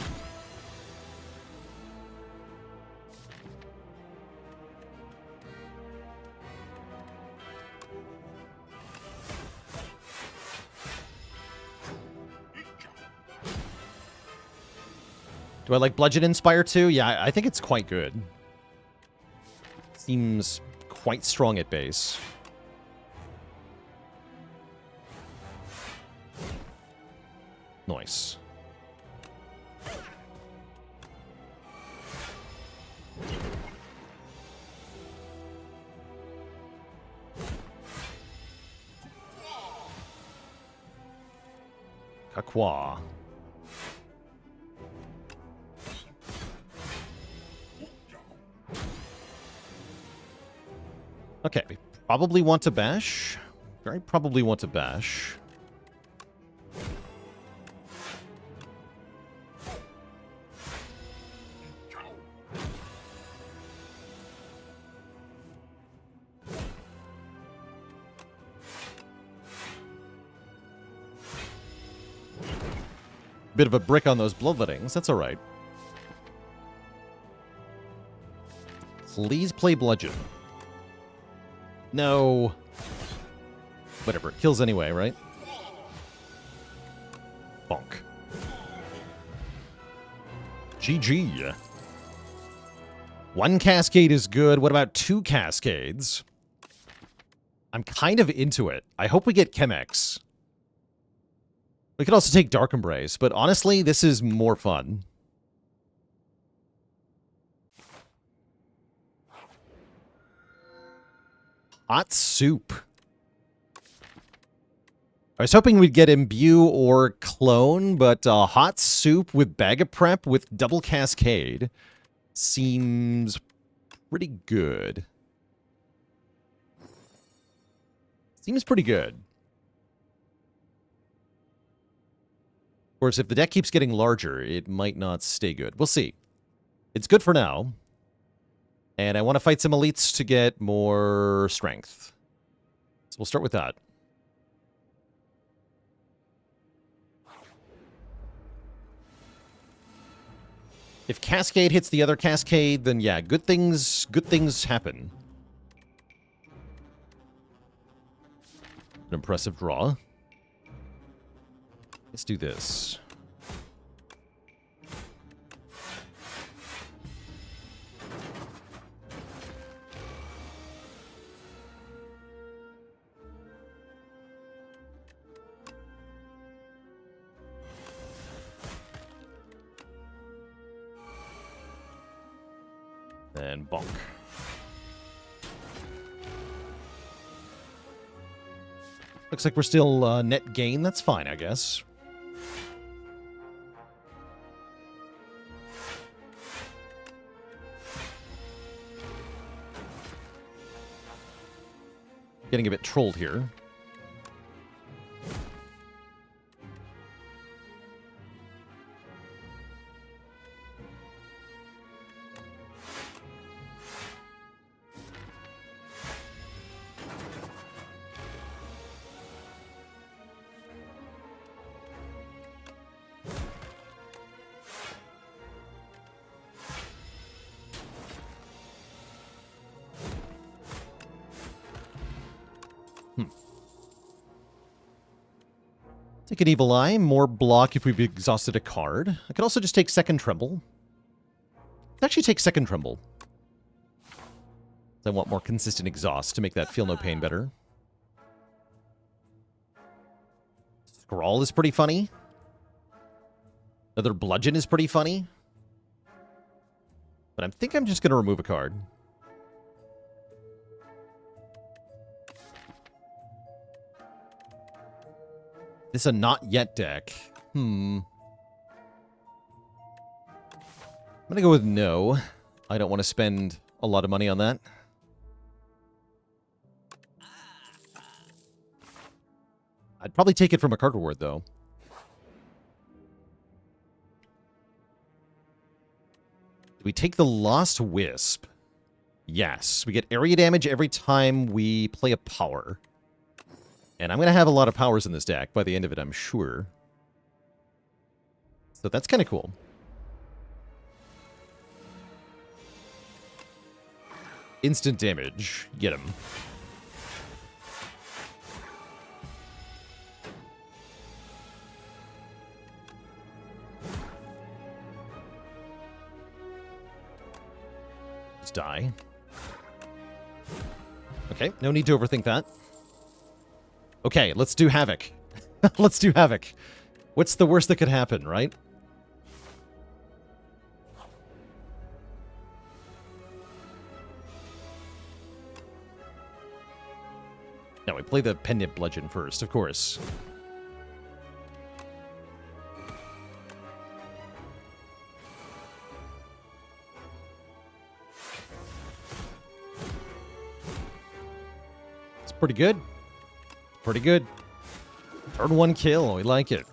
Do I like Bludgeon Inspire too? Yeah, I think it's quite good. Seems quite strong at base. Nice. Kakwa. Okay, we probably want to bash. Very probably want to bash. Bit of a brick on those Bloodlettings. That's all right. Please play Bludgeon. No. Whatever. It kills anyway, right? Bonk. GG. 1 Cascade is good. What about 2 Cascades? I'm kind of into it. I hope we get Chemex. We could also take Dark Embrace, but honestly, this is more fun. Hot Soup. I was hoping we'd get Imbue or Clone, but Hot Soup with Bag of Prep with double Cascade seems pretty good. Seems pretty good. Of course, if the deck keeps getting larger, it might not stay good. We'll see. It's good for now. And I want to fight some elites to get more strength. So we'll start with that. If Cascade hits the other Cascade, then yeah, good things happen. An impressive draw. Let's do this. And bonk. Looks like we're still net gain. That's fine, I guess. Getting a bit trolled here. Take an Evil Eye, more block if we've exhausted a card. I could also just take Second Tremble. Let's actually take Second Tremble. I want more consistent exhaust to make that Feel No Pain better. Scrawl is pretty funny. Another Bludgeon is pretty funny. But I think I'm just going to remove a card. This is a not yet deck. I'm going to go with no. I don't want to spend a lot of money on that. I'd probably take it from a card reward, though. Do we take the Lost Wisp? Yes. We get area damage every time we play a power. And I'm going to have a lot of powers in this deck by the end of it, I'm sure. So that's kind of cool. Instant damage. Get him. Just die. Okay, no need to overthink that. Okay, let's do Havoc. Let's do Havoc. What's the worst that could happen, right? No, we play the Pendant Bludgeon first, of course. It's pretty good. Pretty good. Turn 1 kill. We like it.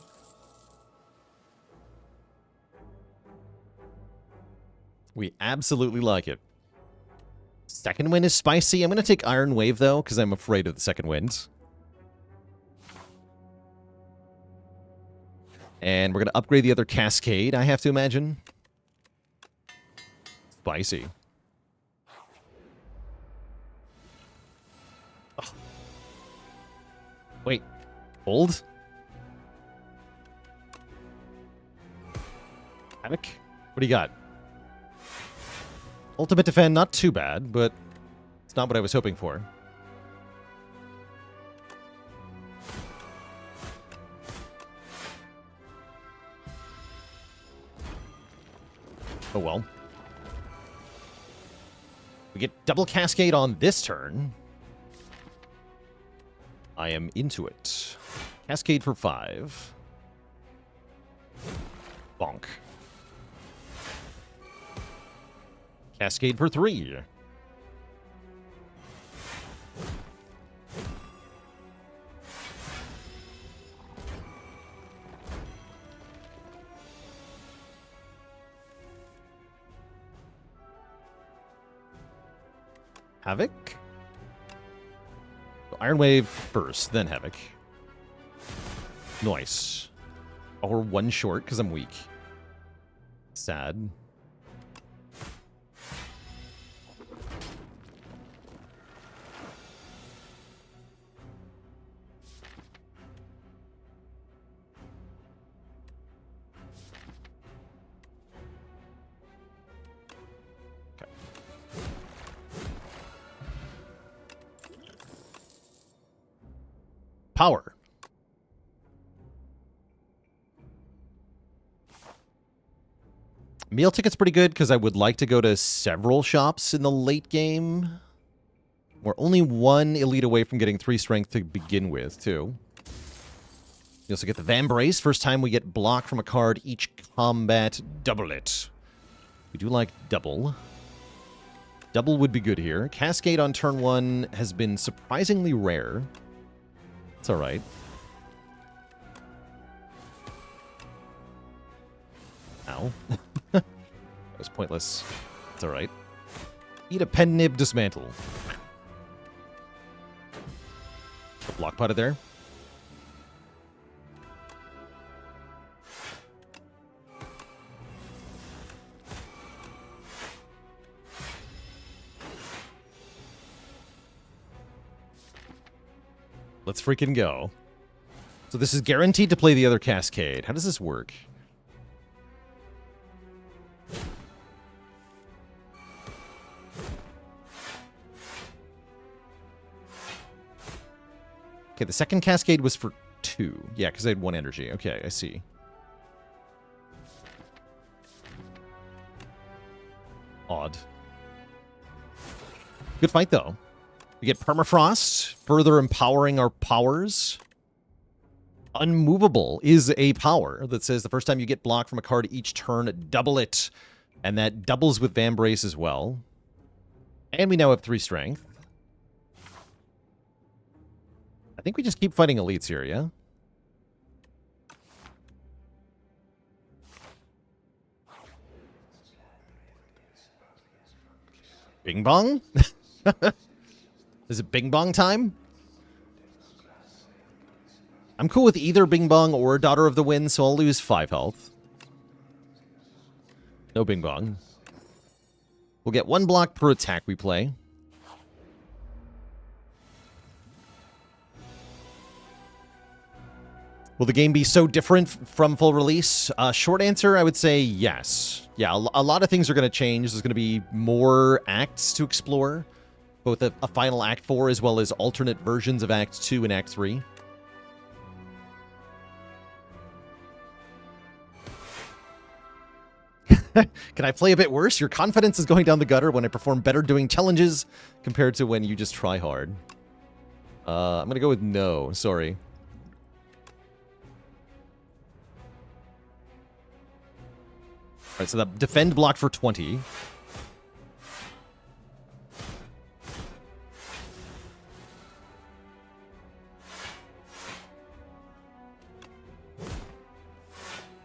We absolutely like it. Second wind is spicy. I'm going to take Iron Wave, though, because I'm afraid of the second wind. And we're going to upgrade the other Cascade, I have to imagine. Spicy. Oh. Wait. Hold? Havoc? What do you got? Ultimate Defend, not too bad, but it's not what I was hoping for. Oh well. We get double Cascade on this turn. I am into it. Cascade for 5. Bonk. Cascade for 3. Havoc. Iron Wave first, then Havoc. Nice. Oh, we're 1 short because I'm weak. Sad. Power. Meal ticket's pretty good because I would like to go to several shops in the late game. We're only 1 elite away from getting 3 strength to begin with, too. You also get the Vambrace. First time we get block from a card each combat, double it. We do like double. Double would be good here. Cascade on turn 1 has been surprisingly rare. It's alright. Ow. That was pointless. It's alright. Eat a pen nib dismantle. The block potted there. Let's freaking go. So this is guaranteed to play the other Cascade. How does this work? Okay, the second Cascade was for 2. Yeah, because I had 1 energy. Okay, I see. Odd. Good fight, though. We get Permafrost, further empowering our powers. Unmovable is a power that says the first time you get blocked from a card each turn, double it. And that doubles with Vambrace as well. And we now have 3 strength. I think we just keep fighting elites here, yeah? Bing bong? Is it bing bong time? I'm cool with either bing bong or Daughter of the Wind, so I'll lose 5 health. No bing bong. We'll get 1 block per attack we play. Will the game be so different from full release? Short answer, I would say yes. Yeah, a lot of things are going to change. There's going to be more acts to explore. Both a final Act 4 as well as alternate versions of Act 2 and Act 3. Can I play a bit worse? Your confidence is going down the gutter when I perform better doing challenges compared to when you just try hard. I'm going to go with no. Sorry. All right, so the defend block for 20.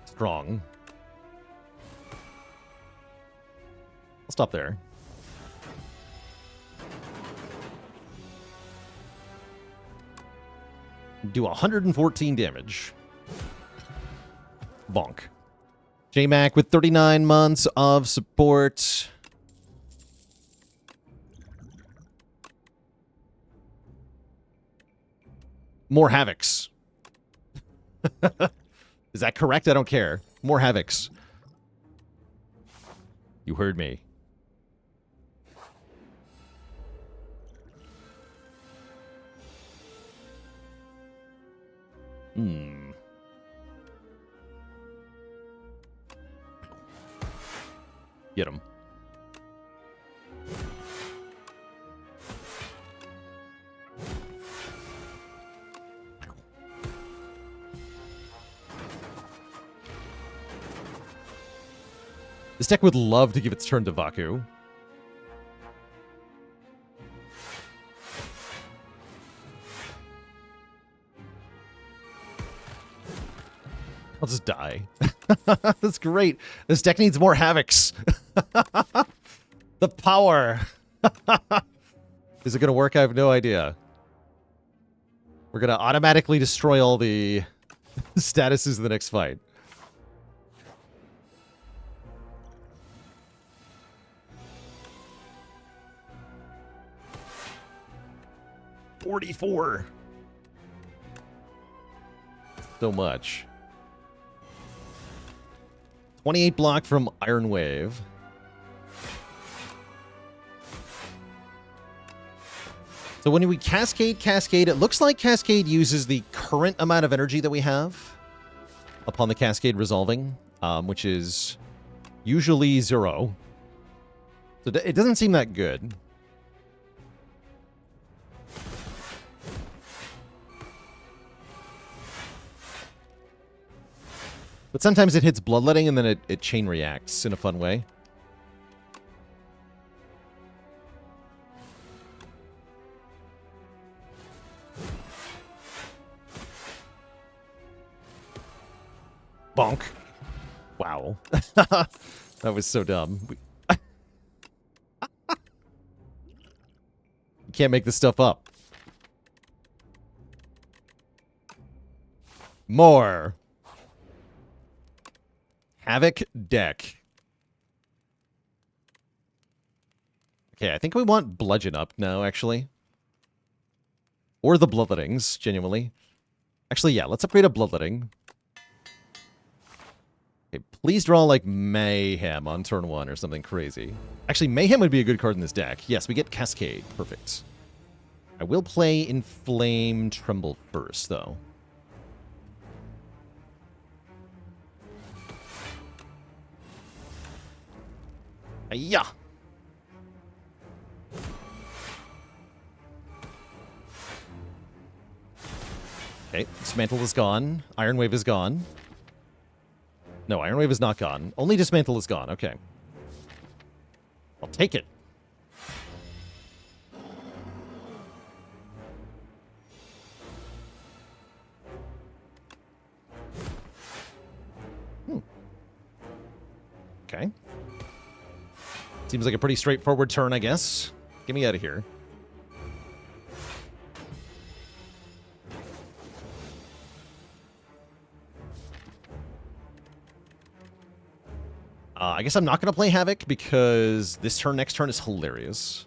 Strong. I'll stop there. Do 114 damage. Bonk. J-Mac with 39 months of support. More Havocs. Is that correct? I don't care. More Havocs. You heard me. Get him. This deck would love to give its turn to Vaku. I'll just die. That's great. This deck needs more Havocs. The power. Is it going to work? I have no idea. We're going to automatically destroy all the statuses in the next fight. $44. So much. 28 block from Iron Wave. So when we Cascade, it looks like Cascade uses the current amount of energy that we have upon the Cascade resolving, which is usually 0. So it doesn't seem that good. But sometimes it hits Bloodletting and then it chain reacts in a fun way. Bonk. Wow. That was so dumb. You can't make this stuff up. More. Havoc deck. Okay, I think we want Bludgeon up now, actually. Or the Bloodlettings, genuinely. Actually, yeah, let's upgrade a Bloodletting. Okay, please draw, like, Mayhem on turn 1 or something crazy. Actually, Mayhem would be a good card in this deck. Yes, we get Cascade. Perfect. I will play Inflame Tremble first, though. Yeah. Okay, Dismantle is gone. Iron Wave is gone. No, Iron Wave is not gone. Only Dismantle is gone. Okay. I'll take it. Okay. Seems like a pretty straightforward turn, I guess. Get me out of here. I guess I'm not going to play Havoc because this turn, next turn is hilarious.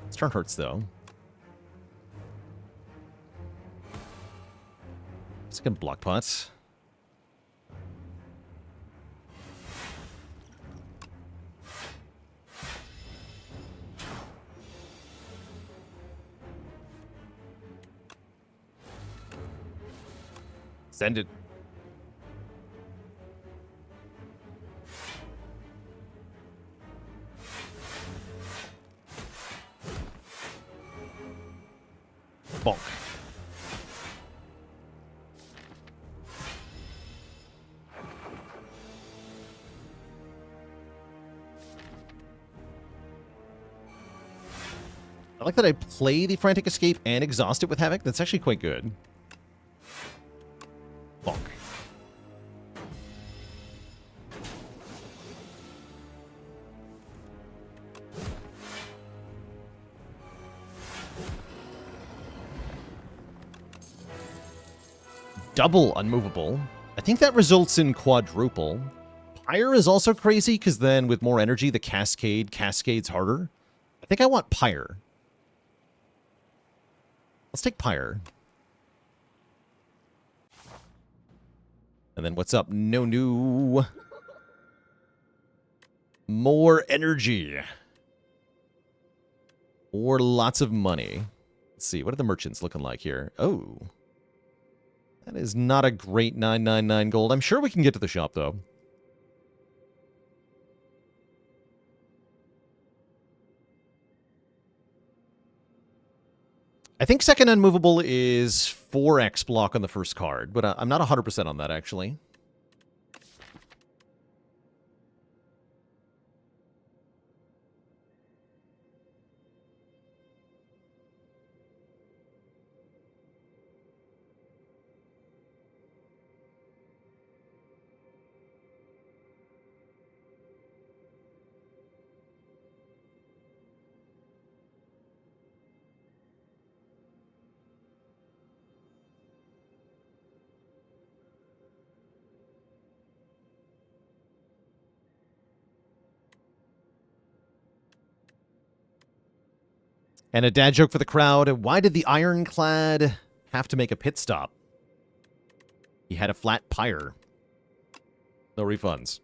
This turn hurts, though. Second block pot. Send it. Bonk. I like that I play the Frantic Escape and exhaust it with Havoc. That's actually quite good. Bonk. Double unmovable. I think that results in quadruple. Pyre is also crazy because then with more energy, the cascades harder. I think I want Pyre. Let's take Pyre. And then what's up? No new. More energy. Or lots of money. Let's see. What are the merchants looking like here? Oh. That is not a great 999 gold. I'm sure we can get to the shop, though. I think second unmovable is 4x block on the first card, but I'm not 100% on that, actually. And a dad joke for the crowd. Why did the Ironclad have to make a pit stop? He had a flat pyre. No refunds.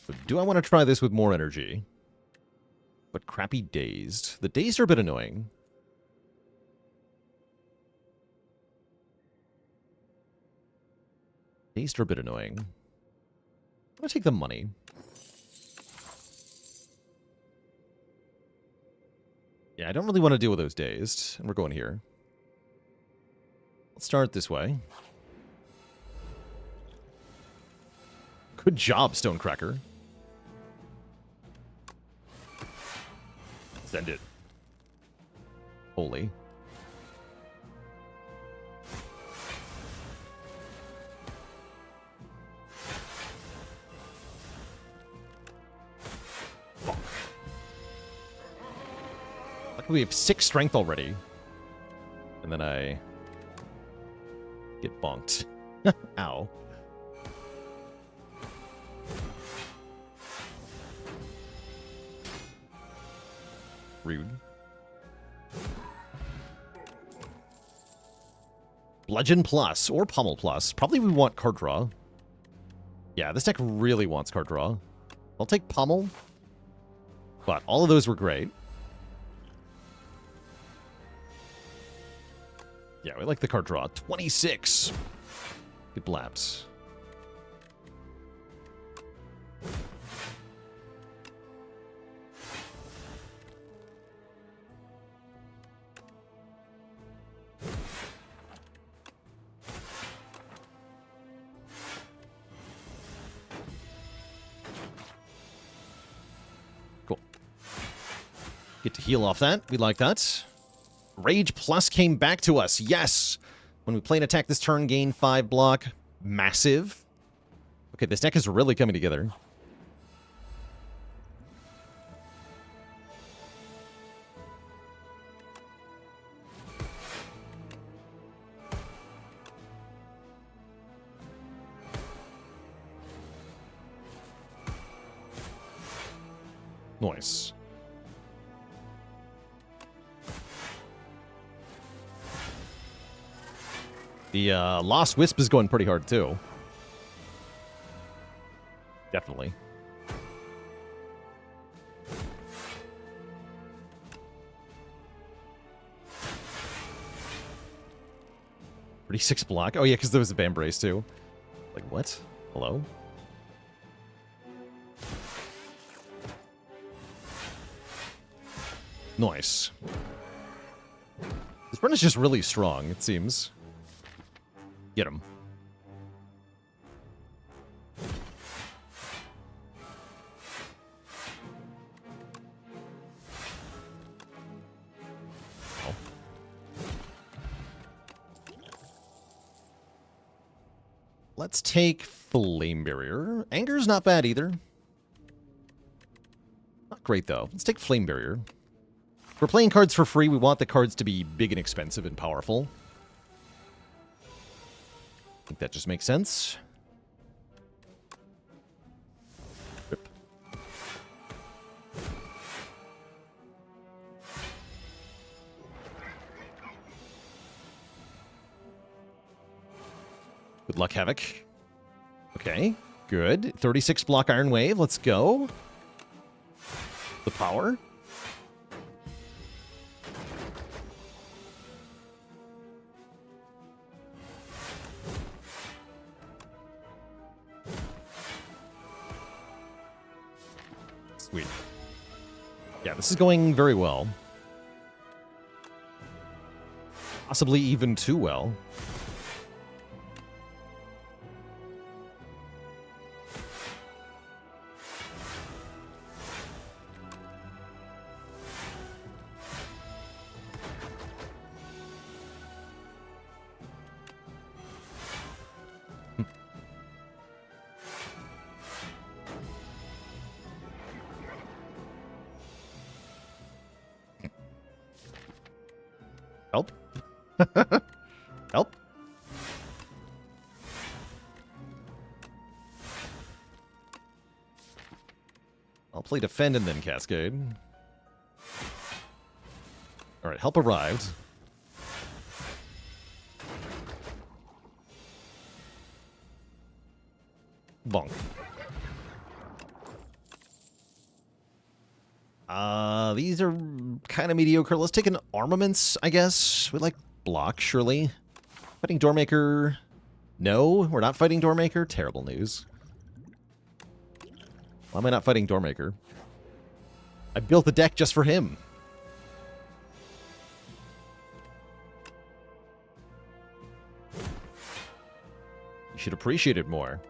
But do I want to try this with more energy? But crappy dazed. The dazed are a bit annoying. Dazed are a bit annoying. I'm going to take the money. Yeah, I don't really want to deal with those dazed. And we're going here. Let's start this way. Good job, Stonecracker. Send it. Holy. We have 6 strength already. And then I get bonked. Ow. Rude. Bludgeon Plus or Pummel Plus. Probably we want card draw. Yeah, this deck really wants card draw. I'll take Pummel. But all of those were great. Yeah, we like the card draw. 26. Good blabs. Cool. Get to heal off that. We like that. Rage Plus came back to us. Yes! When we play an attack this turn, gain 5 block. Massive. Okay, this deck is really coming together. Nice. The Lost Wisp is going pretty hard, too. Definitely. Pretty 6 block. Oh, yeah, because there was a Vambrace, too. Like, what? Hello? Nice. This run is just really strong, it seems. Get him. Oh. Let's take Flame Barrier. Anger's not bad either. Not great, though. Let's take Flame Barrier. If we're playing cards for free, we want the cards to be big and expensive and powerful. I think that just makes sense. Rip. Good luck, Havoc. Okay, good. 36 block Iron Wave. Let's go. The power. Sweet. Yeah, this is going very well. Possibly even too well. Help. Help. I'll play Defend and then Cascade. Alright, help arrived. Bonk. These are kind of mediocre. Let's take an Armaments, I guess. We like block, surely. Fighting Doormaker. No, we're not fighting Doormaker. Terrible news. Why am I not fighting Doormaker? I built the deck just for him. You should appreciate it more.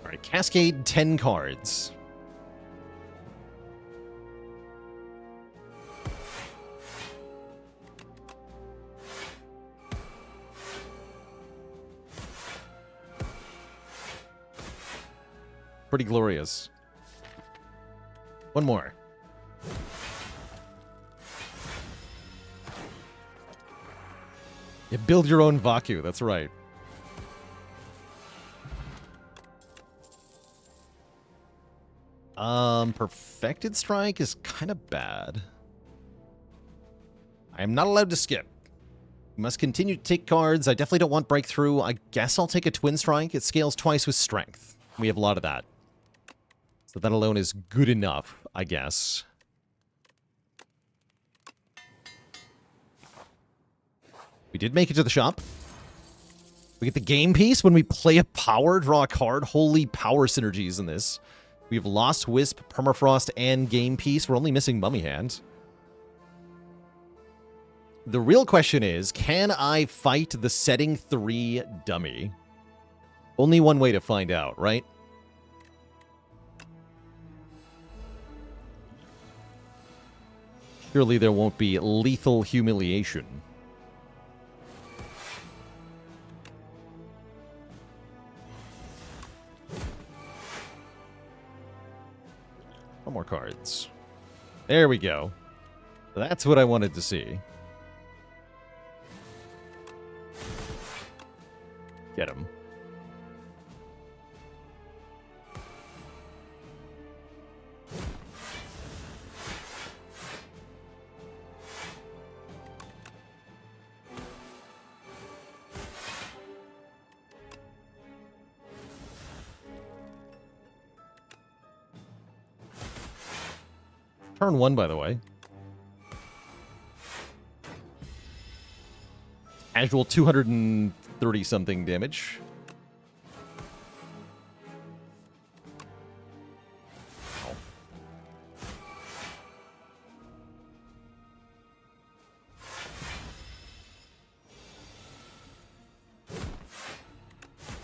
Alright, Cascade 10 cards. Pretty glorious. One more. You build your own Vaku, that's right. Perfected Strike is kind of bad. I am not allowed to skip. We must continue to take cards. I definitely don't want Breakthrough. I guess I'll take a Twin Strike. It scales twice with Strength. We have a lot of that. So that alone is good enough, I guess. We did make it to the shop. We get the game piece when we play a power, draw a card. Holy power synergies in this. We've lost Wisp, Permafrost, and game piece. We're only missing Mummy Hand. The real question is, can I fight the setting 3 dummy? Only one way to find out, right? Surely there won't be lethal humiliation. One more cards. There we go. That's what I wanted to see. Get him. Turn 1, by the way. Casual 230-something damage. Ow.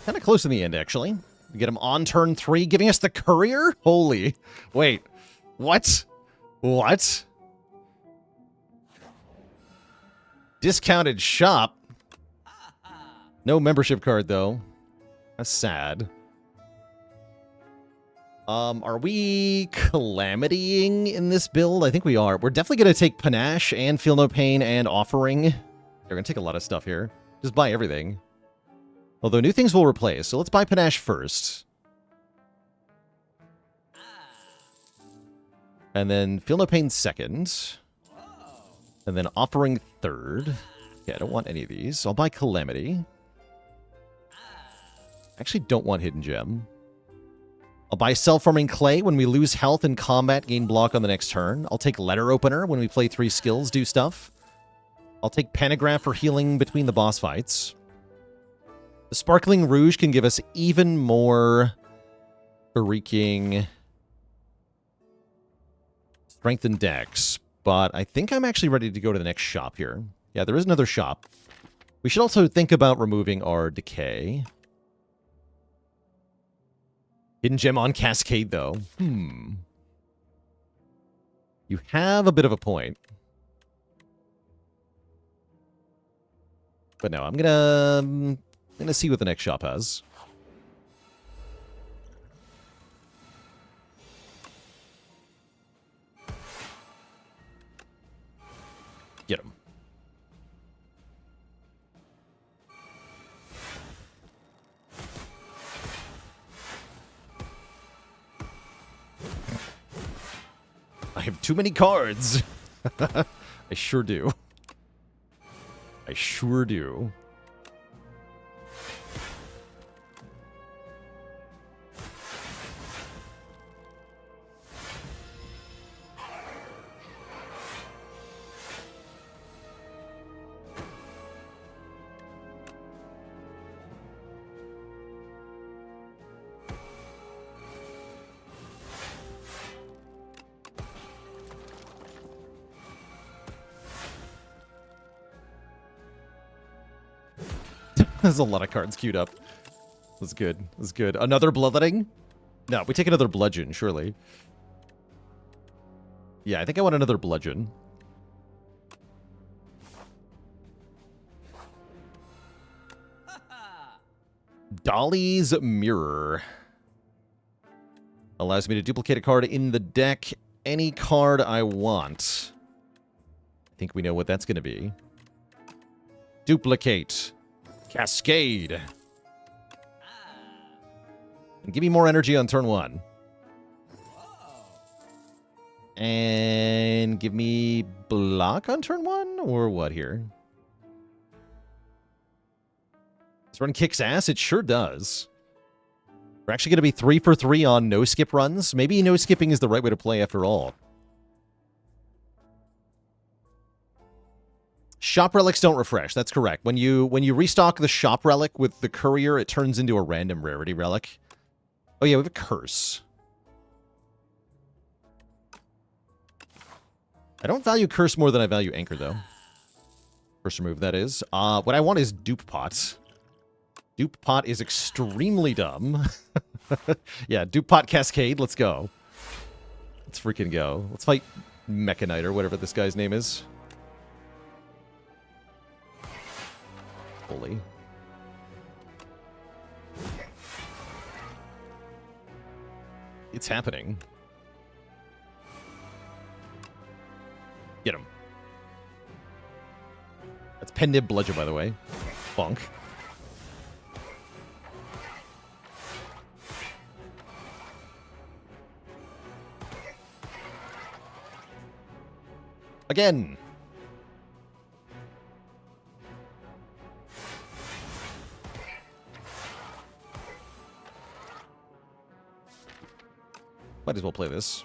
Kind of close in the end, actually. We get him on turn 3, giving us the Courier? Holy. Wait. What? What? Discounted shop? No membership card, though. That's sad. Are we calamitying in this build? I think we are. We're definitely going to take Panache and Feel No Pain and Offering. They're going to take a lot of stuff here. Just buy everything. Although new things will replace, so let's buy Panache first. And then Feel No Pain second. And then Offering third. Yeah, I don't want any of these. I'll buy Calamity. I actually don't want Hidden Gem. I'll buy Self-Forming Clay. When we lose health in combat, gain block on the next turn. I'll take Letter Opener. When we play 3 skills, do stuff. I'll take Pentagram for healing between the boss fights. The Sparkling Rouge can give us even more freaking strength and dex, but I think I'm actually ready to go to the next shop here. Yeah, there is another shop. We should also think about removing our Decay. Hidden Gem on Cascade, though. You have a bit of a point. But no, I'm gonna see what the next shop has. Get him. I have too many cards. I sure do. I sure do. There's a lot of cards queued up. That's good. That's good. Another Bloodletting? No, we take another Bludgeon, surely. Yeah, I think I want another Bludgeon. Dolly's Mirror. Allows me to duplicate a card in the deck. Any card I want. I think we know what that's going to be. Duplicate. Cascade. And give me more energy on turn 1. And give me block on turn 1? Or what here? This run kicks ass? It sure does. We're actually going to be 3 for 3 on no-skip runs. Maybe no-skipping is the right way to play after all. Shop relics don't refresh. That's correct. When you restock the shop relic with the courier, it turns into a random rarity relic. Oh yeah, we have a curse. I don't value curse more than I value anchor, though. First remove, that is. What I want is dupe pot. Dupe pot is extremely dumb. Yeah, dupe pot cascade. Let's go. Let's freaking go. Let's fight Mechanite or whatever this guy's name is. Holy. It's happening. Get him. That's Pendib Bludgeon, by the way. Bonk. Again. Might as well play this.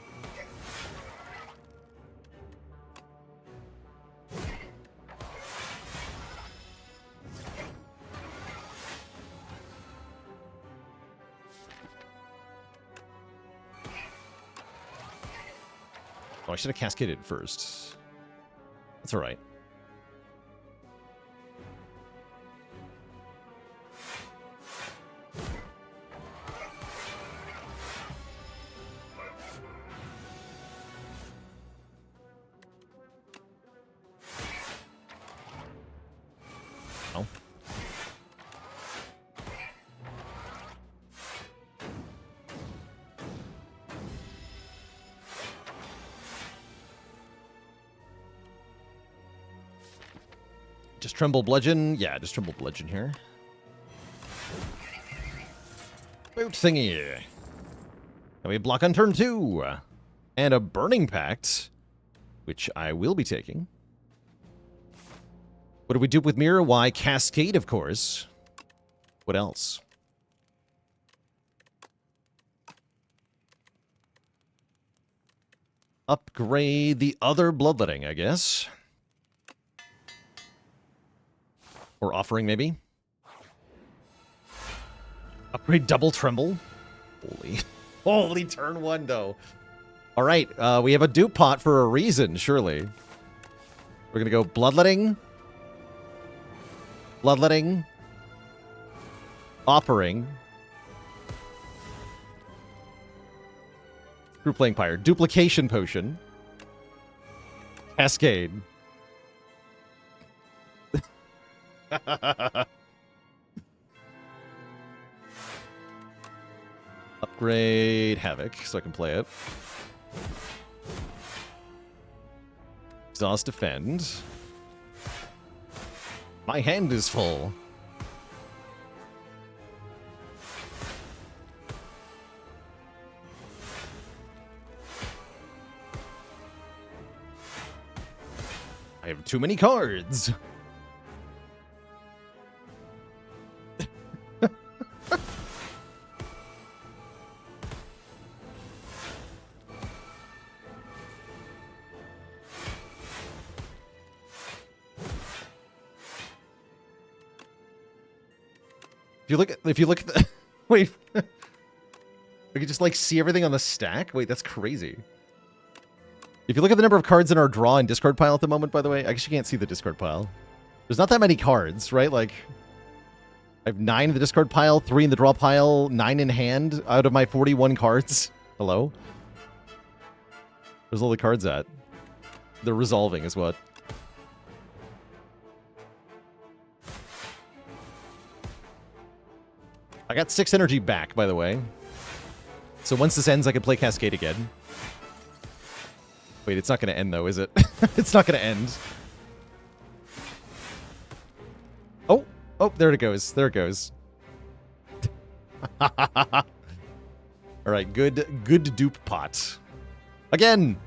Oh, I should have cascaded first. That's all right. Oh. Just Tremble Bludgeon? Yeah, just Tremble Bludgeon here. Boot thingy. And we block on turn 2. And a Burning Pact, which I will be taking. What do we do with Mirror? Why, Cascade, of course. What else? Upgrade the other Bloodletting, I guess. Or Offering, maybe. Upgrade Double Tremble. Holy. Holy turn 1, though. All right, we have a dupe pot for a reason, surely. We're going to go Bloodletting. Bloodletting. Offering. Screw Playing Pyre. Duplication Potion. Cascade. Upgrade Havoc so I can play it. Exhaust Defend. My hand is full. I have too many cards. If you look at the wait, I could just like see everything on the stack. Wait, that's crazy. If you look at the number of cards in our draw and discard pile at the moment, by the way, I guess you can't see the discard pile. There's not that many cards, right? Like, I have 9 in the discard pile, 3 in the draw pile, 9 in hand out of my 41 cards. Hello? Where's all the cards at? They're resolving is what. I got 6 energy back, by the way. So once this ends, I can play Cascade again. Wait, it's not going to end, though, is it? It's not going to end. Oh! Oh, there it goes. There it goes. Alright, good dupe pot. Again!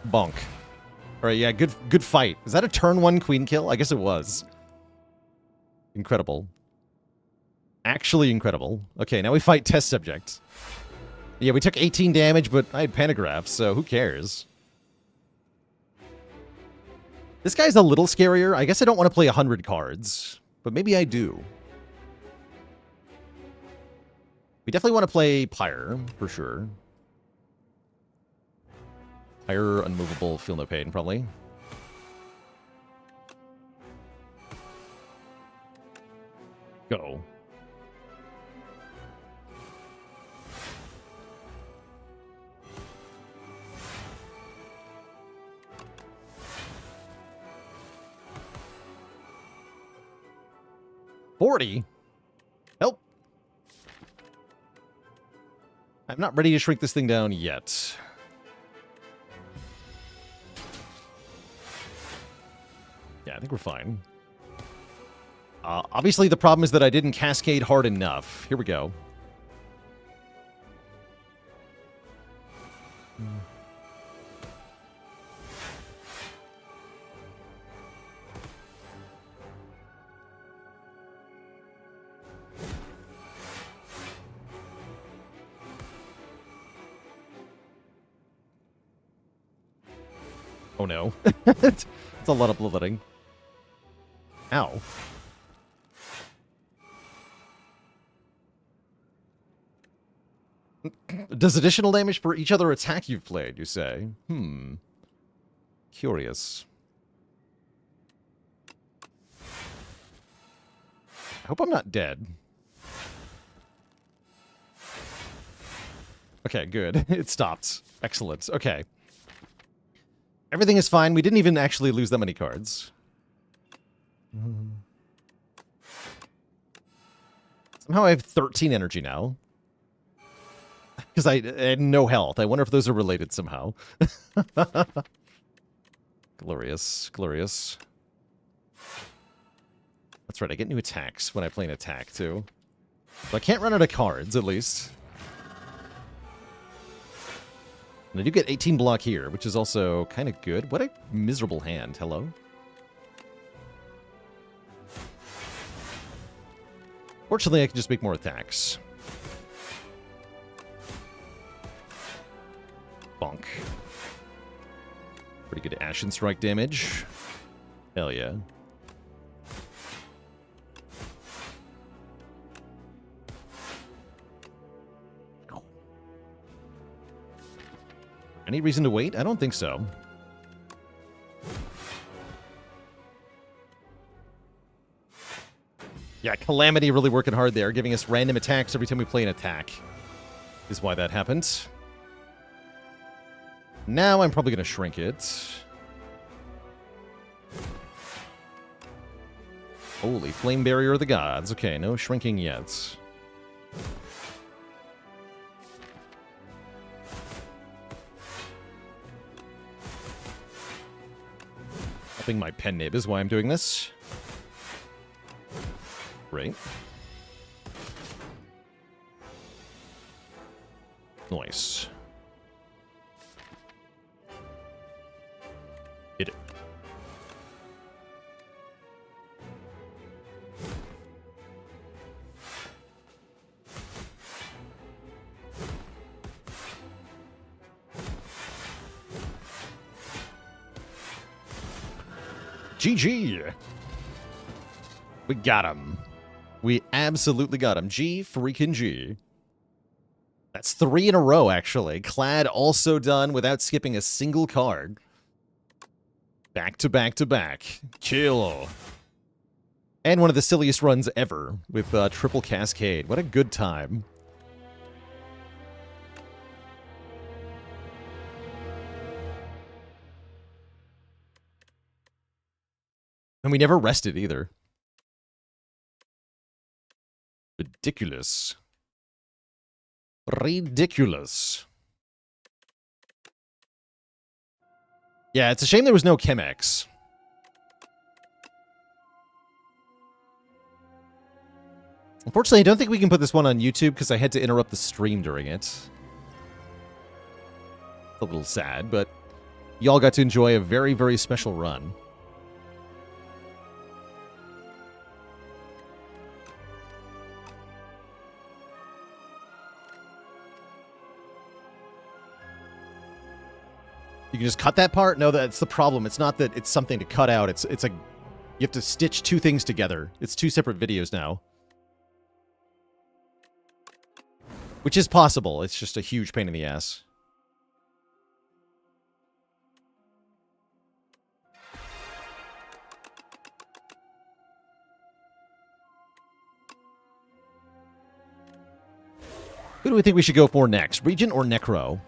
Bonk. All right, yeah, good fight. Is that a turn 1 queen kill? I guess it was. Incredible. Actually incredible. Okay, now we fight test subject. Yeah, we took 18 damage, but I had pentagraphs, so who cares? This guy's a little scarier. I guess I don't want to play 100 cards, but maybe I do. We definitely want to play Pyre, for sure. Pyre, Unmovable, Feel No Pain, probably. Go. $40? Help. I'm not ready to shrink this thing down yet. Yeah, I think we're fine. Obviously, the problem is that I didn't cascade hard enough. Here we go. Oh no. It's a lot of bloodletting. Ow. Does additional damage for each other attack you've played, you say? Curious. I hope I'm not dead. Okay, good. It stopped. Excellent. Okay. Everything is fine. We didn't even actually lose that many cards. Somehow I have 13 energy now. Because I had no health. I wonder if those are related somehow. Glorious. Glorious. That's right. I get new attacks when I play an attack, too. So I can't run out of cards, at least. And I do get 18 block here, which is also kind of good. What a miserable hand. Hello? Fortunately, I can just make more attacks. Bonk. Pretty good Ashen Strike damage. Hell yeah. Any reason to wait? I don't think so. Yeah, Calamity really working hard there, giving us random attacks every time we play an attack. Is why that happened. Now I'm probably going to shrink it. Holy Flame Barrier of the Gods. Okay, no shrinking yet. Upping my pen nib is why I'm doing this. Great. Nice. Hit it. GG. We got him. We absolutely got him. G freaking G. That's 3 in a row, actually. Clad also done without skipping a single card. Back to back to back. Kill. And one of the silliest runs ever with triple cascade. What a good time. And we never rested either. Ridiculous. Ridiculous. Yeah, it's a shame there was no Chemex. Unfortunately, I don't think we can put this one on YouTube because I had to interrupt the stream during it. It's a little sad, but Y'all got to enjoy a very, very special run. You can just cut that part? No, that's the problem. It's not that it's something to cut out. It's a... You have to stitch two things together. It's two separate videos now. Which is possible. It's just a huge pain in the ass. Who do we think we should go for next? Regent or Necro?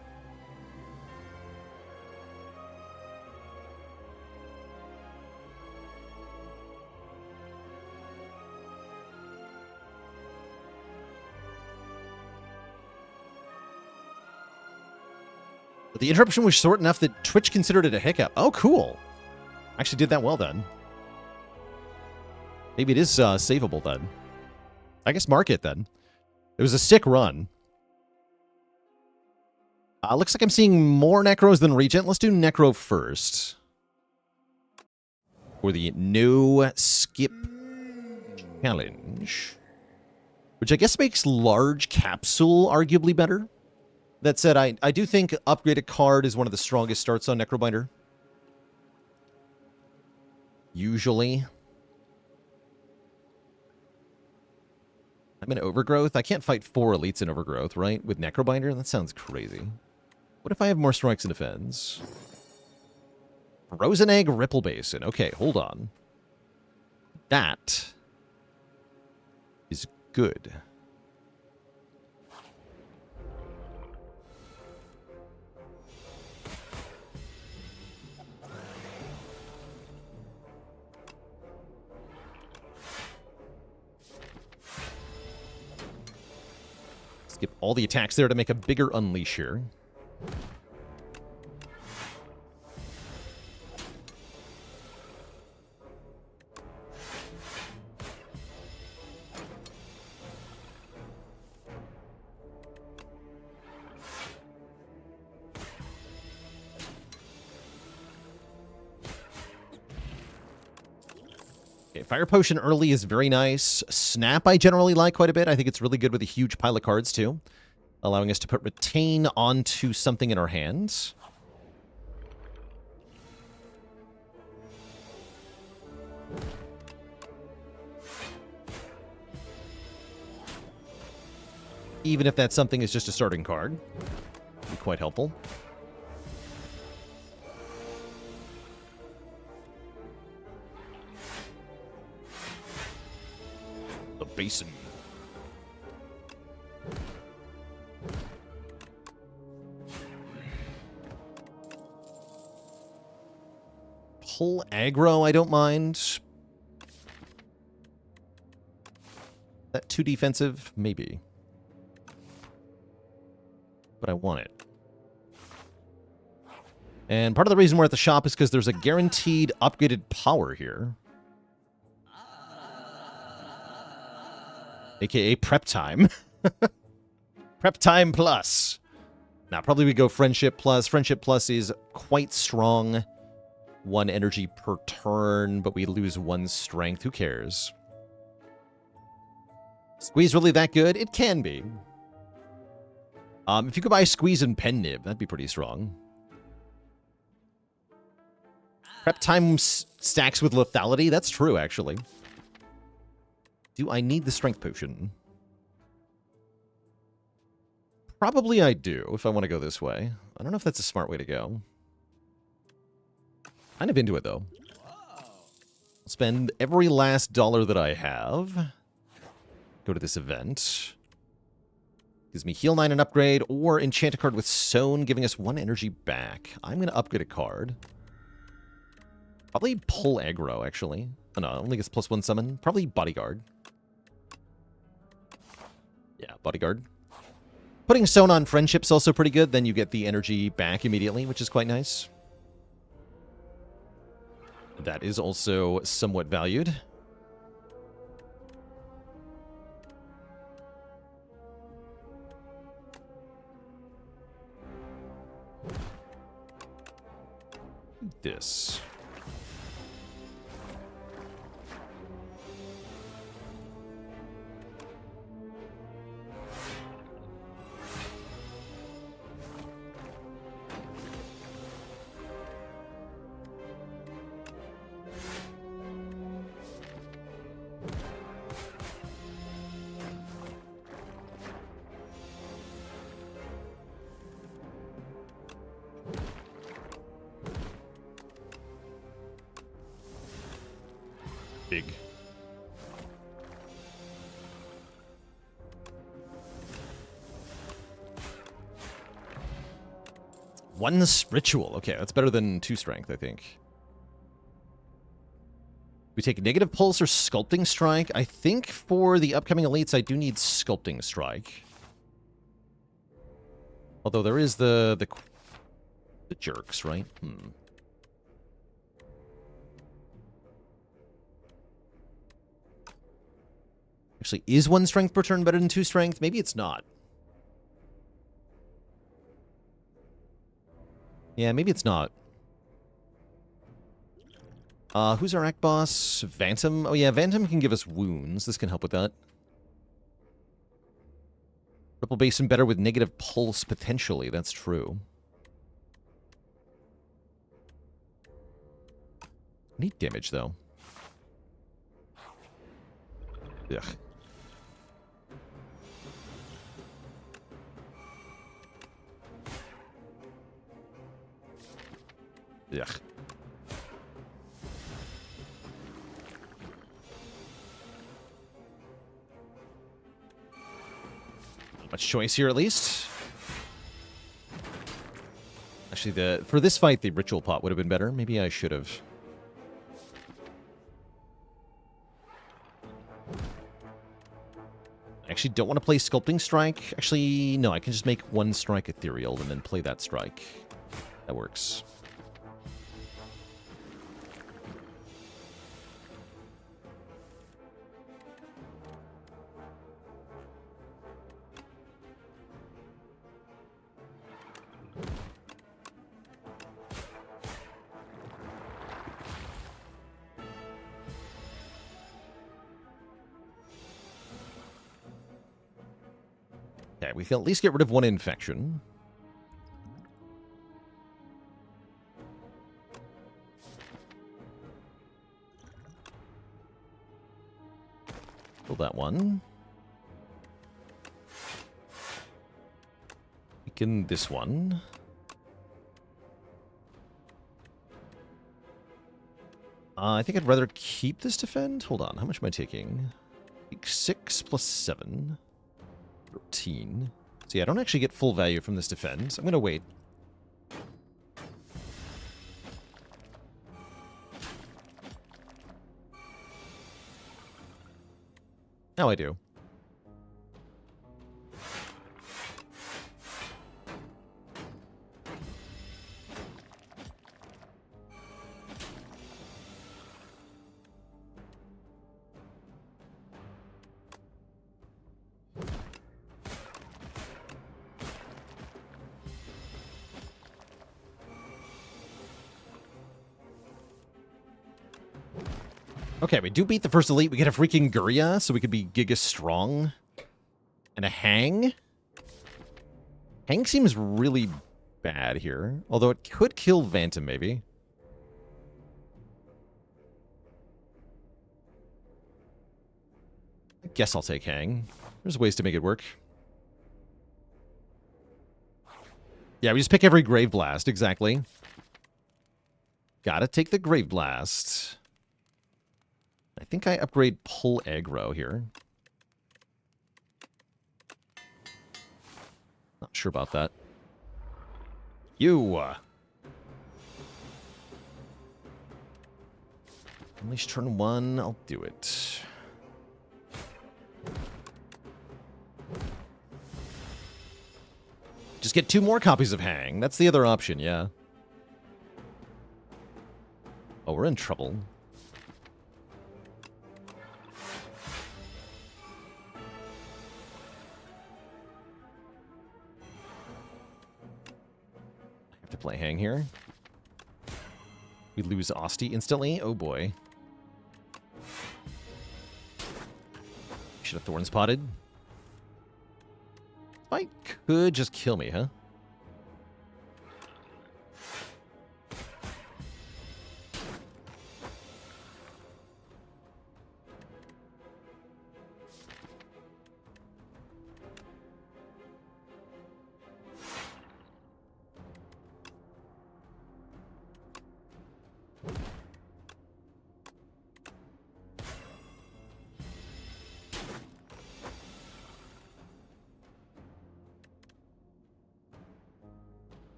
But the interruption was short enough that Twitch considered it a hiccup. Oh, cool. Actually did that well then. Maybe it is savable then. I guess mark it then. It was a sick run. Looks like I'm seeing more Necros than Regent. Let's do Necro first. For the no skip challenge. Which I guess makes large capsule arguably better. That said, I do think upgraded card is one of the strongest starts on Necrobinder. Usually. I'm in Overgrowth. I can't fight 4 elites in Overgrowth, right? With Necrobinder? That sounds crazy. What if I have more strikes and defense? Frozen Egg Ripple Basin. Okay, hold on. That is good. Skip all the attacks there to make a bigger unleash here. Fire Potion early is very nice. Snap I generally like quite a bit. I think it's really good with a huge pile of cards, too. Allowing us to put Retain onto something in our hands. Even if that something is just a starting card. Would be quite helpful. Basin. Pull aggro, I don't mind. That too defensive? Maybe. But I want it. And part of the reason we're at the shop is because there's a guaranteed upgraded power here. AKA prep time. Prep time plus. Now, probably we go friendship plus. Friendship plus is quite strong. 1 energy per turn, but we lose 1 strength. Who cares? Squeeze really that good? It can be. If you could buy Squeeze and Pen Nib, that'd be pretty strong. Prep time stacks with lethality? That's true, actually. Do I need the Strength Potion? Probably I do, if I want to go this way. I don't know if that's a smart way to go. Kind of into it, though. Spend every last dollar that I have. Go to this event. Gives me Heal 9 and upgrade, or enchant a card with Sown, giving us 1 energy back. I'm going to upgrade a card. Probably pull aggro, actually. Oh, no, only gets +1 summon. Probably Bodyguard. Yeah, Bodyguard. Putting Sown on Friendship's also pretty good. Then you get the energy back immediately, which is quite nice. That is also somewhat valued. this. Big. One ritual. Okay, that's better than 2 strength, I think. We take negative pulse or sculpting strike. I think for the upcoming elites, I do need sculpting strike. Although there is the jerks, right? Actually, is 1 strength per turn better than 2 strength? Maybe it's not. Yeah, maybe it's not. Who's our act boss? Vantum? Oh yeah, Vantum can give us wounds. This can help with that. Triple Basin better with negative pulse, potentially. That's true. Need damage, though. Ugh. Ugh. Not much choice here, at least. Actually, for this fight, the ritual pot would have been better. Maybe I should have. I actually don't want to play Sculpting Strike. Actually, no, I can just make 1 strike ethereal and then play that strike. That works. Okay, we can at least get rid of 1 infection. Kill that one. Weaken this one. I think I'd rather keep this defend. Hold on, how much am I taking? Take 6 plus 7. 13. So yeah, I don't actually get full value from this defend, so I'm going to wait. Now I do. Okay, we do beat the first elite. We get a freaking Guria, so we could be Giga Strong. And a Hang. Hang seems really bad here. Although it could kill Vantum, maybe. I guess I'll take Hang. There's ways to make it work. Yeah, we just pick every Grave Blast, exactly. Gotta take the Grave Blast. I think I upgrade Pull Aggro here. Not sure about that. You! Unleash turn 1, I'll do it. Just get 2 more copies of Hang. That's the other option, yeah. Oh, we're in trouble. I have to play Hang here. We lose Osti instantly. Oh boy. Should have Thorn Spotted. Fight could just kill me, huh?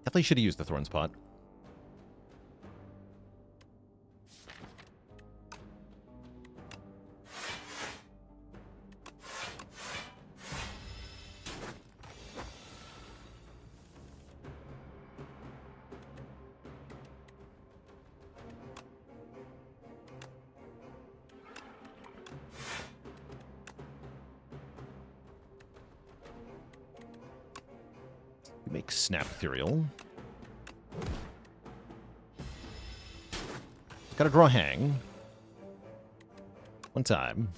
Definitely should have used the Thorn Spot. Make Snap Ethereal. Gotta draw Hang. One time.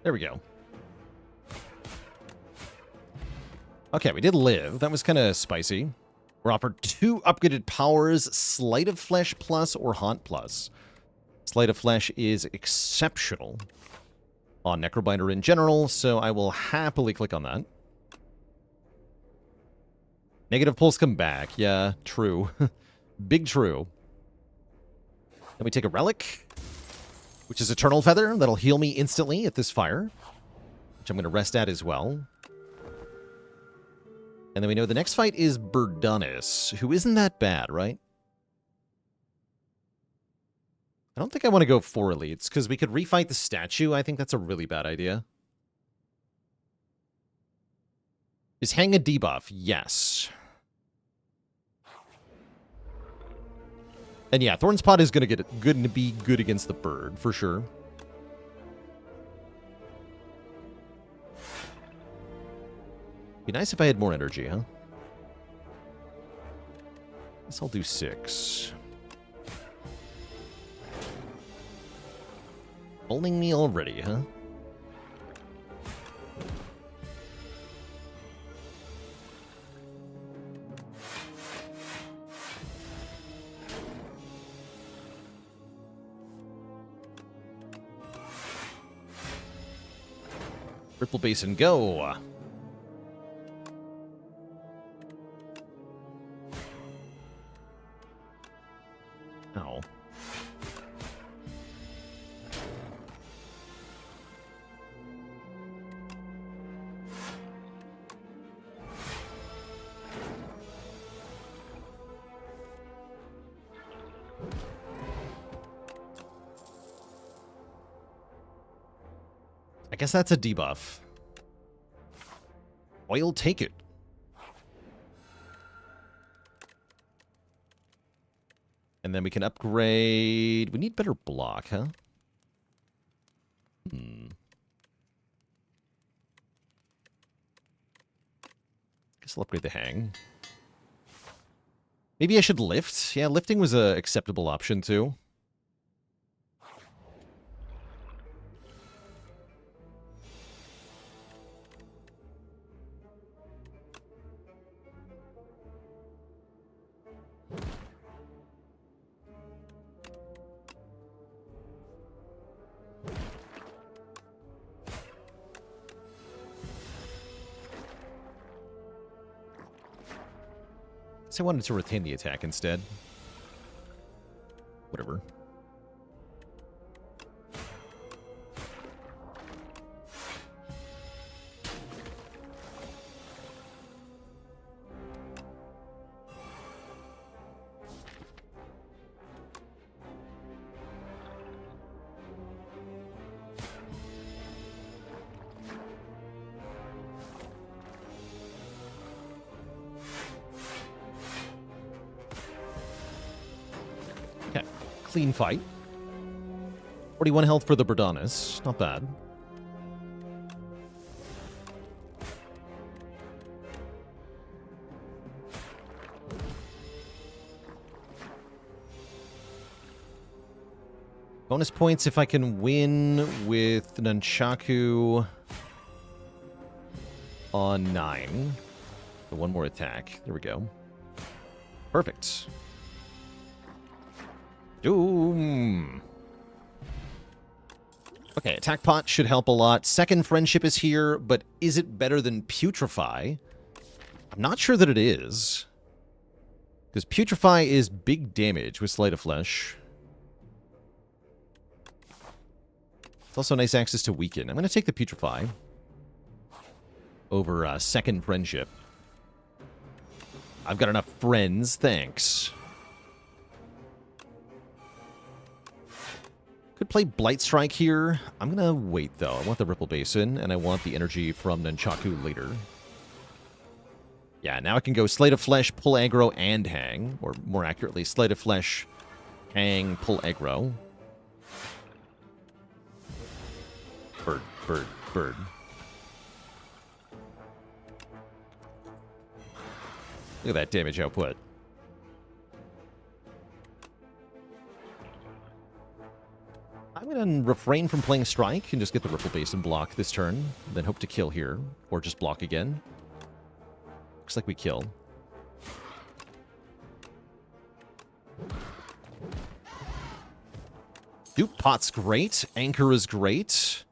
There we go. Okay, we did live. That was kind of spicy. We're offered 2 upgraded powers, Sleight of Flesh Plus or Haunt Plus. Sleight of Flesh is exceptional on Necrobinder in general, so I will happily click on that. Negative pulls come back. Yeah, true. Big true. Then we take a Relic, which is Eternal Feather. That'll heal me instantly at this fire, which I'm going to rest at as well. And then we know the next fight is Burdanis, who isn't that bad, right? I don't think I want to go 4 elites, because we could refight the statue. I think that's a really bad idea. Is Hang a debuff? Yes. And yeah, Thorn Spot is going to be good against the bird, for sure. Be nice if I had more energy, huh? Guess I'll do 6. Holding me already, huh? Ripple Basin, go! Ow. I guess that's a debuff. I'll take it. And then we can upgrade... We need better block, huh? Guess I'll upgrade the Hang. Maybe I should lift? Yeah, lifting was an acceptable option, too. I wanted to retain the attack instead. Whatever. Clean fight. 41 health for the Burdanis. Not bad. Bonus points if I can win with Nunchaku on 9. So one more attack. There we go. Perfect. Doom. Okay, attack pot should help a lot. Second friendship is here, but is it better than putrefy? I'm not sure that it is. Because putrefy is big damage with sleight of flesh. It's also nice access to weaken. I'm going to take the putrefy over second friendship. I've got enough friends, thanks. Could play Blight Strike here. I'm going to wait, though. I want the Ripple Basin, and I want the energy from Nunchaku later. Yeah, now I can go Sleight of Flesh, pull aggro, and hang. Or more accurately, Sleight of Flesh, hang, pull aggro. Bird, bird, bird. Look at that damage output. I'm going to refrain from playing Strike and just get the Ripple Basin block this turn. Then hope to kill here. Or just block again. Looks like we kill. Dupe Pot's great. Anchor is great.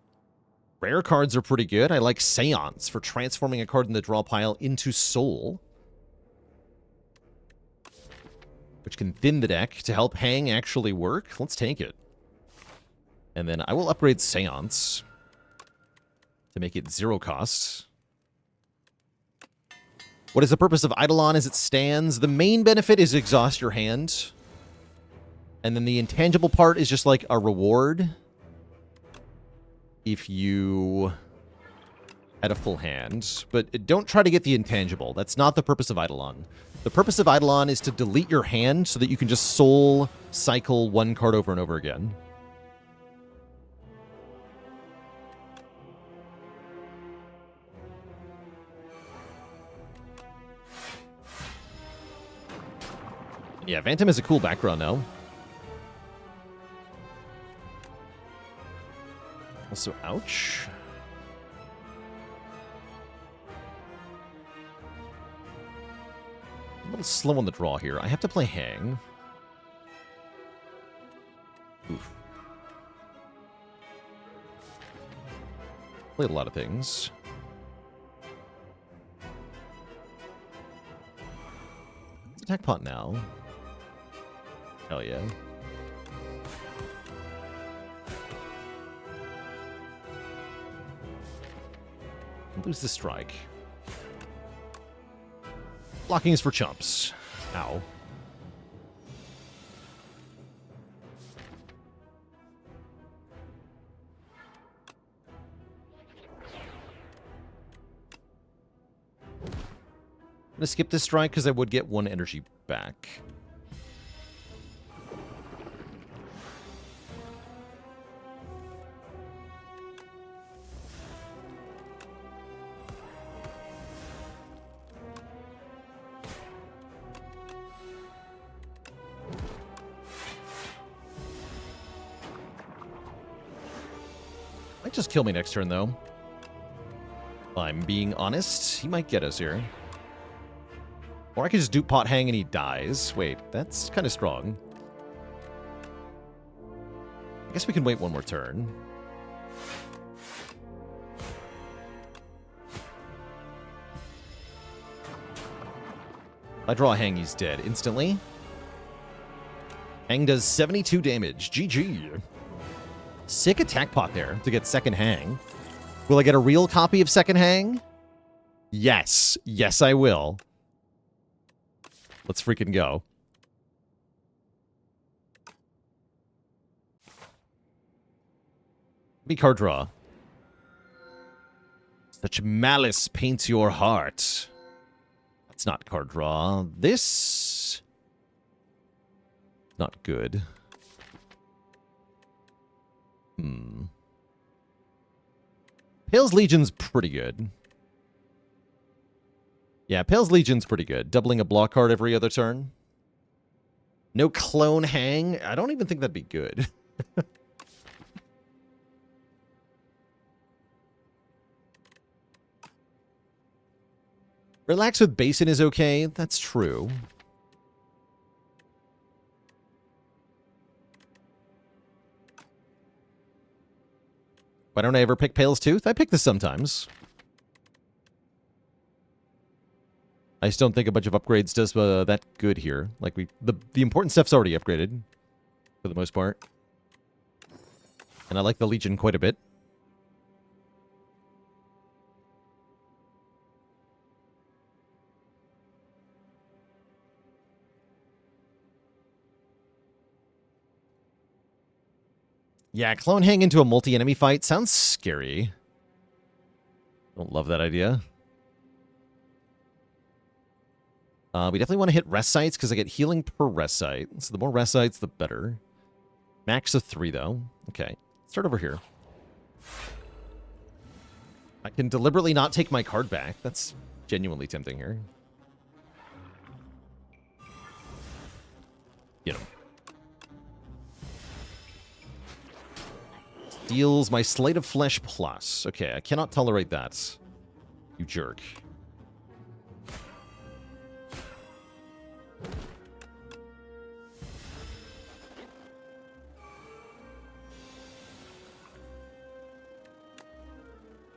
Rare cards are pretty good. I like Seance for transforming a card in the draw pile into Soul, which can thin the deck to help Hang actually work. Let's take it. And then I will upgrade Seance to make it 0 cost. What is the purpose of Eidolon as it stands? The main benefit is exhaust your hand. And then the intangible part is just like a reward if you had a full hand. But don't try to get the intangible. That's not the purpose of Eidolon. The purpose of Eidolon is to delete your hand so that you can just soul cycle one card over and over again. Yeah, Phantom is a cool background now. Also, ouch. A little slow on the draw here. I have to play Hang. Oof. Played a lot of things. Let's attack pot now. Hell yeah. Lose the strike. Blocking is for chumps. Ow. I'm gonna skip this strike because I would get 1 energy back. Might just kill me next turn, though. If I'm being honest, he might get us here. Or I could just dupe pot hang and he dies. Wait, that's kind of strong. I guess we can wait 1 more turn. If I draw a hang, he's dead instantly. Hang does 72 damage. GG. Sick attack pot there to get second hang. Will I get a real copy of second hang? Yes. Yes, I will. Let's freaking go. Be card draw. Such malice paints your heart. That's not card draw. This... not good. Pale's Legion's pretty good. Yeah, Pale's Legion's pretty good. Doubling a block card every other turn. No clone hang. I don't even think that'd be good. Relax with Basin is okay. That's true. Why don't I ever pick Pale's Tooth? I pick this sometimes. I just don't think a bunch of upgrades does that good here. Like, the important stuff's already upgraded, for the most part. And I like the Legion quite a bit. Yeah, Clone Hang into a multi-enemy fight sounds scary. Don't love that idea. We definitely want to hit rest sites because I get healing per rest site. So the more rest sites, the better. Max of 3, though. Okay, start over here. I can deliberately not take my card back. That's genuinely tempting here. Get him. Deals my Slate of Flesh plus. Okay, I cannot tolerate that. You jerk.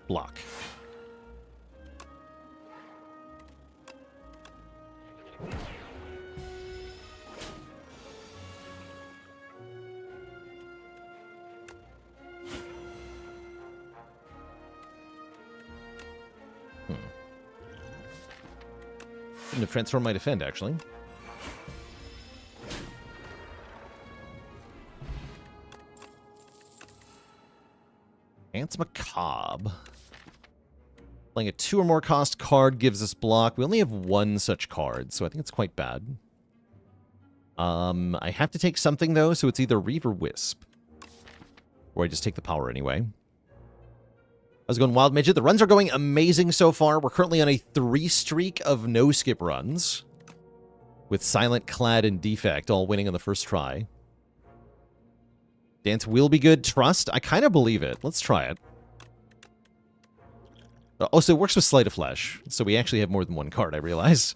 Block. Shouldn't have transformed my defend, actually. Ants Macabre. Playing a 2 or more cost card gives us block. We only have 1 such card, so I think it's quite bad. I have to take something, though, so it's either Reave or Wisp. Or I just take the power anyway. How's it going, Wild Midget? The runs are going amazing so far. We're currently on a 3 streak of no-skip runs. With Silent Clad and Defect all winning on the first try. Dance will be good. Trust? I kind of believe it. Let's try it. Oh, so it works with Sleight of Flesh. So we actually have more than 1 card, I realize.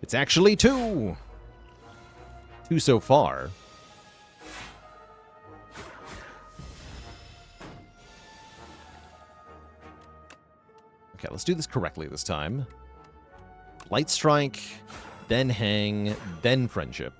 It's actually 2! 2 so far. Okay, let's do this correctly this time. Light Strike, then Hang, then Friendship.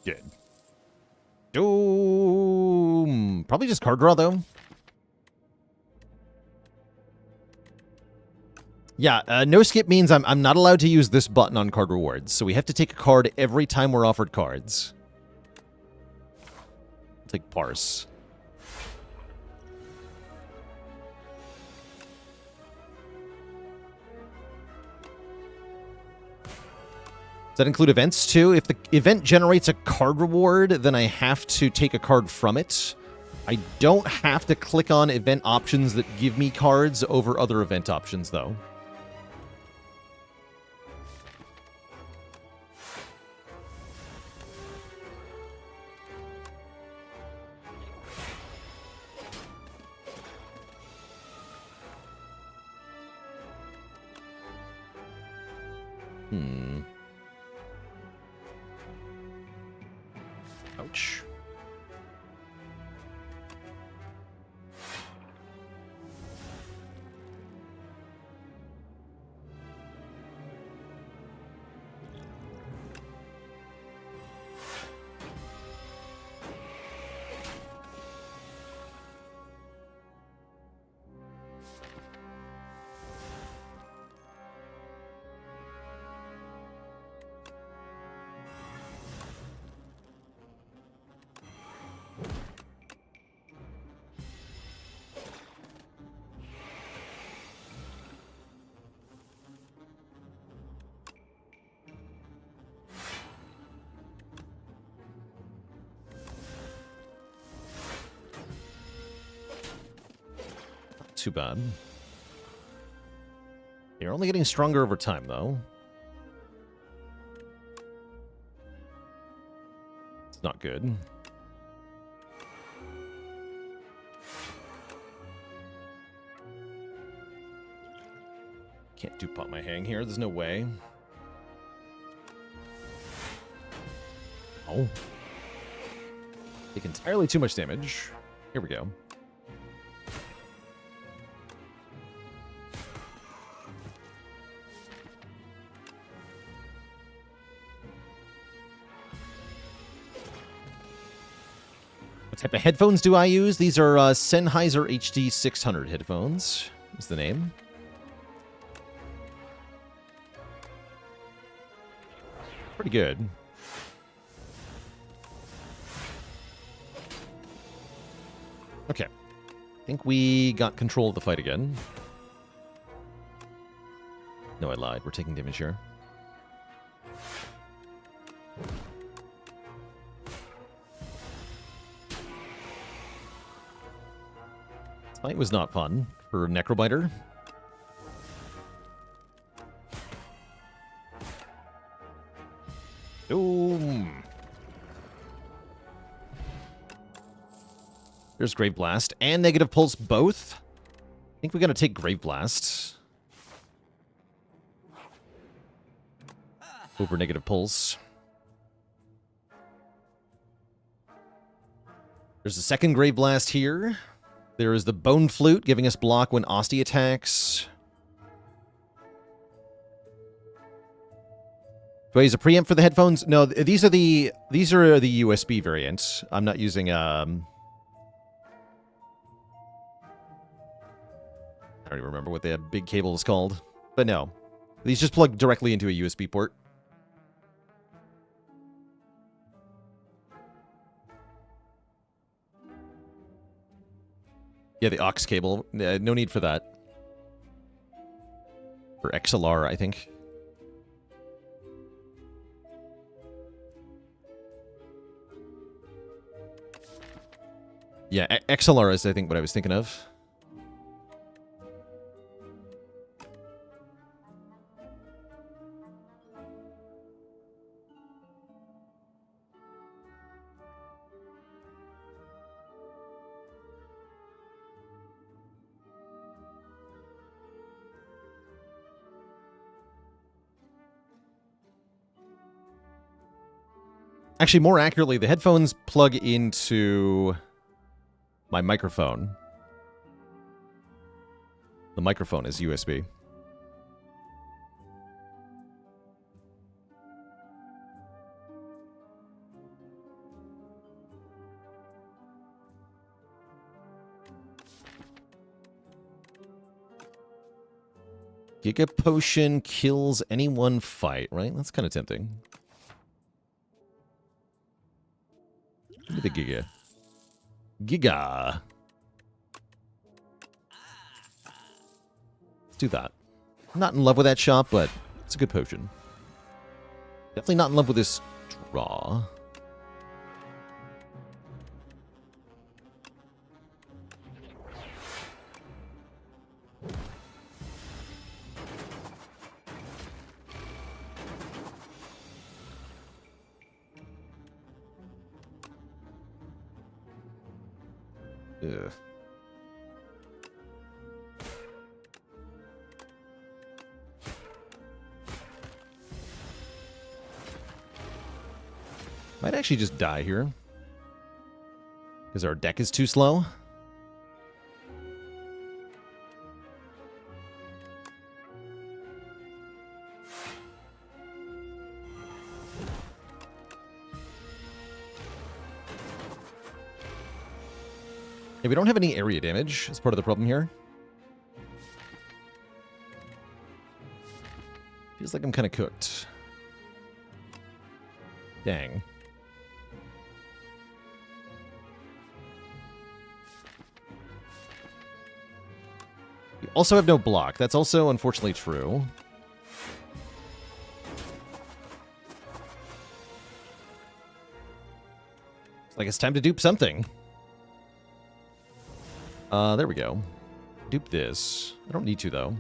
Good. Doom. Probably just card draw, though. Yeah, no skip means I'm not allowed to use this button on card rewards, so we have to take a card every time we're offered cards. I'll take Parse. Does that include events, too? If the event generates a card reward, then I have to take a card from it. I don't have to click on event options that give me cards over other event options, though. Ouch. too bad. You're only getting stronger over time, though. It's not good. Can't two-pot my hang here. There's no way. Oh. Take entirely too much damage. Here we go. What type of headphones do I use? These are Sennheiser HD 600 headphones, is the name. Pretty good. Okay. I think we got control of the fight again. No, I lied. We're taking damage here. This fight was not fun for Necrobinder. Boom. There's Grave Blast and Negative Pulse both. I think we're going to take Grave Blast over Negative Pulse. There's a second Grave Blast here. There is the Bone Flute giving us block when Osti attacks. Do I use a preamp for the headphones? No, these are the USB variants. I'm not using I don't even remember what the big cable is called. But no. These just plug directly into a USB port. Yeah, the aux cable. No need for that. For XLR, I think. Yeah, XLR is, I think, what I was thinking of. Actually, more accurately, the headphones plug into my microphone. The microphone is USB. Giga Potion kills any one fight, right? That's kind of tempting. Give me the Giga. Giga. Let's do that. I'm not in love with that shop, but it's a good potion. Definitely not in love with this draw. Ugh. Might actually just die here. Because our deck is too slow. Yeah, we don't have any area damage as part of the problem here. Feels like I'm kind of cooked. Dang. We also have no block. That's also unfortunately true. It's like it's time to dupe something. There we go. Dupe this. I don't need to, though.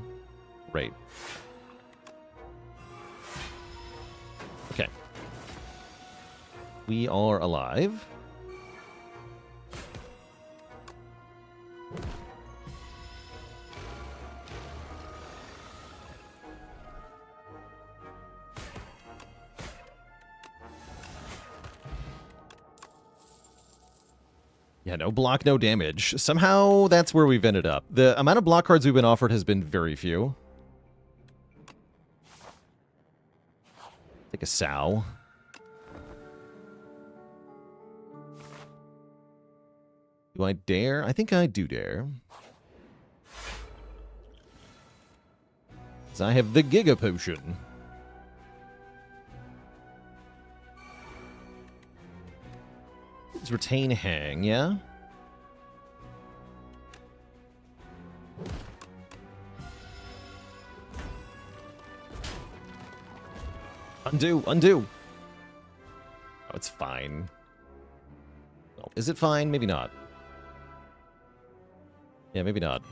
Great. Okay. We are alive. Yeah, no block, no damage. Somehow, that's where we've ended up. The amount of block cards we've been offered has been very few. Take a sow. Do I dare? I think I do dare. Because I have the Giga Potion. Let's retain hang, yeah? Undo, undo! Oh, it's fine. Oh, is it fine? Maybe not. Yeah, maybe not.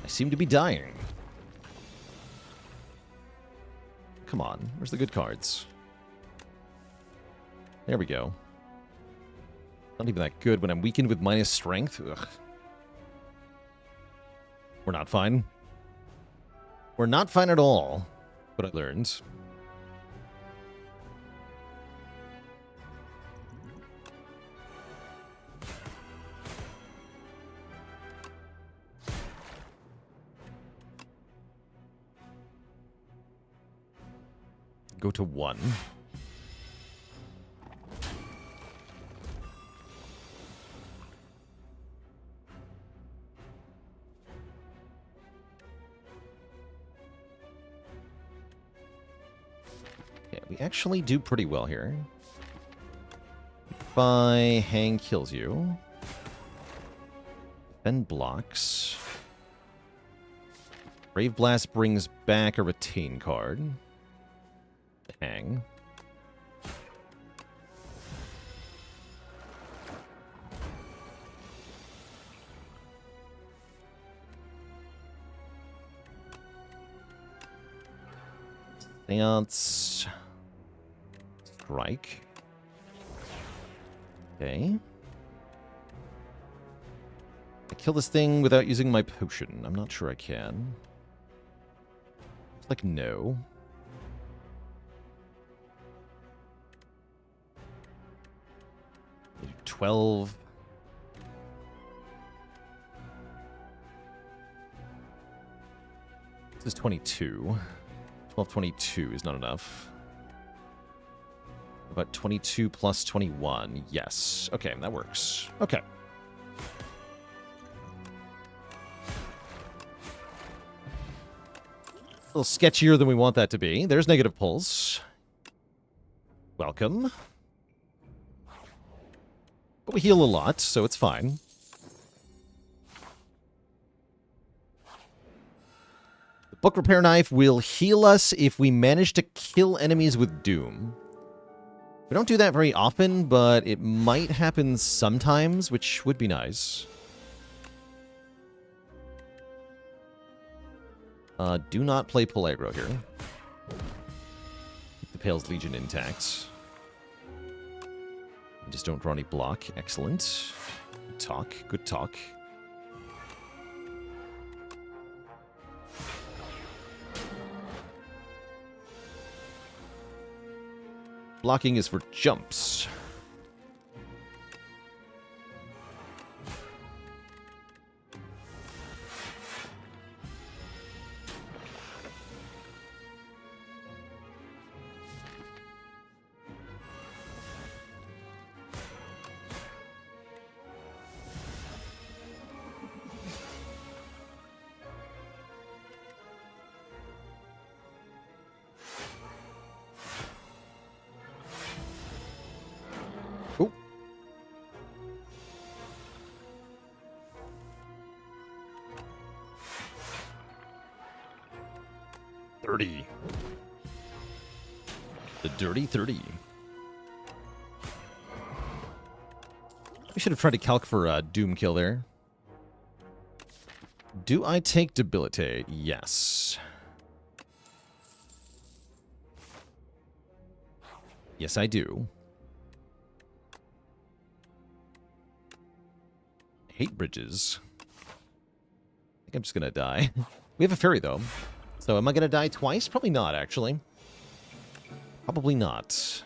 I seem to be dying. Come on, where's the good cards? There we go. Not even that good when I'm weakened with minus strength. Ugh. We're not fine. We're not fine at all. What I learned. Go to 1. Yeah, we actually do pretty well here. By hang kills you. Then blocks. Brave Blast brings back a retain card. Hang. Seance. Strike. Okay. I kill this thing without using my potion. I'm not sure I can. It's like no. Maybe 12. This is 22. 12, 22 is not enough. About 22 plus 21. Yes. Okay, that works. Okay. A little sketchier than we want that to be. There's negative pulse. Welcome. But we heal a lot, so it's fine. The Book Repair Knife will heal us if we manage to kill enemies with Doom. We don't do that very often, but it might happen sometimes, which would be nice. Do not play pull aggro here. Keep the Pale's Legion intact. Just don't draw any block. Excellent. Good talk. Good talk. Blocking is for jumps. Oh. $30. The Dirty 30. We should have tried to calc for a Doom kill there. Do I take Debilitate? Yes. Yes, I do. Hate bridges. I think I'm just gonna die. We have a fairy, though. So am I gonna die twice? Probably not, actually. Probably not.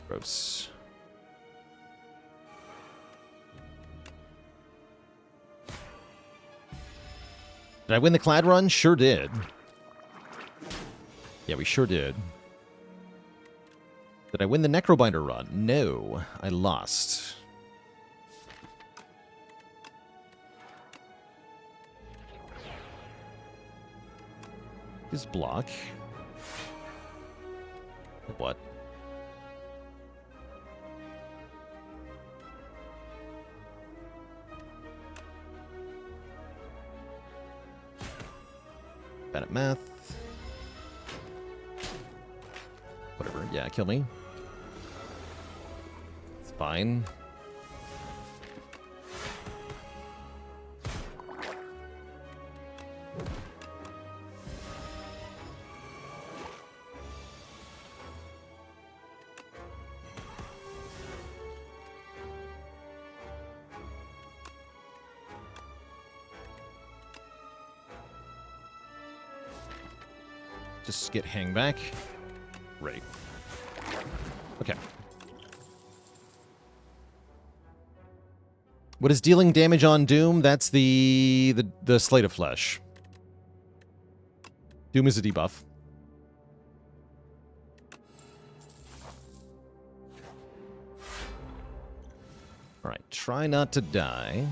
Gross. Did I win the Clad run? Sure did. Yeah, we sure did. Did I win the Necrobinder run? No, I lost. His block. What? Bad at math. Whatever. Yeah, kill me. It's fine. Just get hang back. Right. Okay. What is dealing damage on Doom? That's the Slate of Flesh. Doom is a debuff. Alright, try not to die.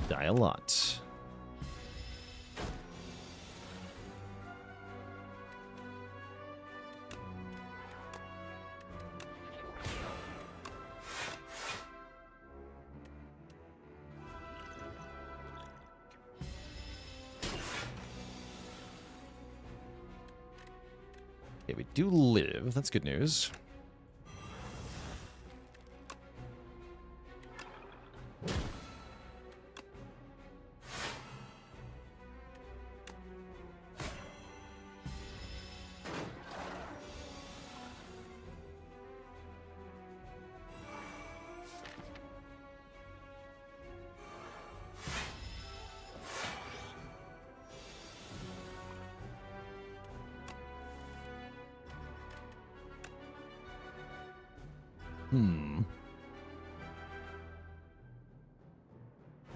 Die a lot. Okay, we do live. That's good news.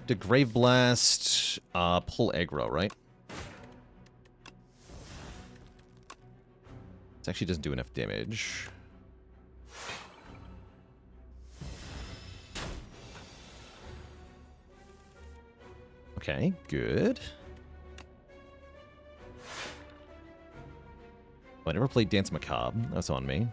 To Grave Blast, pull aggro, right? This actually doesn't do enough damage. Okay, good. Oh, I never played Dance Macabre. That's on me.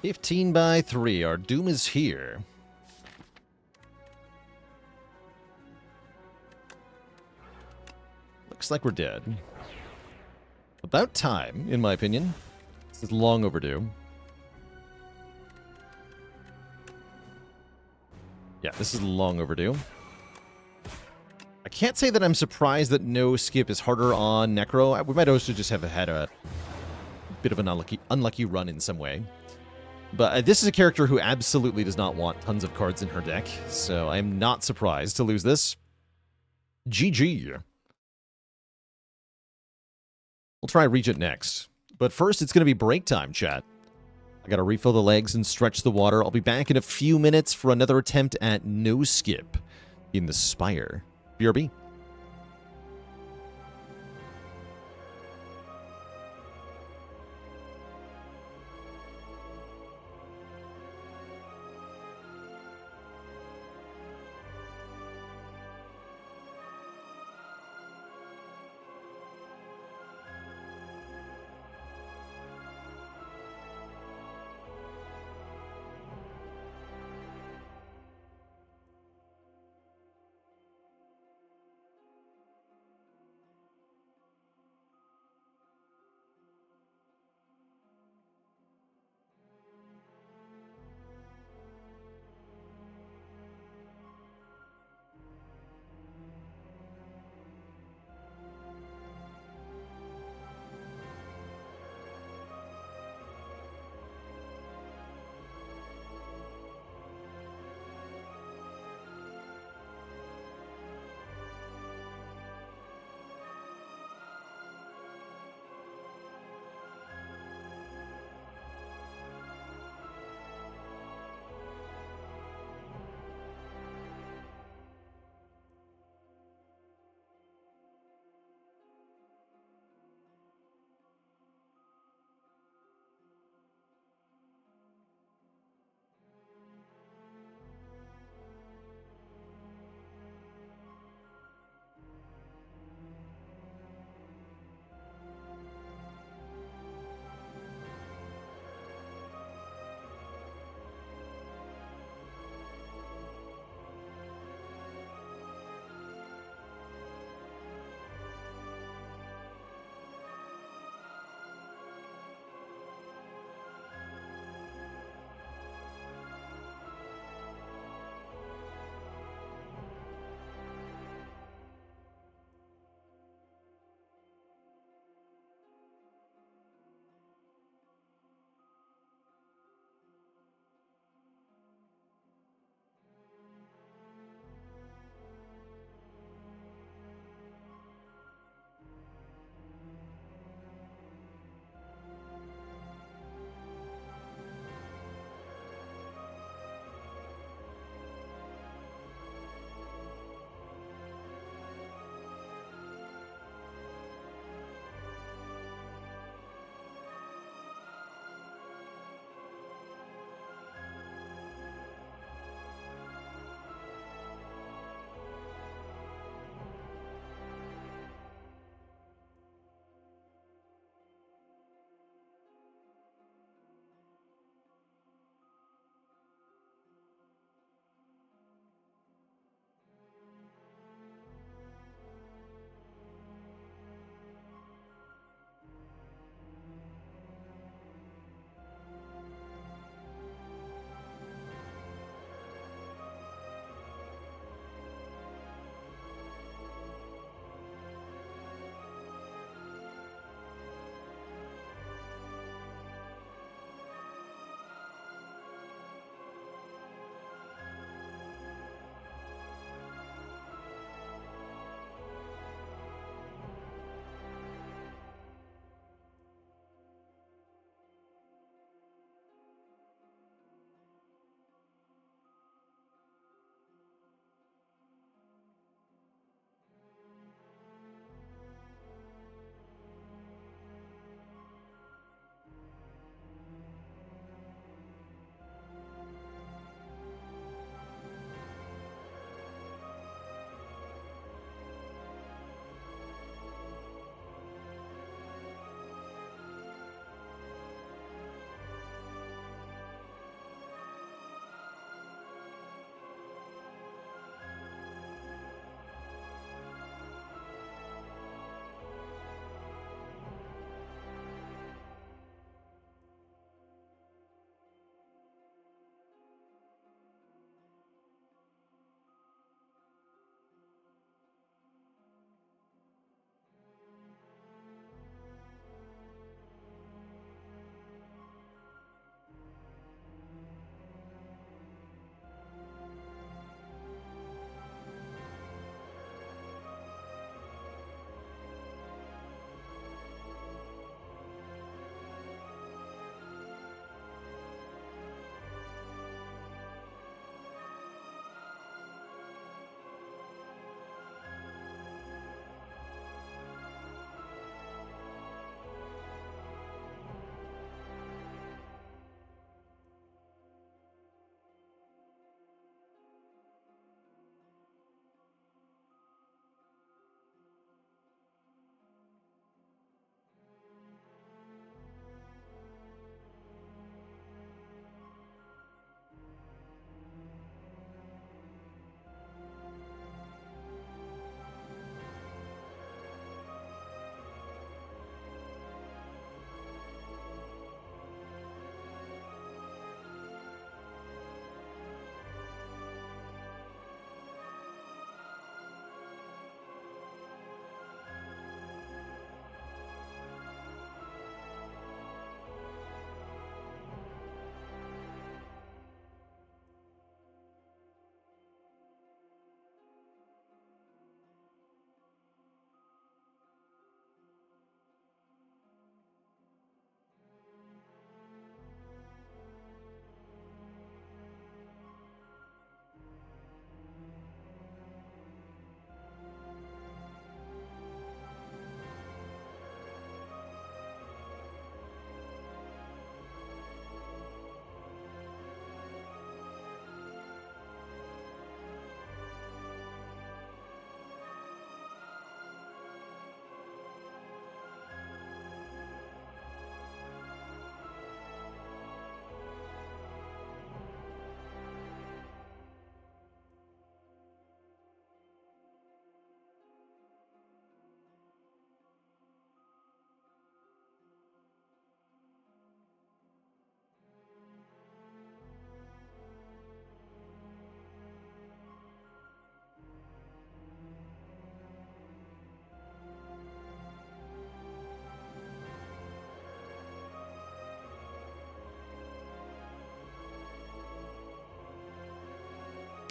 (15/3). Our doom is here. Looks like we're dead. About time, in my opinion. This is long overdue. Yeah, this is long overdue. I can't say that I'm surprised that no skip is harder on Necro. We might also just have had a bit of an unlucky run in some way. But this is a character who absolutely does not want tons of cards in her deck, so I'm not surprised to lose this. GG. We'll try Regent next. But first, it's going to be break time, chat. I got to refill the legs and stretch the water. I'll be back in a few minutes for another attempt at no skip in the Spire. BRB.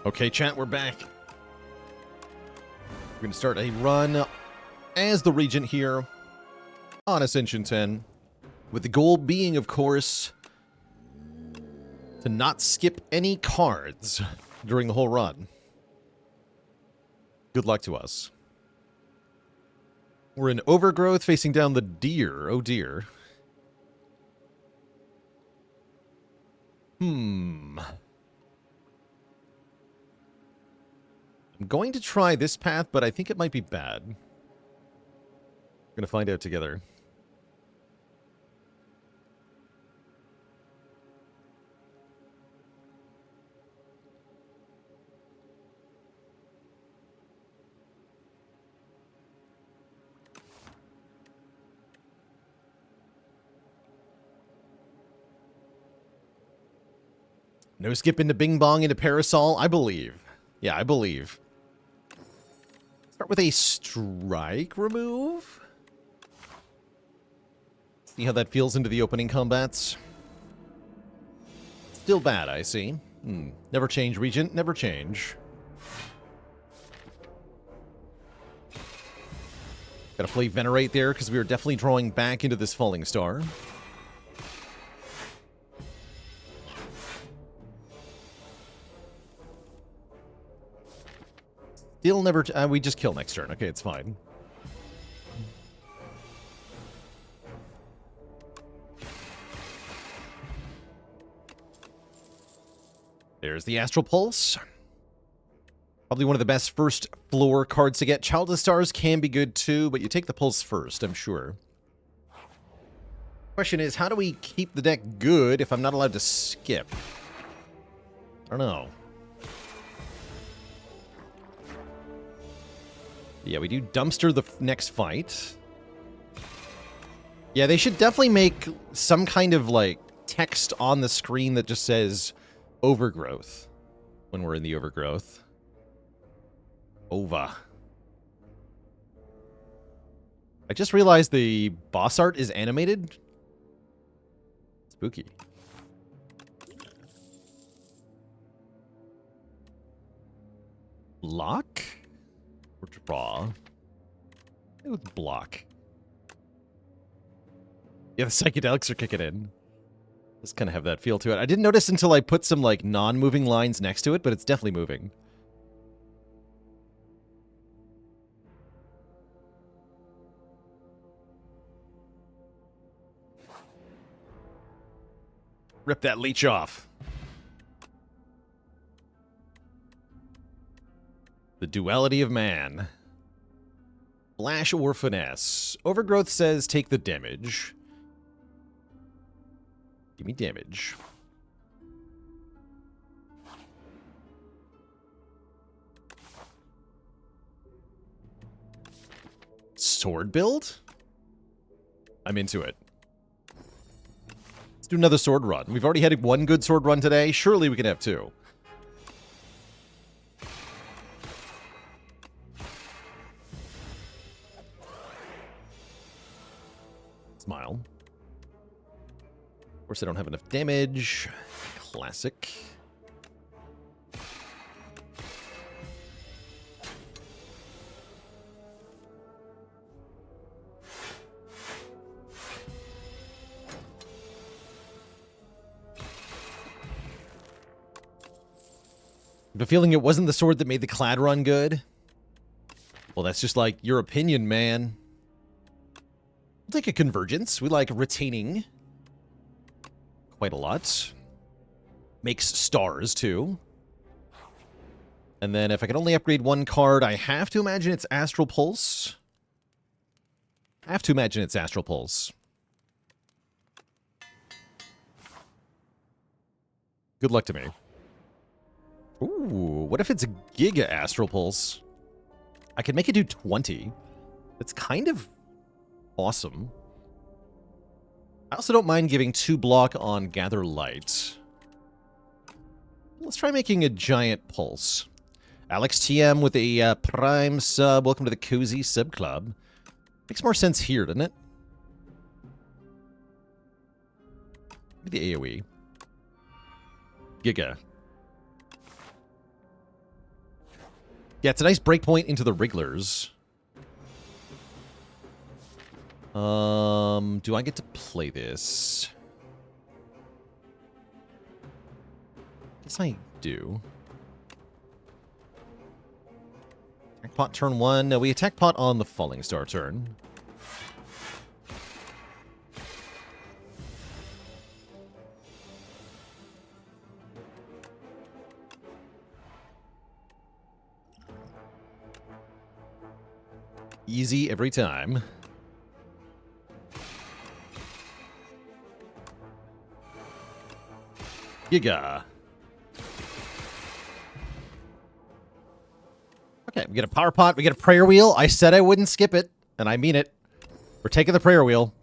Okay, chat, we're back. We're going to start a run as the Regent here on Ascension 10, with the goal being, of course, to not skip any cards during the whole run. Good luck to us. We're in Overgrowth facing down the Deer. Oh dear. I'm going to try this path, but I think it might be bad. We're going to find out together. No skip into Bing Bong into Parasol, I believe. Yeah, I believe. Start with a strike remove. See how that feels into the opening combats. Still bad, I see. Never change, Regent. Never change. Gotta play Venerate there, because we are definitely drawing back into this Falling Star. Still never... we just kill next turn. Okay, it's fine. There's the Astral Pulse. Probably one of the best first floor cards to get. Childless Stars can be good too, but you take the Pulse first, I'm sure. Question is, how do we keep the deck good if I'm not allowed to skip? I don't know. Yeah, we do dumpster the next fight. Yeah, they should definitely make some kind of, like, text on the screen that just says Overgrowth when we're in the Overgrowth. Ova. I just realized the boss art is animated. Spooky. Block? Or draw? Maybe with block. Yeah, the psychedelics are kicking in. Just kind of have that feel to it. I didn't notice until I put some, like, non-moving lines next to it, but it's definitely moving. Rip that leech off. The duality of man. Flash or finesse. Overgrowth says take the damage. Give me damage. Sword build? I'm into it. Let's do another sword run. We've already had one good sword run today. Surely we can have two. Smile. Of course, I don't have enough damage. Classic. I have a feeling it wasn't the sword that made the Clad run good. Well, that's just like your opinion, man. We'll take a Convergence. We like retaining quite a lot. Makes stars, too. And then if I can only upgrade one card, I have to imagine it's Astral Pulse. I have to imagine it's Astral Pulse. Good luck to me. Ooh, what if it's a Giga Astral Pulse? I could make it do 20. That's kind of awesome. I also don't mind giving 2 block on Gather Light. Let's try making a giant pulse. Alex TM with a Prime sub. Welcome to the Cozy Sub Club. Makes more sense here, doesn't it? Maybe the AoE. Giga. Yeah, it's a nice breakpoint into the Wrigglers. Do I get to play this? Guess I do. Attack pot turn 1. No, we attack pot on the Falling Star turn. Easy every time. Giga. Okay, we get a power pot, we get a prayer wheel. I said I wouldn't skip it, and I mean it. We're taking the prayer wheel.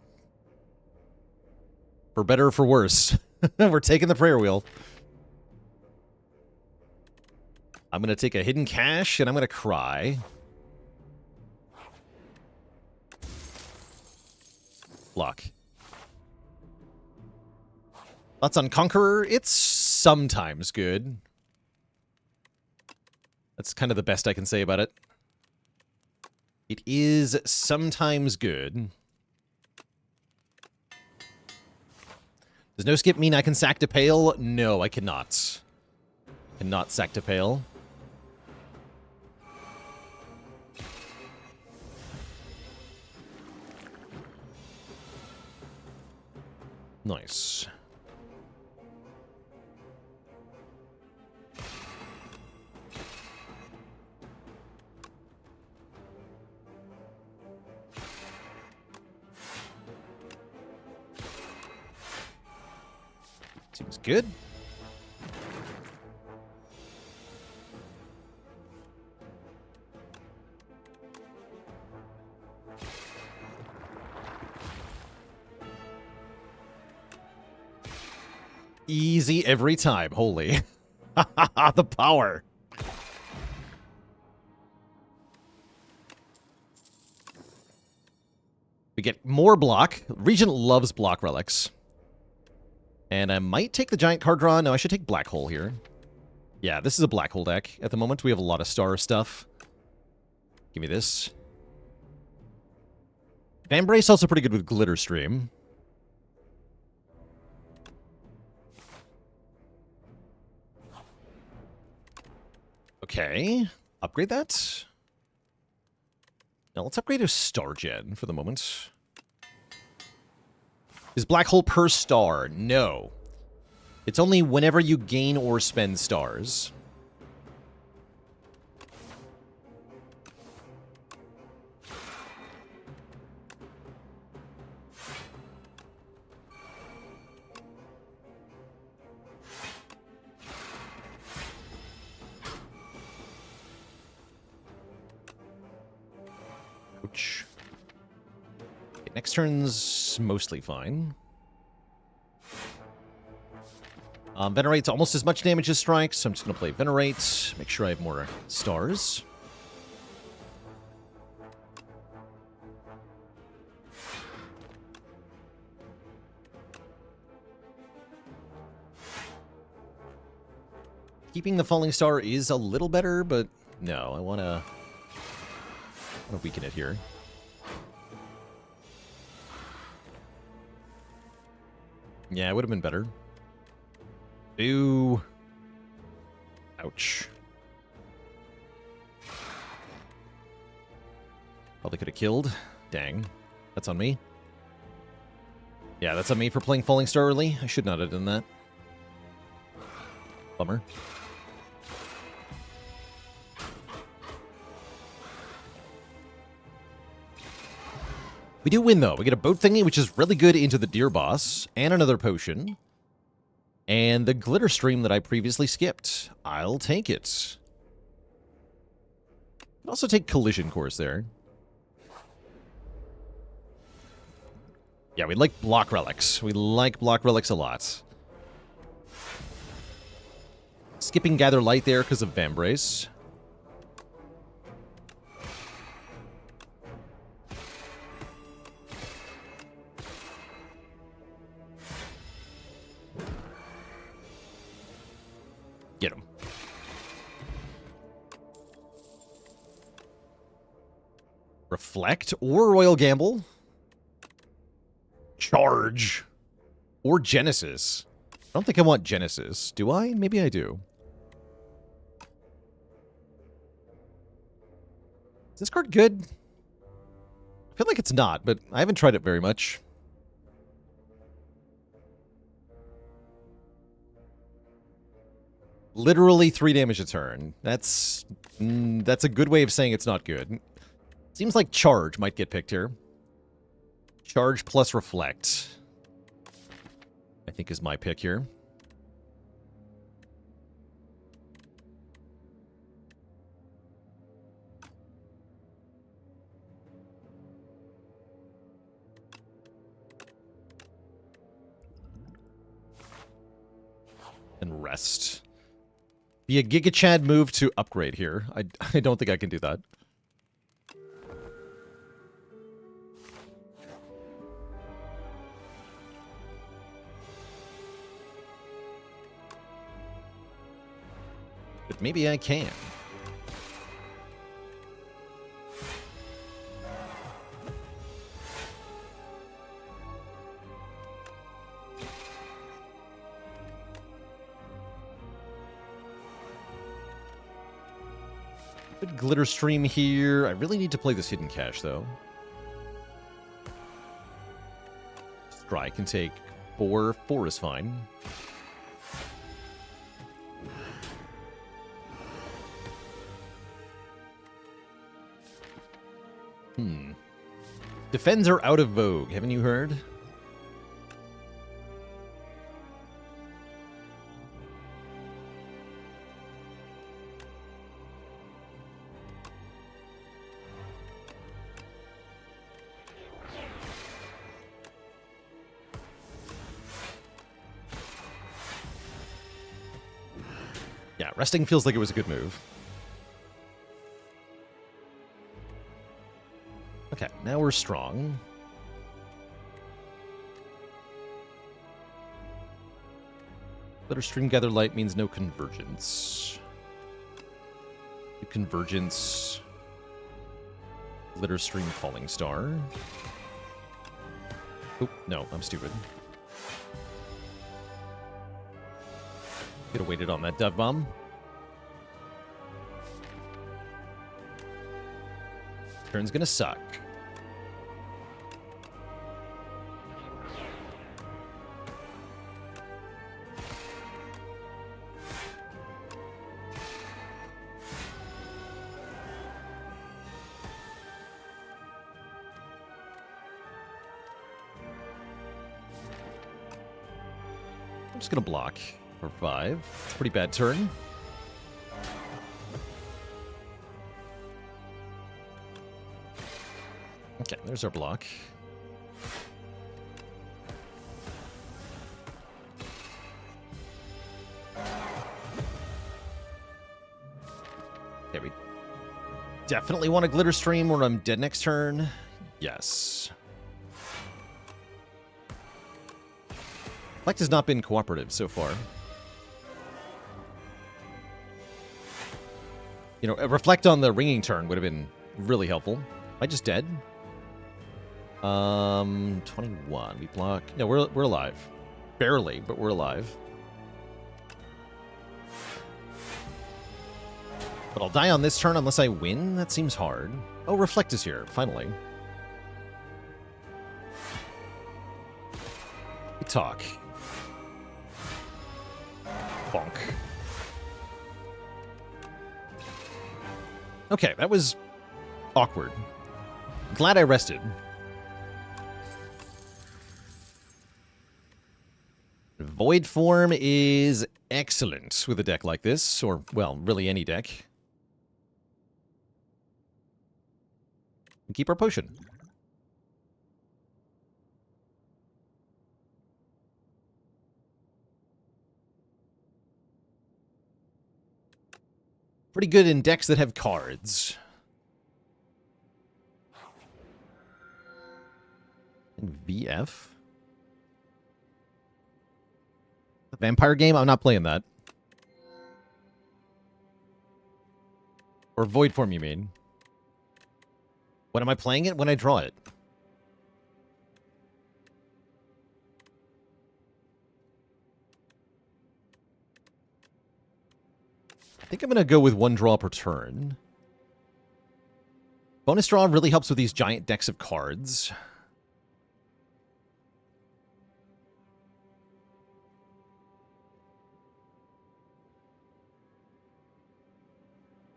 For better or for worse. We're taking the prayer wheel. I'm going to take a hidden cache, and I'm going to cry. Block. Thoughts on Conqueror? It's sometimes good. That's kind of the best I can say about it. It is sometimes good. Does no skip mean I can sack to Pale? No, I cannot. Cannot sack to Pale. Nice. Seems good. Easy every time. Holy. The power. We get more block. Regent loves block relics. And I might take the giant card draw. No, I should take Black Hole here. Yeah, this is a Black Hole deck. At the moment, we have a lot of star stuff. Give me this. Vambrace also pretty good with Glitter Stream. Okay. Upgrade that. Now let's upgrade to Star Gen for the moment. Is Black Hole per star? No. It's only whenever you gain or spend stars. Ouch. Okay, next turn's mostly fine. Venerate's almost as much damage as Strike, so I'm just going to play Venerate. Make sure I have more stars. Keeping the Falling Star is a little better, but no, I want to weaken it here. Yeah, it would have been better. Ooh. Ouch. Probably could have killed. Dang. That's on me. Yeah, that's on me for playing Falling Star early. I should not have done that. Bummer. We do win, though. We get a boat thingy, which is really good into the Deer Boss, and another potion. And the Glitter Stream that I previously skipped. I'll take it. I'll also take Collision Course there. Yeah, we like block relics. We like block relics a lot. Skipping Gather Light there because of Vambrace. Get him. Reflect or Royal Gamble. Charge. Or Genesis. I don't think I want Genesis. Do I? Maybe I do. Is this card good? I feel like it's not, but I haven't tried it very much. Literally 3 damage a turn. That's a good way of saying it's not good. Seems like Charge might get picked here. Charge plus Reflect, I think, is my pick here. And rest. Be a Giga Chad move to upgrade here. I don't think I can do that. But maybe I can. Good glitter stream here. I really need to play this hidden cache, though. Strike can take 4. 4 is fine. Defends are out of vogue. Haven't you heard? Yeah, resting feels like it was a good move. Okay, now we're strong. Better stream gather light means no convergence. Convergence. Glitter stream falling star. Oh, no, I'm stupid. Could have waited on that dove bomb. Turn's gonna suck. I'm just gonna block for 5. It's a pretty bad turn. Okay, there's our block. Okay, we definitely want a glitter stream or I'm dead next turn. Yes. Reflect has not been cooperative so far. You know, a Reflect on the ringing turn would have been really helpful. Am I just dead? 21. We block. No, we're alive. Barely, but we're alive. But I'll die on this turn unless I win? That seems hard. Oh, Reflect is here, finally. We talk. Bonk. Okay, that was awkward. Glad I rested. Void form is excellent with a deck like this, or, well, really any deck. And keep our potion. Pretty good in decks that have cards. And VF? The vampire game? I'm not playing that. Or void form, you mean? When am I playing it? When I draw it. I think I'm going to go with 1 draw per turn. Bonus draw really helps with these giant decks of cards.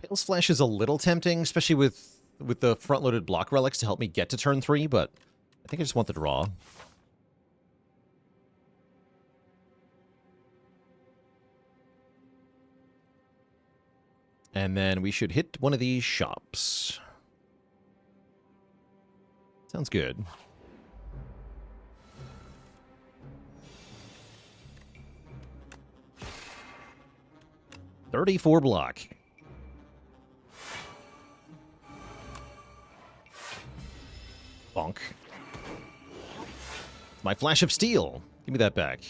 Pale's Flash is a little tempting, especially with the front-loaded block relics to help me get to turn 3, but I think I just want the draw. And then we should hit one of these shops. Sounds good. $34 block. Bonk. My Flash of Steel. Give me that back.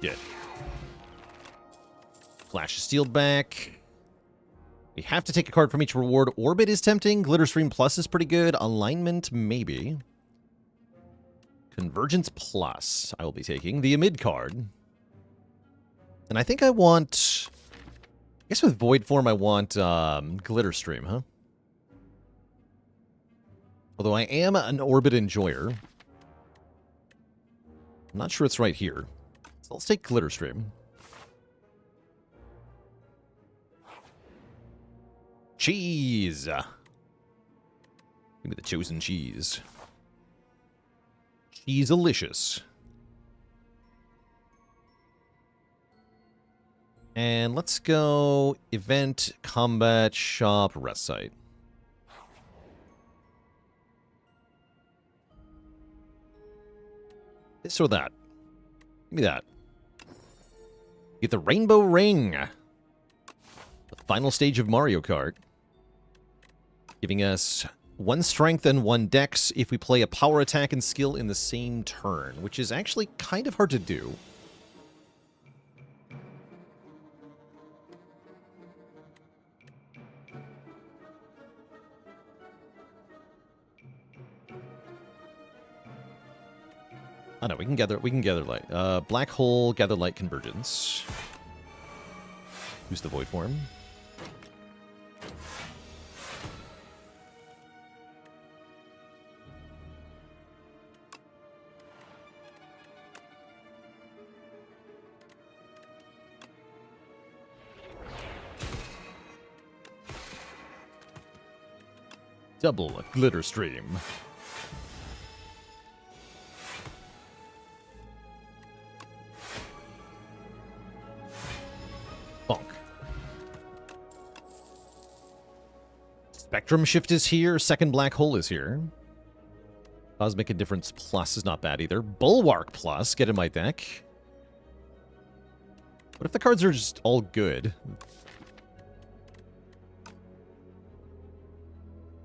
Good. Flash of Steel back. We have to take a card from each reward. Orbit is tempting. Glitterstream Plus is pretty good. Alignment, maybe. Convergence Plus, I will be taking. The Amid card. And I think I want... I guess with Void Form, I want Glitterstream, huh? Although I am an Orbit enjoyer. I'm not sure it's right here. So let's take Glitterstream. Cheese! Give me the chosen cheese. Cheese-alicious. And let's go Event, Combat, Shop, Rest Site. This or that. Give me that. Get the Rainbow Ring. The final stage of Mario Kart. Giving us 1 strength and 1 dex if we play a power attack and skill in the same turn, which is actually kind of hard to do. Oh no, we can gather light. Black hole, gather light, convergence. Use the void form. Double glitter stream. Bonk. Spectrum Shift is here. Second Black Hole is here. Cosmic Indifference Plus is not bad either. Bulwark Plus, get in my deck. What if the cards are just all good?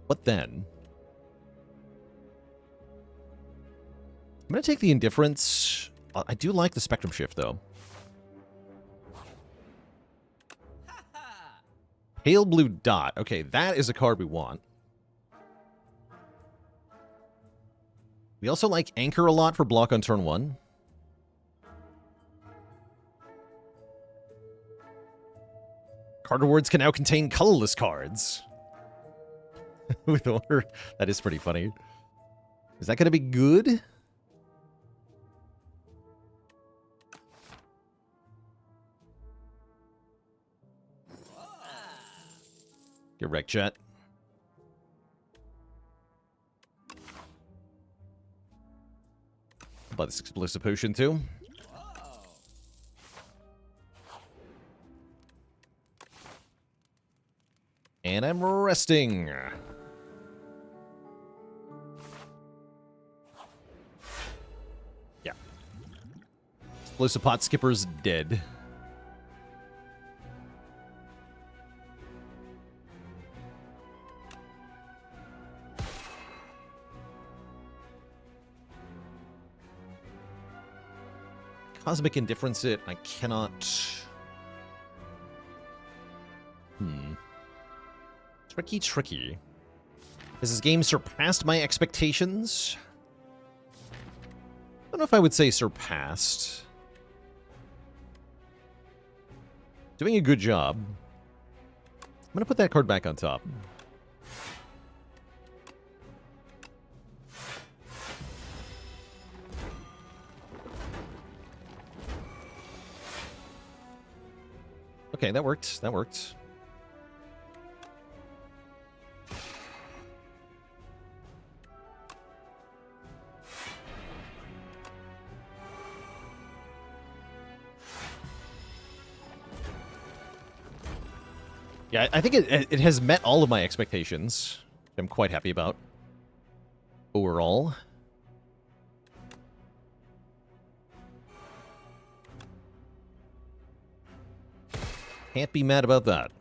What then? I'm going to take the Indifference. I do like the Spectrum Shift, though. Pale Blue Dot. Okay, that is a card we want. We also like Anchor a lot for block on turn 1. Card rewards can now contain colorless cards. With order. That is pretty funny. Is that going to be good? Get wrecked, Jet. I'll buy this Explosive Potion, too. And I'm resting. Explosive Pot Skipper's dead. Cosmic Indifference it. I cannot... Tricky. Has this game surpassed my expectations? I don't know if I would say surpassed. Doing a good job. I'm going to put that card back on top. Okay, that worked. That worked. Yeah, I think it has met all of my expectations. I'm quite happy about. Overall. Can't be mad about that.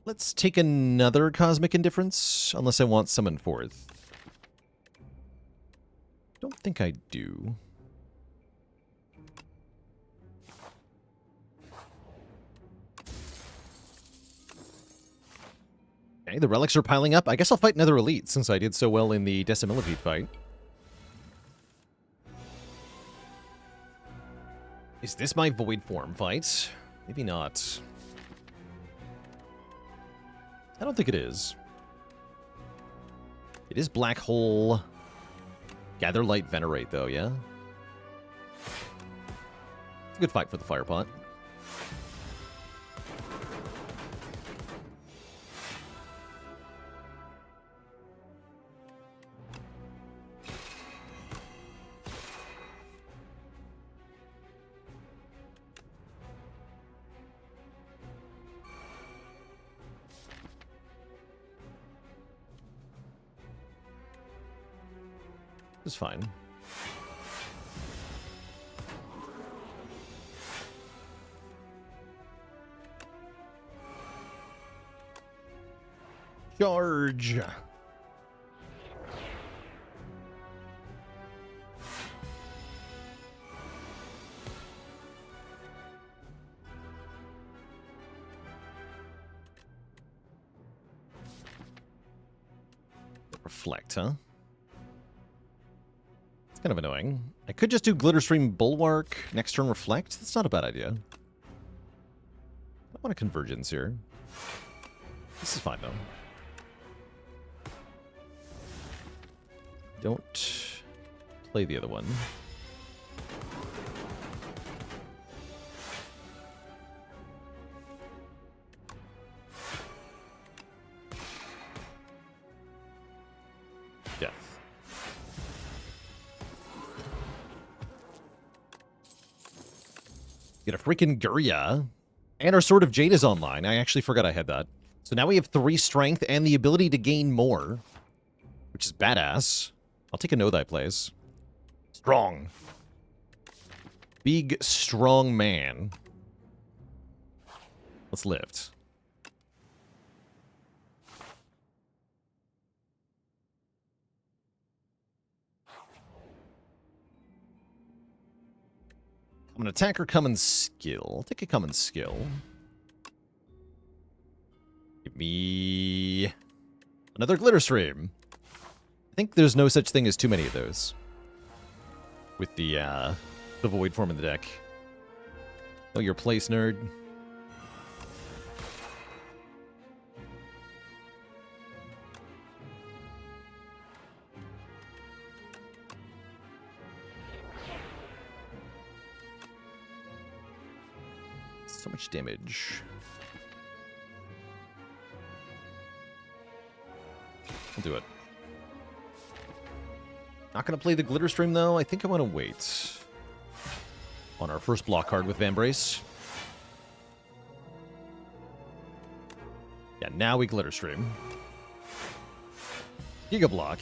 Let's take another Cosmic Indifference, unless I want Summon Forth. Don't think I do. Okay, the relics are piling up. I guess I'll fight another elite, since I did so well in the Decimillipede fight. Is this my Void Form fight? Maybe not. I don't think it is. It is Black Hole. Gather Light Venerate, though, yeah? It's a good fight for the Firepot. It's fine. Charge. Reflect, huh? Kind of annoying. I could just do Glitterstream Bulwark, next turn Reflect. That's not a bad idea. I want a Convergence here. This is fine, though. Don't play the other one. Death. Get a freaking Guria. And our Sword of Jade is online. I actually forgot I had that. So now we have 3 strength and the ability to gain more. Which is badass. I'll take a No Thy Plays. Strong. Big, strong man. Let's lift. Common attack or common skill? I'll take a common skill. Give me another Glitterstream. I think there's no such thing as too many of those. With the Void Form in the deck. Know your place, nerd. So much damage. I'll do it. Not going to play the Glitterstream, though. I think I want to wait on our first block card with Vambrace. Yeah, now we Glitter Stream. Giga Block.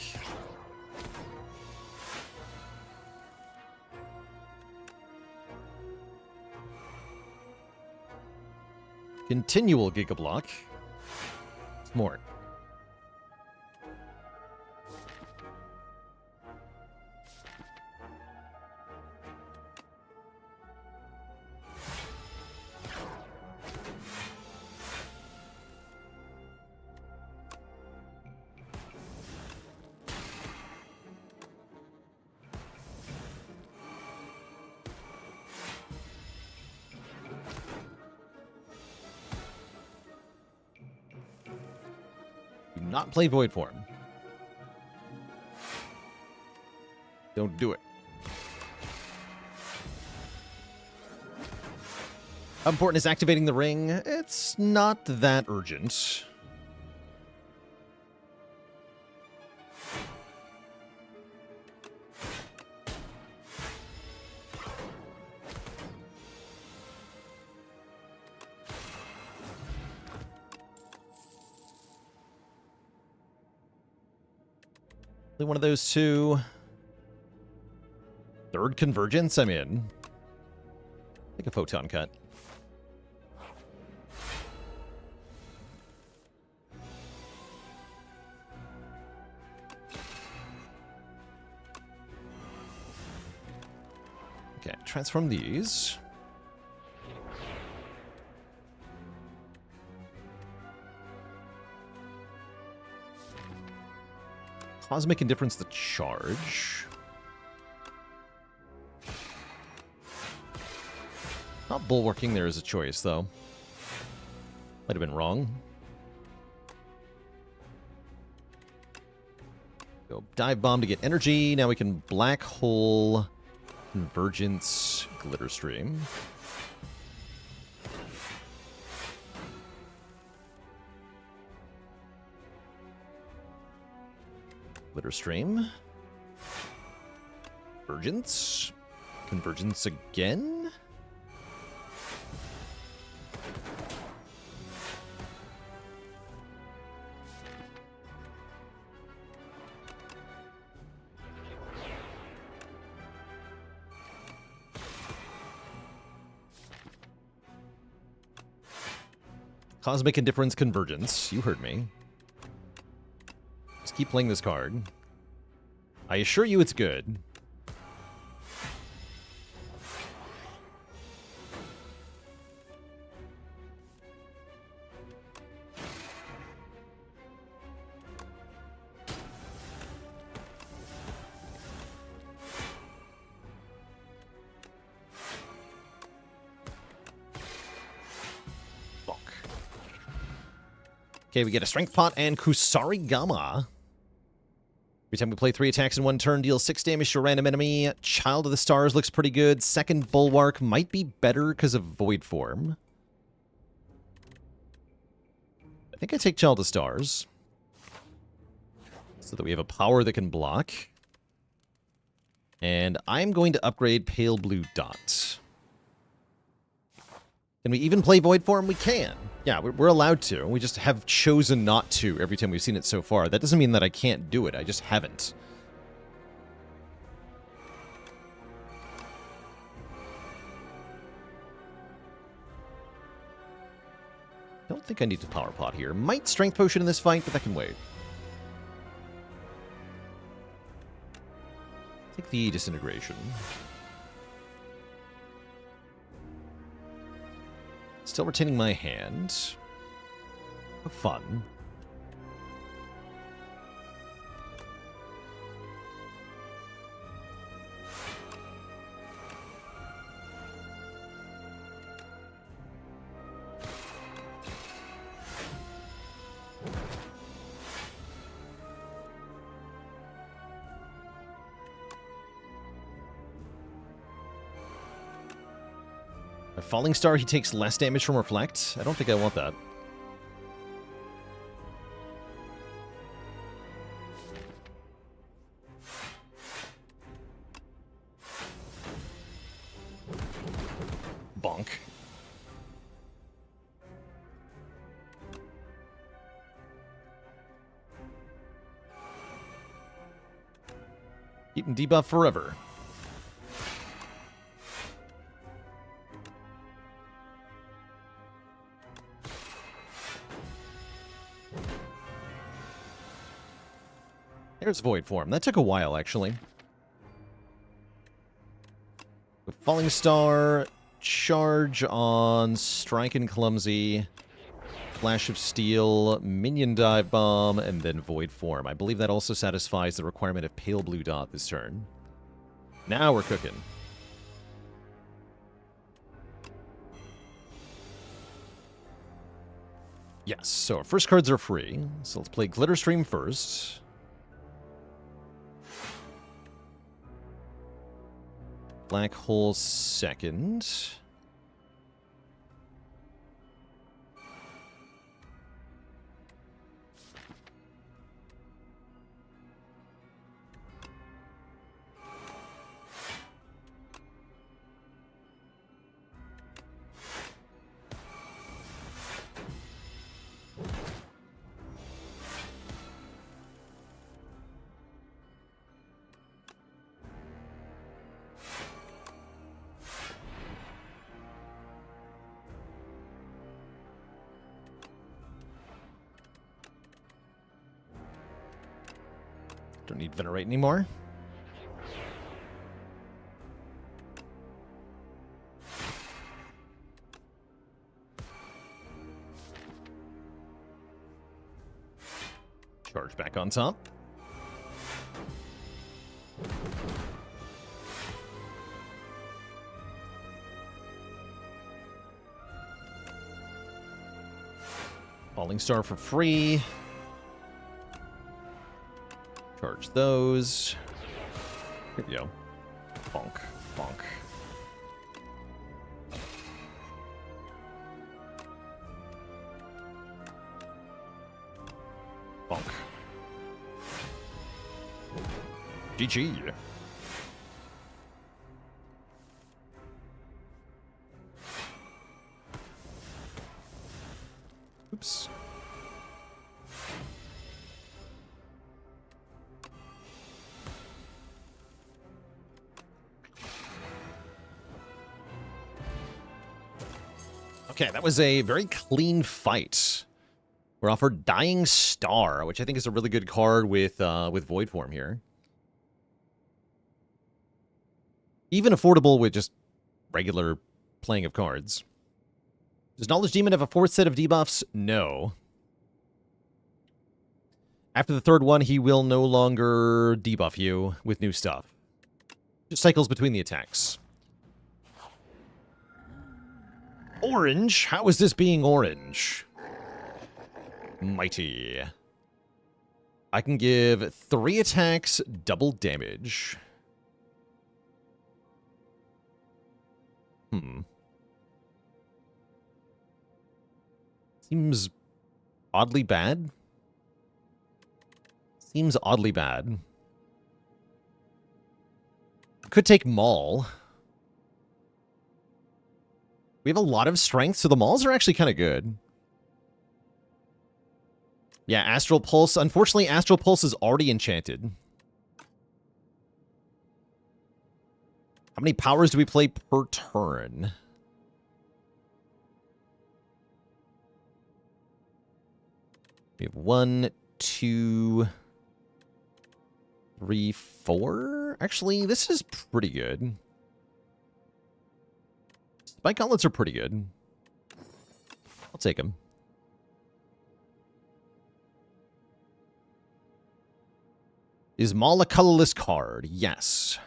Continual Giga Block. Smart. Do not play Void Form. Don't do it. How important is activating the ring? It's not that urgent. One of those two. Third Convergence, I'm in. Take a Photon Cut. Okay, transform these. Cosmic Indifference the charge. Not Bulwarking there as a choice, though. Might have been wrong. Go Dive Bomb to get energy. Now we can Black Hole, Convergence, Glitter Stream. Glitter Stream. Convergence. Convergence again. Cosmic Indifference Convergence. You heard me. Just keep playing this card. I assure you it's good. Okay, we get a Strength Pot and Kusari Gamma. Every time we play 3 attacks in one turn, deals 6 damage to a random enemy. Child of the Stars looks pretty good. Second Bulwark might be better because of Void Form. I think I take Child of the Stars. So that we have a power that can block. And I'm going to upgrade Pale Blue Dot. Can we even play Void Form? We can. Yeah, we're allowed to. We just have chosen not to every time we've seen it so far. That doesn't mean that I can't do it. I just haven't. Don't think I need to Power Pot here. Might Strength Potion in this fight, but that can wait. Take the Disintegration. Still retaining my hand. Have fun. A Falling Star, he takes less damage from Reflect. I don't think I want that. Bonk. Keeping debuff forever. There's Void Form. That took a while, actually. With Falling Star, charge on Strike and Clumsy, Flash of Steel, Minion Dive Bomb, and then Void Form. I believe that also satisfies the requirement of Pale Blue Dot this turn. Now we're cooking. Yes, so our first cards are free. So let's play Glitter Stream first. Black Hole second. Don't need Venerate anymore. Charge back on top. Falling Star for free. Charge those. Here we go. Bonk. Bonk. Bonk. GG. Oops. Okay, that was a very clean fight. We're offered Dying Star, which I think is a really good card with Void Form here. Even affordable with just regular playing of cards. Does Knowledge Demon have a fourth set of debuffs? No. After the third one, he will no longer debuff you with new stuff. Just cycles between the attacks. Orange? How is this being orange? Mighty. I can give 3 attacks, double damage. Seems oddly bad. Seems oddly bad. Could take Maul. We have a lot of strength, so the Mauls are actually kind of good. Yeah, Astral Pulse. Unfortunately, Astral Pulse is already enchanted. How many powers do we play per turn? We have 1, 2, 3, 4. Actually, this is pretty good. Spike Gauntlets are pretty good. I'll take them. Is Maul a colorless card? Yes.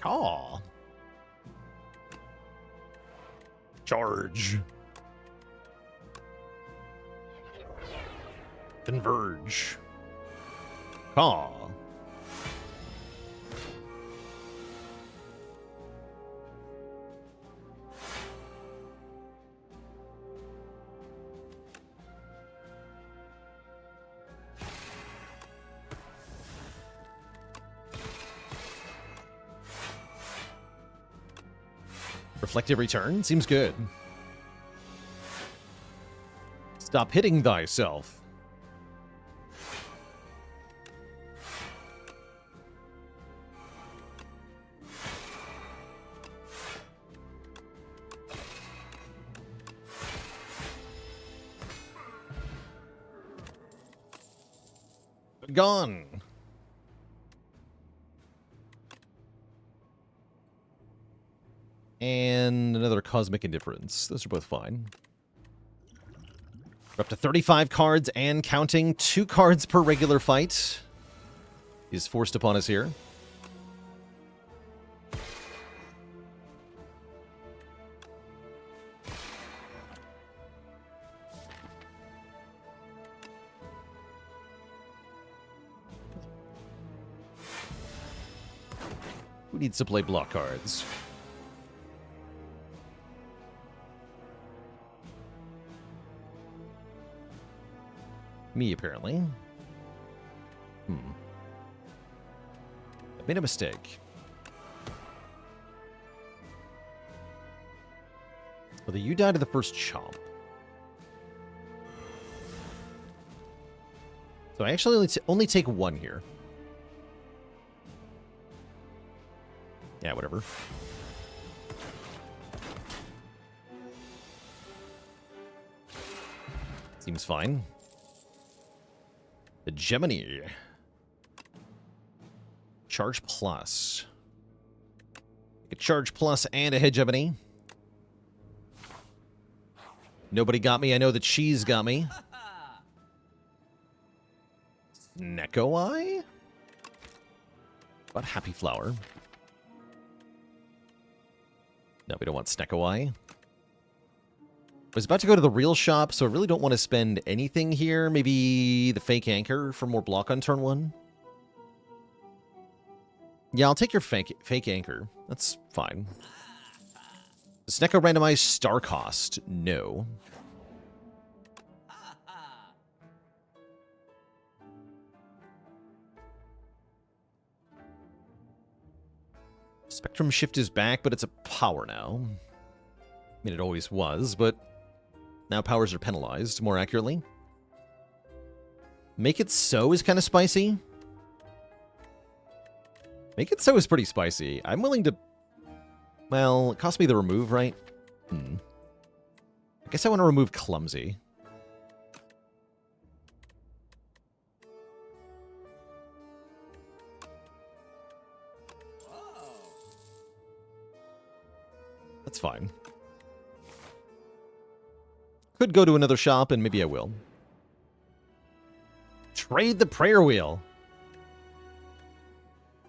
Aw. Charge. Converge. Aw. Reflective return? Seems good. Stop hitting thyself. Gone. And another Cosmic Indifference. Those are both fine. We're up to 35 cards and counting. 2 cards per regular fight is forced upon us here. Who needs to play block cards? Me, apparently. I made a mistake. Well, you died to the first chomp. So I actually only take 1 here. Yeah, whatever. Seems fine. The Gemini. Charge plus. A charge plus and a hegemony. Nobody got me. I know that she's got me. Nekoi? What Happy Flower? No, we don't want Snekoi. I was about to go to the real shop, so I really don't want to spend anything here. Maybe the fake anchor for more block on turn 1. Yeah, I'll take your fake anchor. That's fine. Does Sneko randomize star cost? No. Spectrum Shift is back, but it's a power now. I mean, it always was, but now powers are penalized, more accurately. Make It So is kind of spicy. Make It So is pretty spicy. I'm willing to... Well, it cost me the remove, right? I guess I want to remove Clumsy. That's fine. Could go to another shop, and maybe I will. Trade the prayer wheel.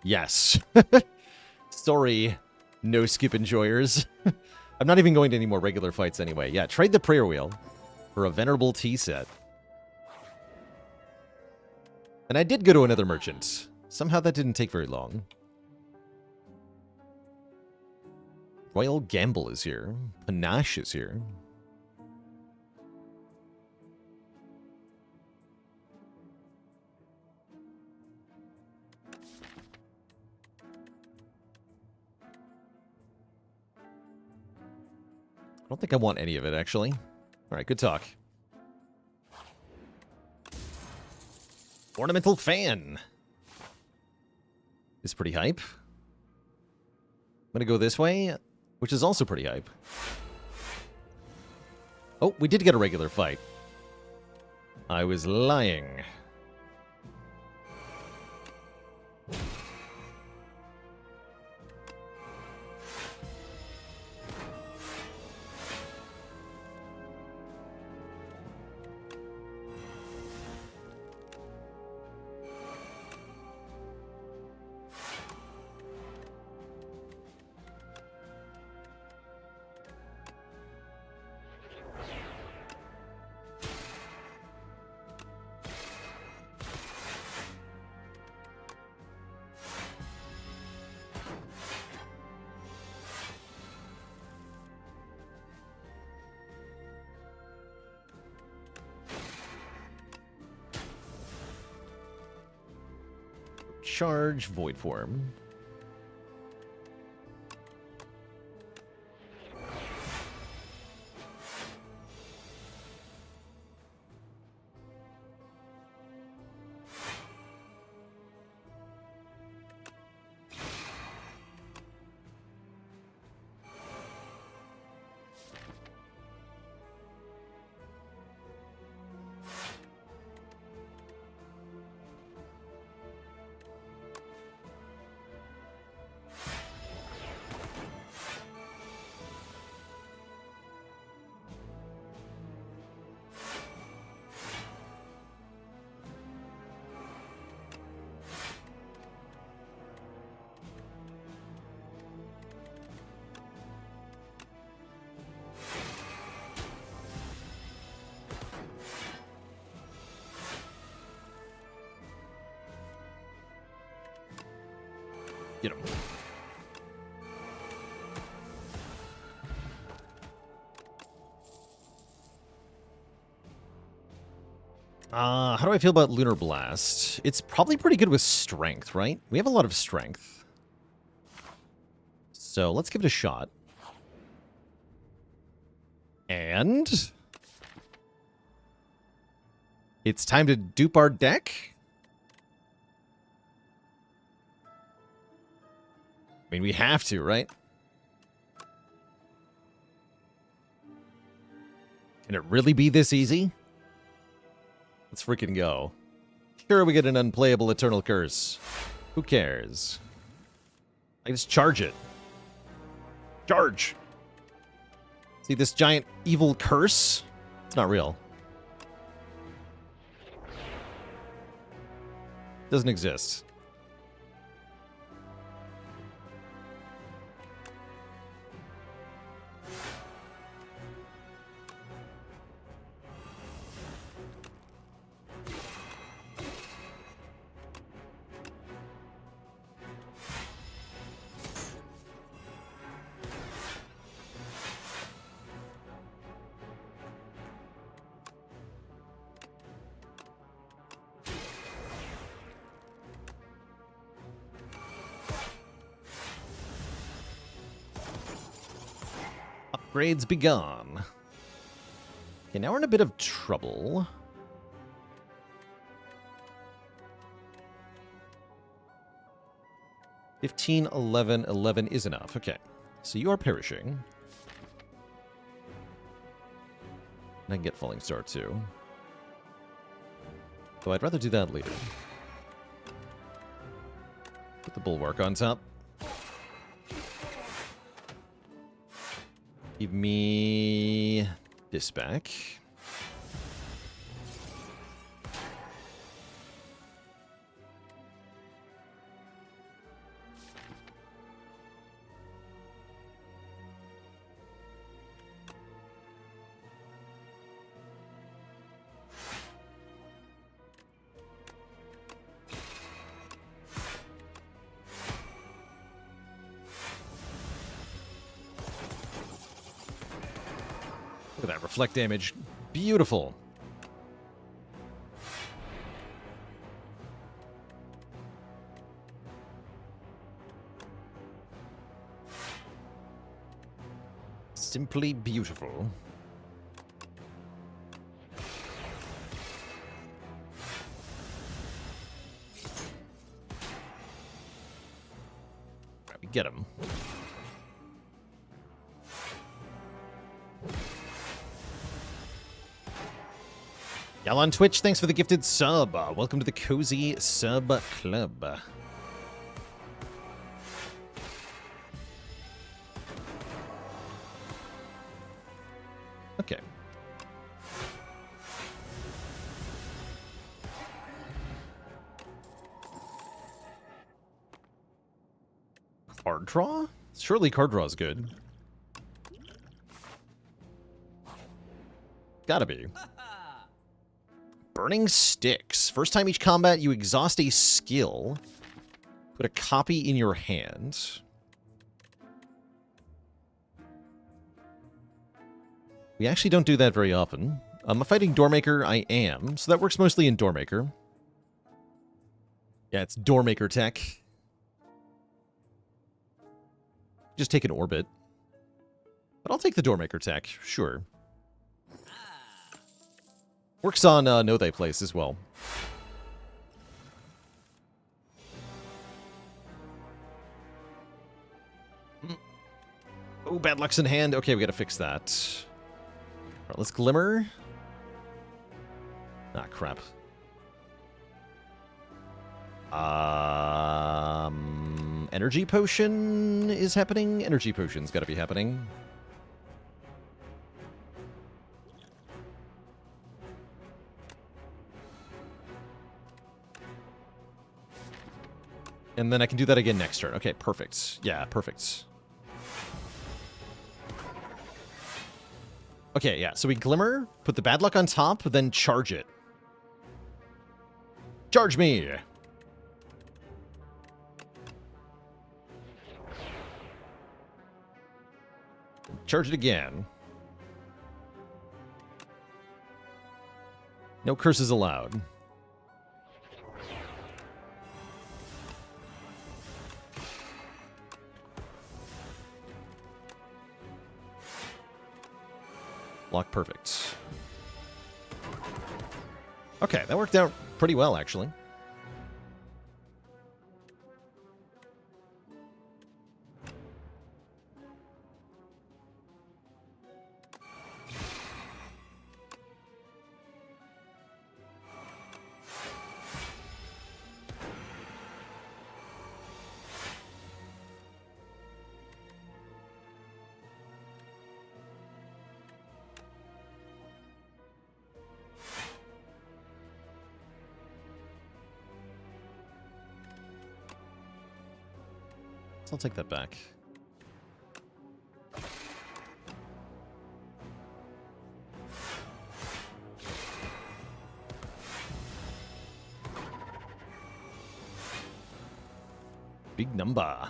Yes. Sorry, no skip enjoyers. I'm not even going to any more regular fights anyway. Yeah, trade the prayer wheel for a venerable tea set. And I did go to another merchant. Somehow that didn't take very long. Royal Gamble is here. Panache is here. I don't think I want any of it, actually. All right, good talk. Ornamental Fan is pretty hype. I'm going to go this way, which is also pretty hype. Oh, we did get a regular fight. I was lying. Charge Void Form. Get him. How do I feel about Lunar Blast? It's probably pretty good with strength, right? We have a lot of strength. So let's give it a shot. And it's time to dupe our deck. I mean, we have to, right? Can it really be this easy? Let's freaking go. Sure, we get an unplayable Eternal Curse. Who cares? I just charge it. Charge! See this giant evil curse? It's not real. Doesn't exist. Upgrades begun. Okay, now we're in a bit of trouble. $15, $11, $11 is enough. Okay, so you are perishing. And I can get Falling Star too. Though I'd rather do that later. Put the Bulwark on top. Give me this back. Look at that reflect damage. Beautiful. Simply beautiful. Right, we get him. Y'all on Twitch, thanks for the gifted sub. Welcome to the Cozy Sub Club. Okay. Card draw? Surely card draw is good. Gotta be. Burning Sticks. First time each combat, you exhaust a skill. Put a copy in your hand. We actually don't do that very often. I'm fighting Doormaker, I am. So that works mostly in Doormaker. Yeah, it's Doormaker tech. Just take an orbit. But I'll take the Doormaker tech, sure. Works on Know Thy Place as well. Oh, bad luck's in hand. Okay, we gotta fix that. All right, let's Glimmer. Ah, crap. Energy Potion is happening. Energy Potion's gotta be happening. And then I can do that again next turn. Okay, perfect. Yeah, perfect. Okay, yeah, so we Glimmer, put the bad luck on top, then charge it. Charge me! Charge it again. No curses allowed. Block perfect. Okay, that worked out pretty well, actually. So I'll take that back. Big number.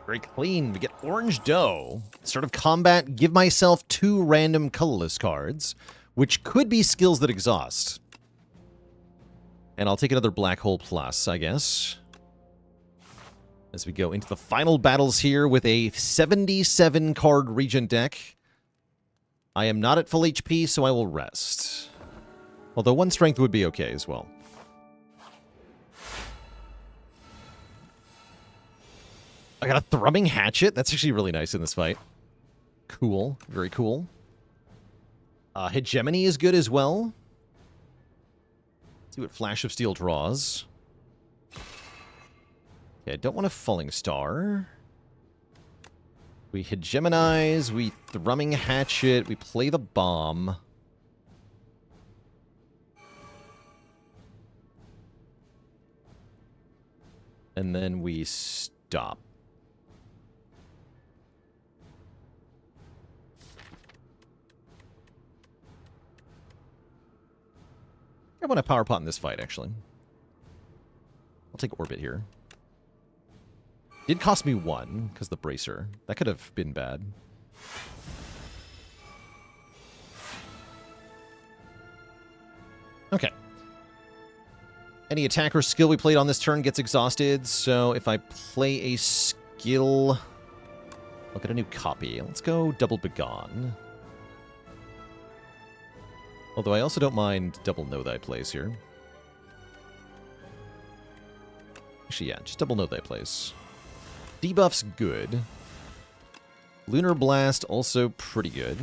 Very clean. We get orange dough. Start of combat, give myself 2 random colorless cards, which could be skills that exhaust. And I'll take another black hole plus, I guess. As we go into the final battles here with a 77 card Regent deck. I am not at full HP, so I will rest. Although 1 strength would be okay as well. I got a Thrumming Hatchet. That's actually really nice in this fight. Cool. Very cool. Hegemony is good as well. Let's see what Flash of Steel draws. Okay, I don't want a Falling Star. We Hegemonize. We Thrumming Hatchet. We play the Bomb. And then we stop. I want a power pot in this fight, actually. I'll take Orbit here. Did cost me 1, because the Bracer. That could have been bad. Okay. Any attack or skill we played on this turn gets exhausted, so if I play a skill... I'll get a new copy. Let's go Double Begone. Although I also don't mind double Know Thy Place here. Actually, yeah, just double Know Thy Place. Debuff's good. Lunar Blast also pretty good.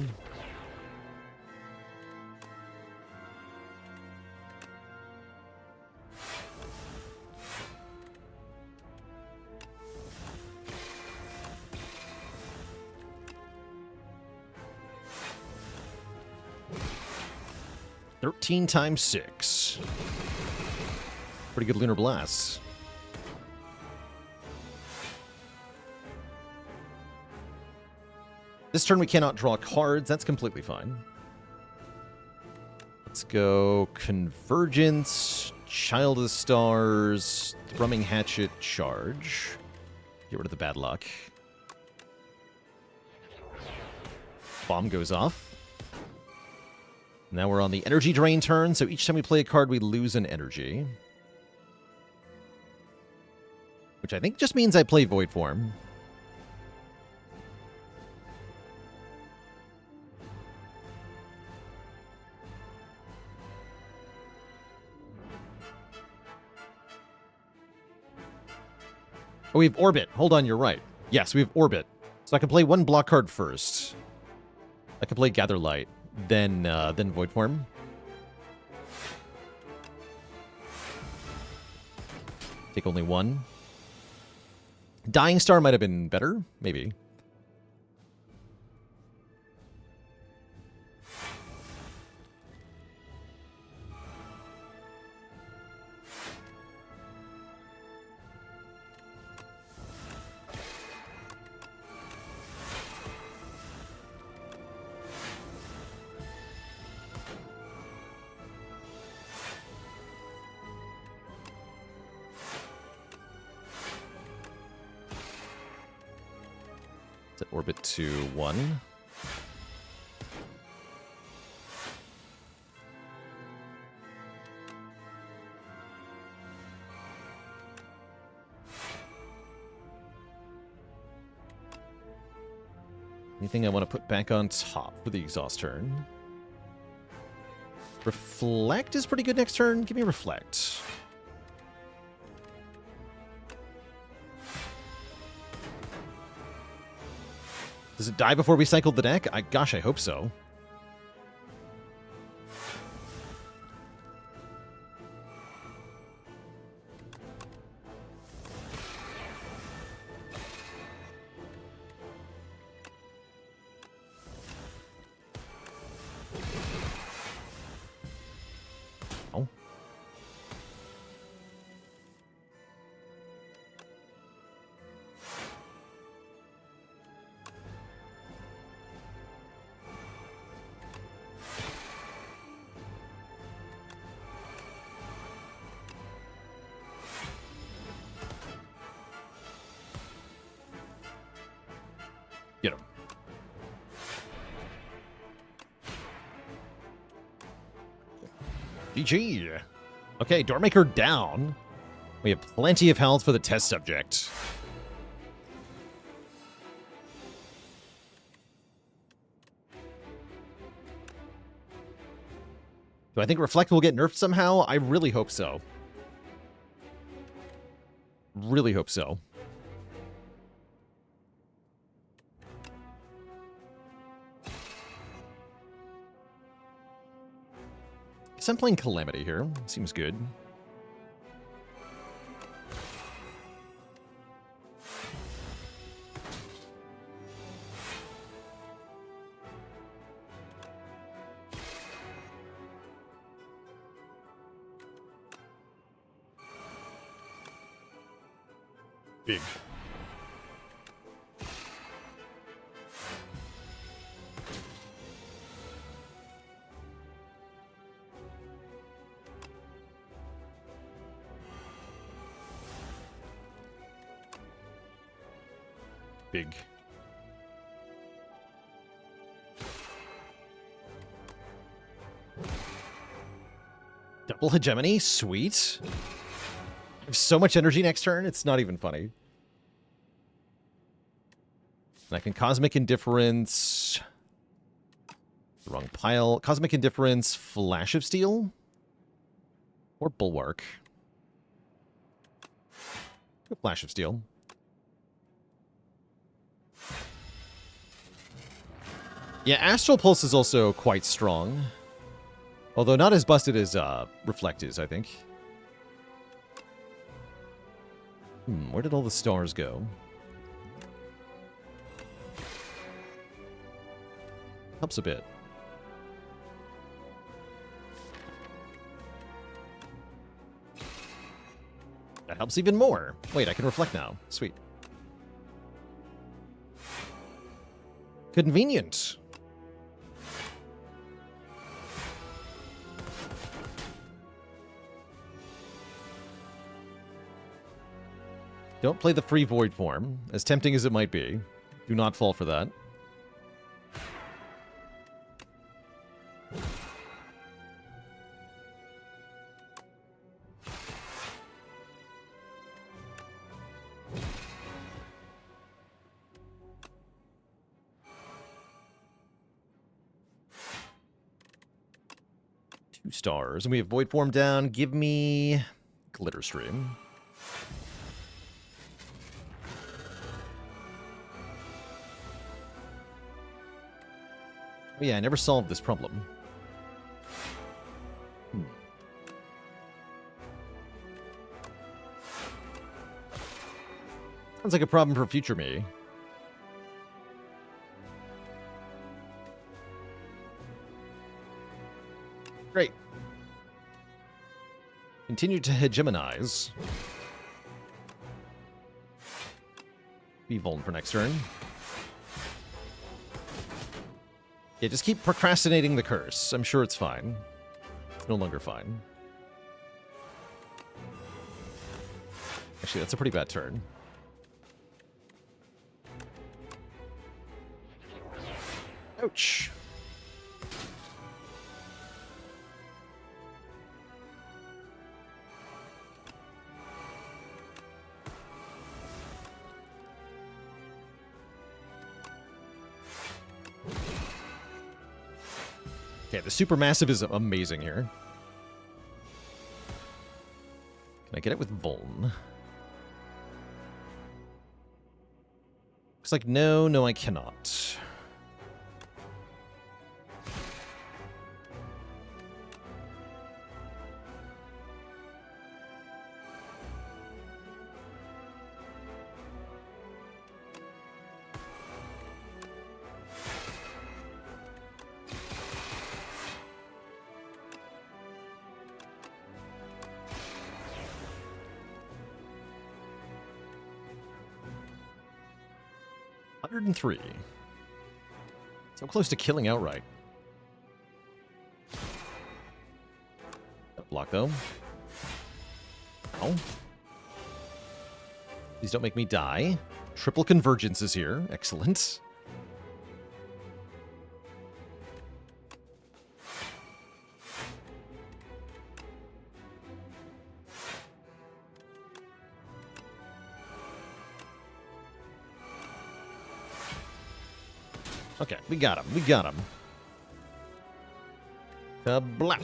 $13 times 6. Pretty good Lunar Blasts. This turn we cannot draw cards. That's completely fine. Let's go Convergence, Child of the Stars, Thrumming Hatchet, Charge. Get rid of the bad luck. Bomb goes off. Now we're on the energy drain turn, so each time we play a card, we lose an energy. Which I think just means I play Void Form. Oh, we have Orbit. Hold on, you're right. Yes, we have Orbit. So I can play 1 block card first. I can play Gather Light. than Void Form. Take only one. Dying Star might have been better, maybe. Orbit to 1. Anything I want to put back on top for the exhaust turn? Reflect is pretty good next turn. Give me Reflect. Does it die before we cycled the deck? Gosh, I hope so. Oh. Get him. GG. Okay, Doormaker down. We have plenty of health for the test subject. Do I think Reflect will get nerfed somehow? I really hope so. Really hope so. Guess I'm playing Calamity here. Seems good. Big. Big. Double Hegemony? Sweet. I have so much energy next turn, it's not even funny. And I can Cosmic Indifference. Wrong pile. Cosmic Indifference, Flash of Steel? Or Bulwark. Flash of Steel. Yeah, Astral Pulse is also quite strong. Although not as busted as Reflect is, I think. Where did all the stars go? Helps a bit. That helps even more. Wait, I can Reflect now. Sweet. Convenient. Don't play the free Void form, as tempting as it might be. Do not fall for that. Two stars, and we have Void form down. Give me Glitter Stream. Yeah, I never solved this problem. Sounds like a problem for future me. Great. Continue to hegemonize. Be vulnerable for next turn. Yeah, just keep procrastinating the curse. I'm sure it's fine. It's no longer fine. Actually, that's a pretty bad turn. Ouch. Okay, the supermassive is amazing here. Can I get it with Vuln? Looks like no, I cannot. $103. So close to killing outright. Block though. Oh. Please don't make me die. Triple convergence is here. Excellent. Okay, we got him. We got him. Kablam.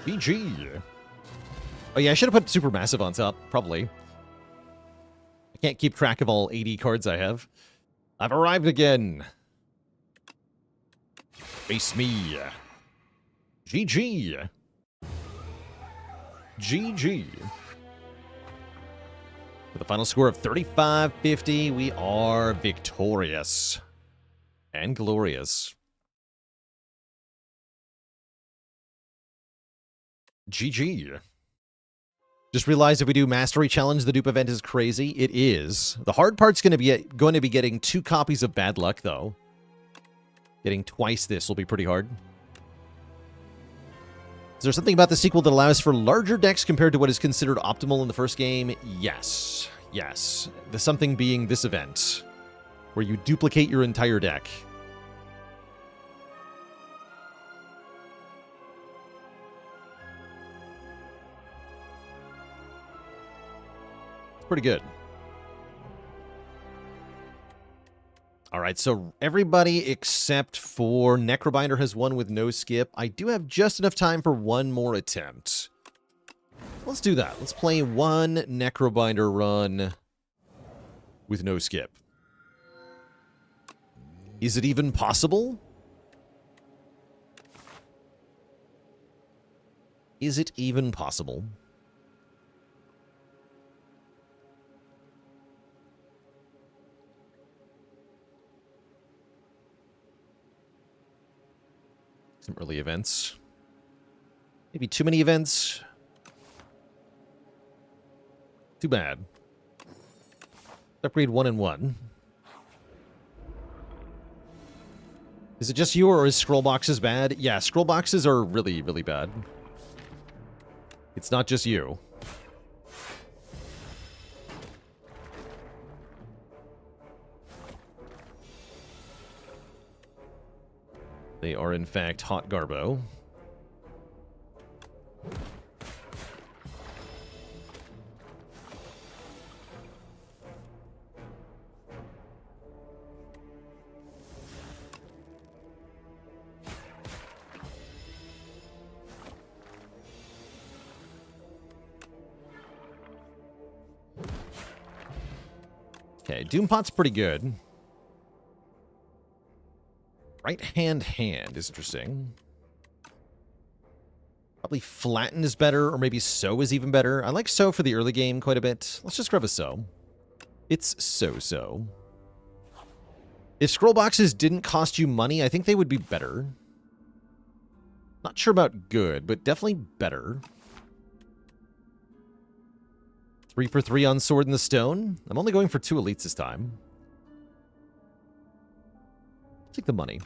GG. Oh yeah, I should have put Supermassive on top, probably. I can't keep track of all 80 cards I have. I've arrived again. Face me. GG. GG. With a final score of 35-50, we are victorious. And glorious. GG. Just realized if we do Mastery Challenge, the dupe event is crazy. It is. The hard part's going to be getting 2 copies of Bad Luck, though. Getting twice this will be pretty hard. Is there something about the sequel that allows for larger decks compared to what is considered optimal in the first game? Yes. Yes. The something being this event, where you duplicate your entire deck. It's pretty good. Alright, so everybody except for Necrobinder has won with no skip. I do have just enough time for one more attempt. Let's do that. Let's play one Necrobinder run with no skip. Is it even possible? Is it even possible? Some early events. Maybe too many events. Too bad. Upgrade 1 and 1. Is it just you, or is scroll boxes bad? Yeah, scroll boxes are really, really bad. It's not just you. They are, in fact, hot garbo. Okay, Doompot's pretty good. Right hand is interesting. Probably flatten is better, or maybe sow is even better. I like sow for the early game quite a bit. Let's just grab a sow. It's so-so. If scroll boxes didn't cost you money, I think they would be better. Not sure about good, but definitely better. 3 for 3 on Sword in the Stone. I'm only going for 2 elites this time. Take the money.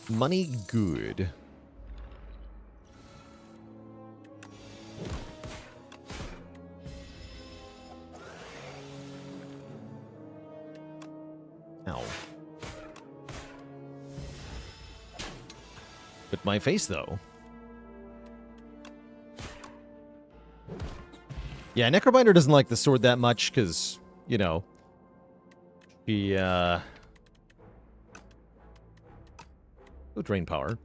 Money good. Ow. But my face, though. Yeah, Necrobinder doesn't like the sword that much, because, you know, he, Oh, drain power.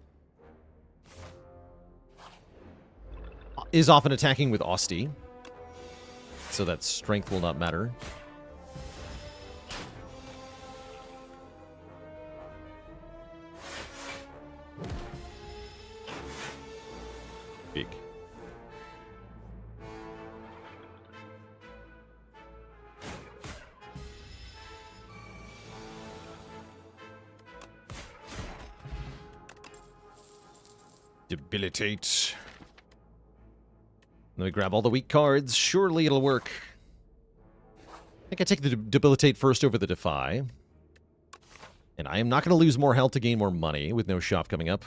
Is often attacking with Osti, so that strength will not matter. Big. Debilitate. Let me grab all the weak cards. Surely it'll work. I think I take the Debilitate first over the Defy. And I am not going to lose more health to gain more money with no shop coming up.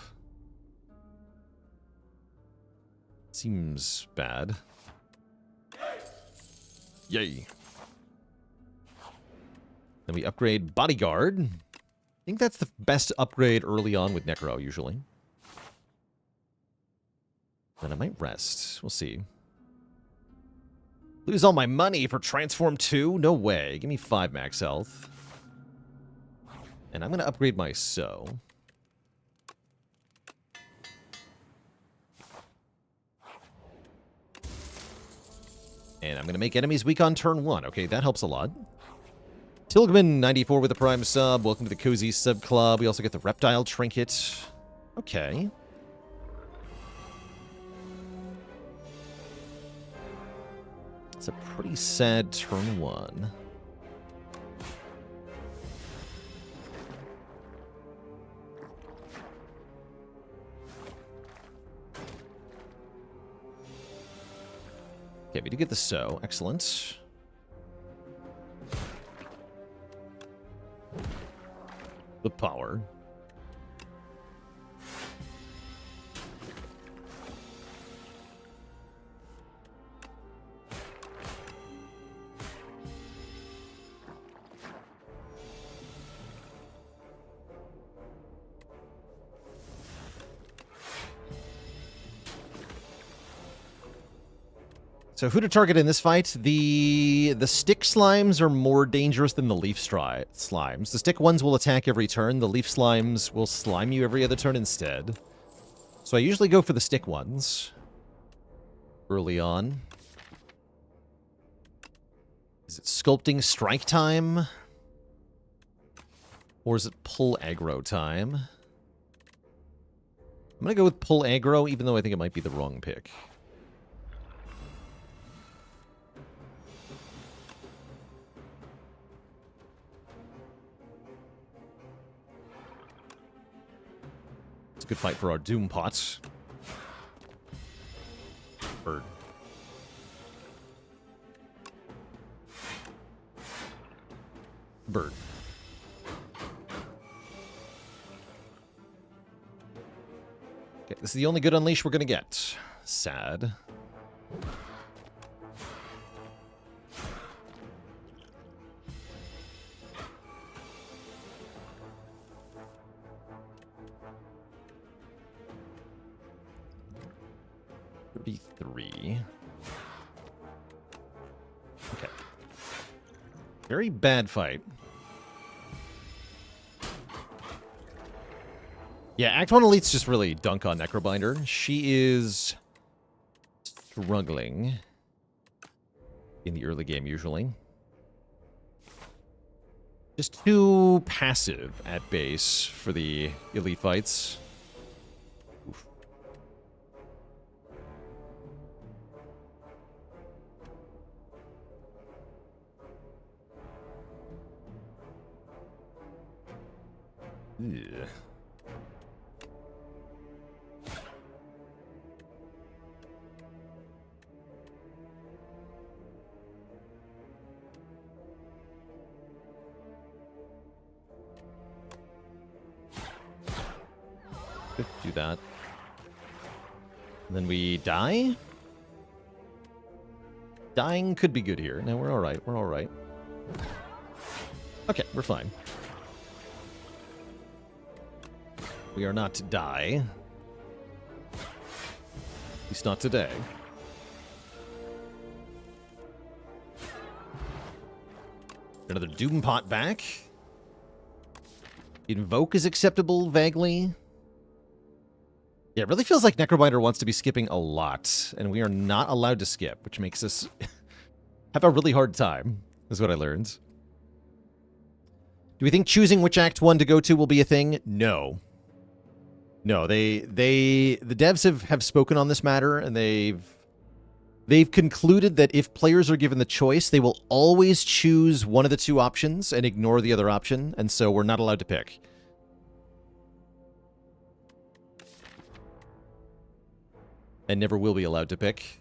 Seems bad. Yay. Then we upgrade Bodyguard. I think that's the best upgrade early on with Necro, usually. Then I might rest. We'll see. Lose all my money for Transform 2? No way. Give me 5 max health. And I'm going to upgrade my Sow. And I'm going to make enemies weak on turn 1. Okay, that helps a lot. Tilgman94 with a Prime sub. Welcome to the Cozy Sub Club. We also get the Reptile Trinket. Okay. It's a pretty sad turn 1. Okay, we do get the Sow. Excellent. The power. So who to target in this fight? The stick slimes are more dangerous than the leaf slimes. The stick ones will attack every turn. The leaf slimes will slime you every other turn instead. So I usually go for the stick ones early on. Is it sculpting strike time? Or is it pull aggro time? I'm going to go with pull aggro, even though I think it might be the wrong pick. It's a good fight for our Doom Pots. Bird. Bird. Okay, this is the only good unleash we're gonna get. Sad. $33. Okay. Very bad fight. Yeah, Act 1 Elites just really dunk on Necrobinder. She is struggling in the early game, usually. Just too passive at base for the elite fights. Oof. Yeah. Could do that. And then we die. Dying could be good here. No, we're alright. We're alright. Okay, we're fine. We are not to die. At least not today. Another Doom Pot back. Invoke is acceptable, vaguely. Yeah, it really feels like Necrobinder wants to be skipping a lot, and we are not allowed to skip, which makes us have a really hard time, is what I learned. Do we think choosing which Act 1 to go to will be a thing? No. No, the devs have spoken on this matter, and they've concluded that if players are given the choice, they will always choose one of the two options and ignore the other option, and so we're not allowed to pick. And never will be allowed to pick.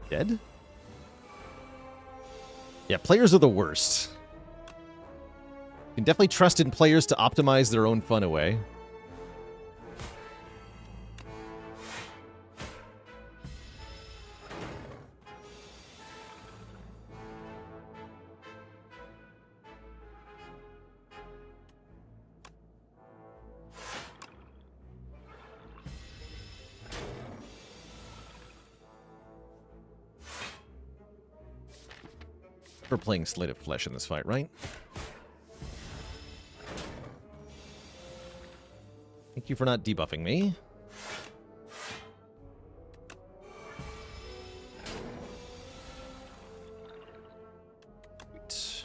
Dead? Yeah, players are the worst. You can definitely trust in players to optimize their own fun away. We're playing Slate of Flesh in this fight, right? Thank you for not debuffing me. Sweet.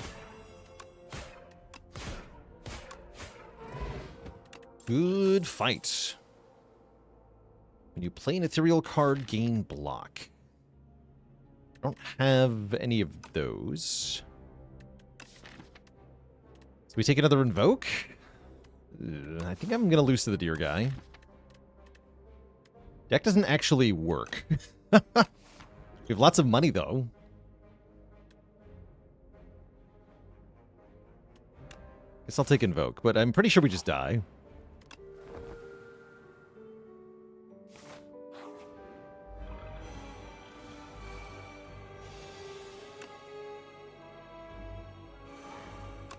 Good fight. When you play an ethereal card, gain block. I don't have any of those. So we take another Invoke? I think I'm going to lose to the Deer guy. Deck doesn't actually work. We have lots of money, though. Guess I'll take Invoke, but I'm pretty sure we just die.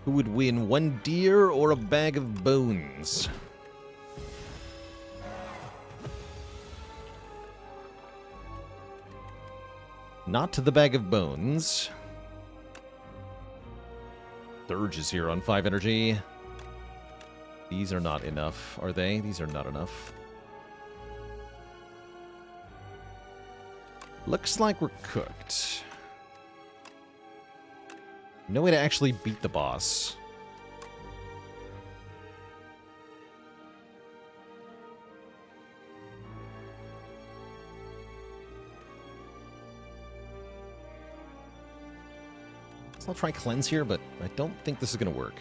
Who would win, one deer or a bag of bones? Not to the bag of bones. Surge is here on 5 energy. These are not enough, are they? These are not enough. Looks like we're cooked. No way to actually beat the boss. So I'll try Cleanse here, but I don't think this is going to work.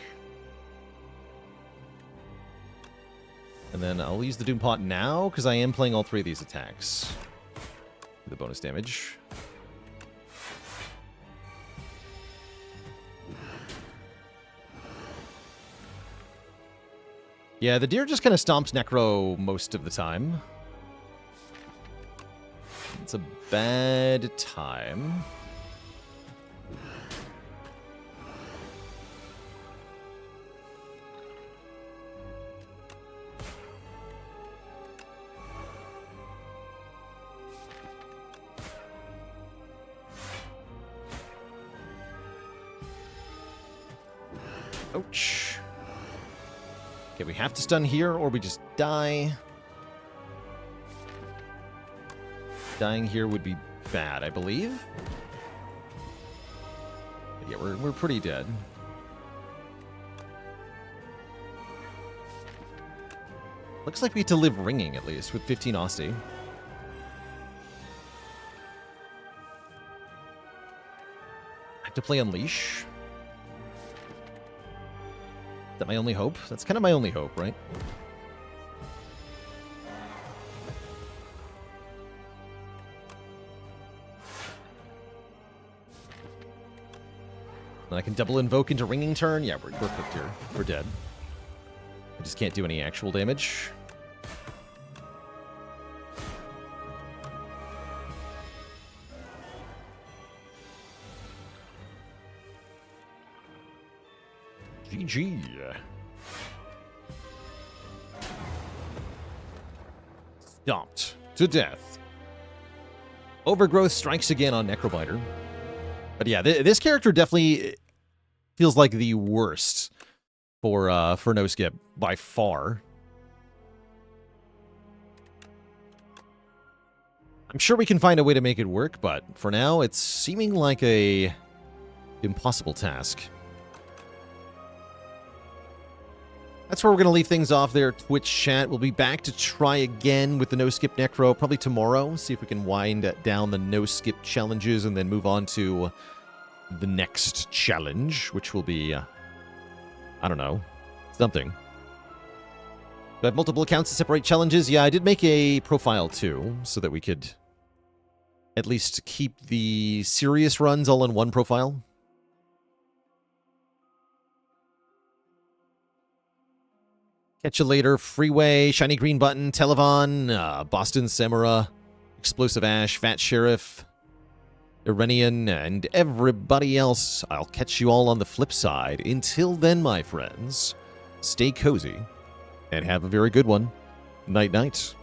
And then I'll use the Doom Pot now, because I am playing all 3 of these attacks. The bonus damage. Yeah, the deer just kind of stomps Necro most of the time. It's a bad time. Ouch. Okay, we have to stun here, or we just die. Dying here would be bad, I believe. But yeah, we're pretty dead. Looks like we get to live ringing, at least, with 15 Austie. I have to play Unleash. Is that my only hope? That's kind of my only hope, right? And I can double invoke into ringing turn. Yeah, we're cooked here. We're dead. I just can't do any actual damage. GG. Stomped to death. Overgrowth strikes again on Necrobinder. But yeah, this character definitely feels like the worst for no skip by far. I'm sure we can find a way to make it work, but for now, it's seeming like a impossible task. That's where we're going to leave things off there, Twitch chat. We'll be back to try again with the no-skip Necro probably tomorrow. See if we can wind down the no-skip challenges and then move on to the next challenge, which will be, I don't know, something. Do I have multiple accounts to separate challenges? Yeah, I did make a profile too, so that we could at least keep the serious runs all in one profile. Catch you later, Freeway, Shiny Green Button, Televon, Boston Samara, Explosive Ash, Fat Sheriff, Irenian, and everybody else. I'll catch you all on the flip side. Until then, my friends, stay cozy and have a very good one. Night-night.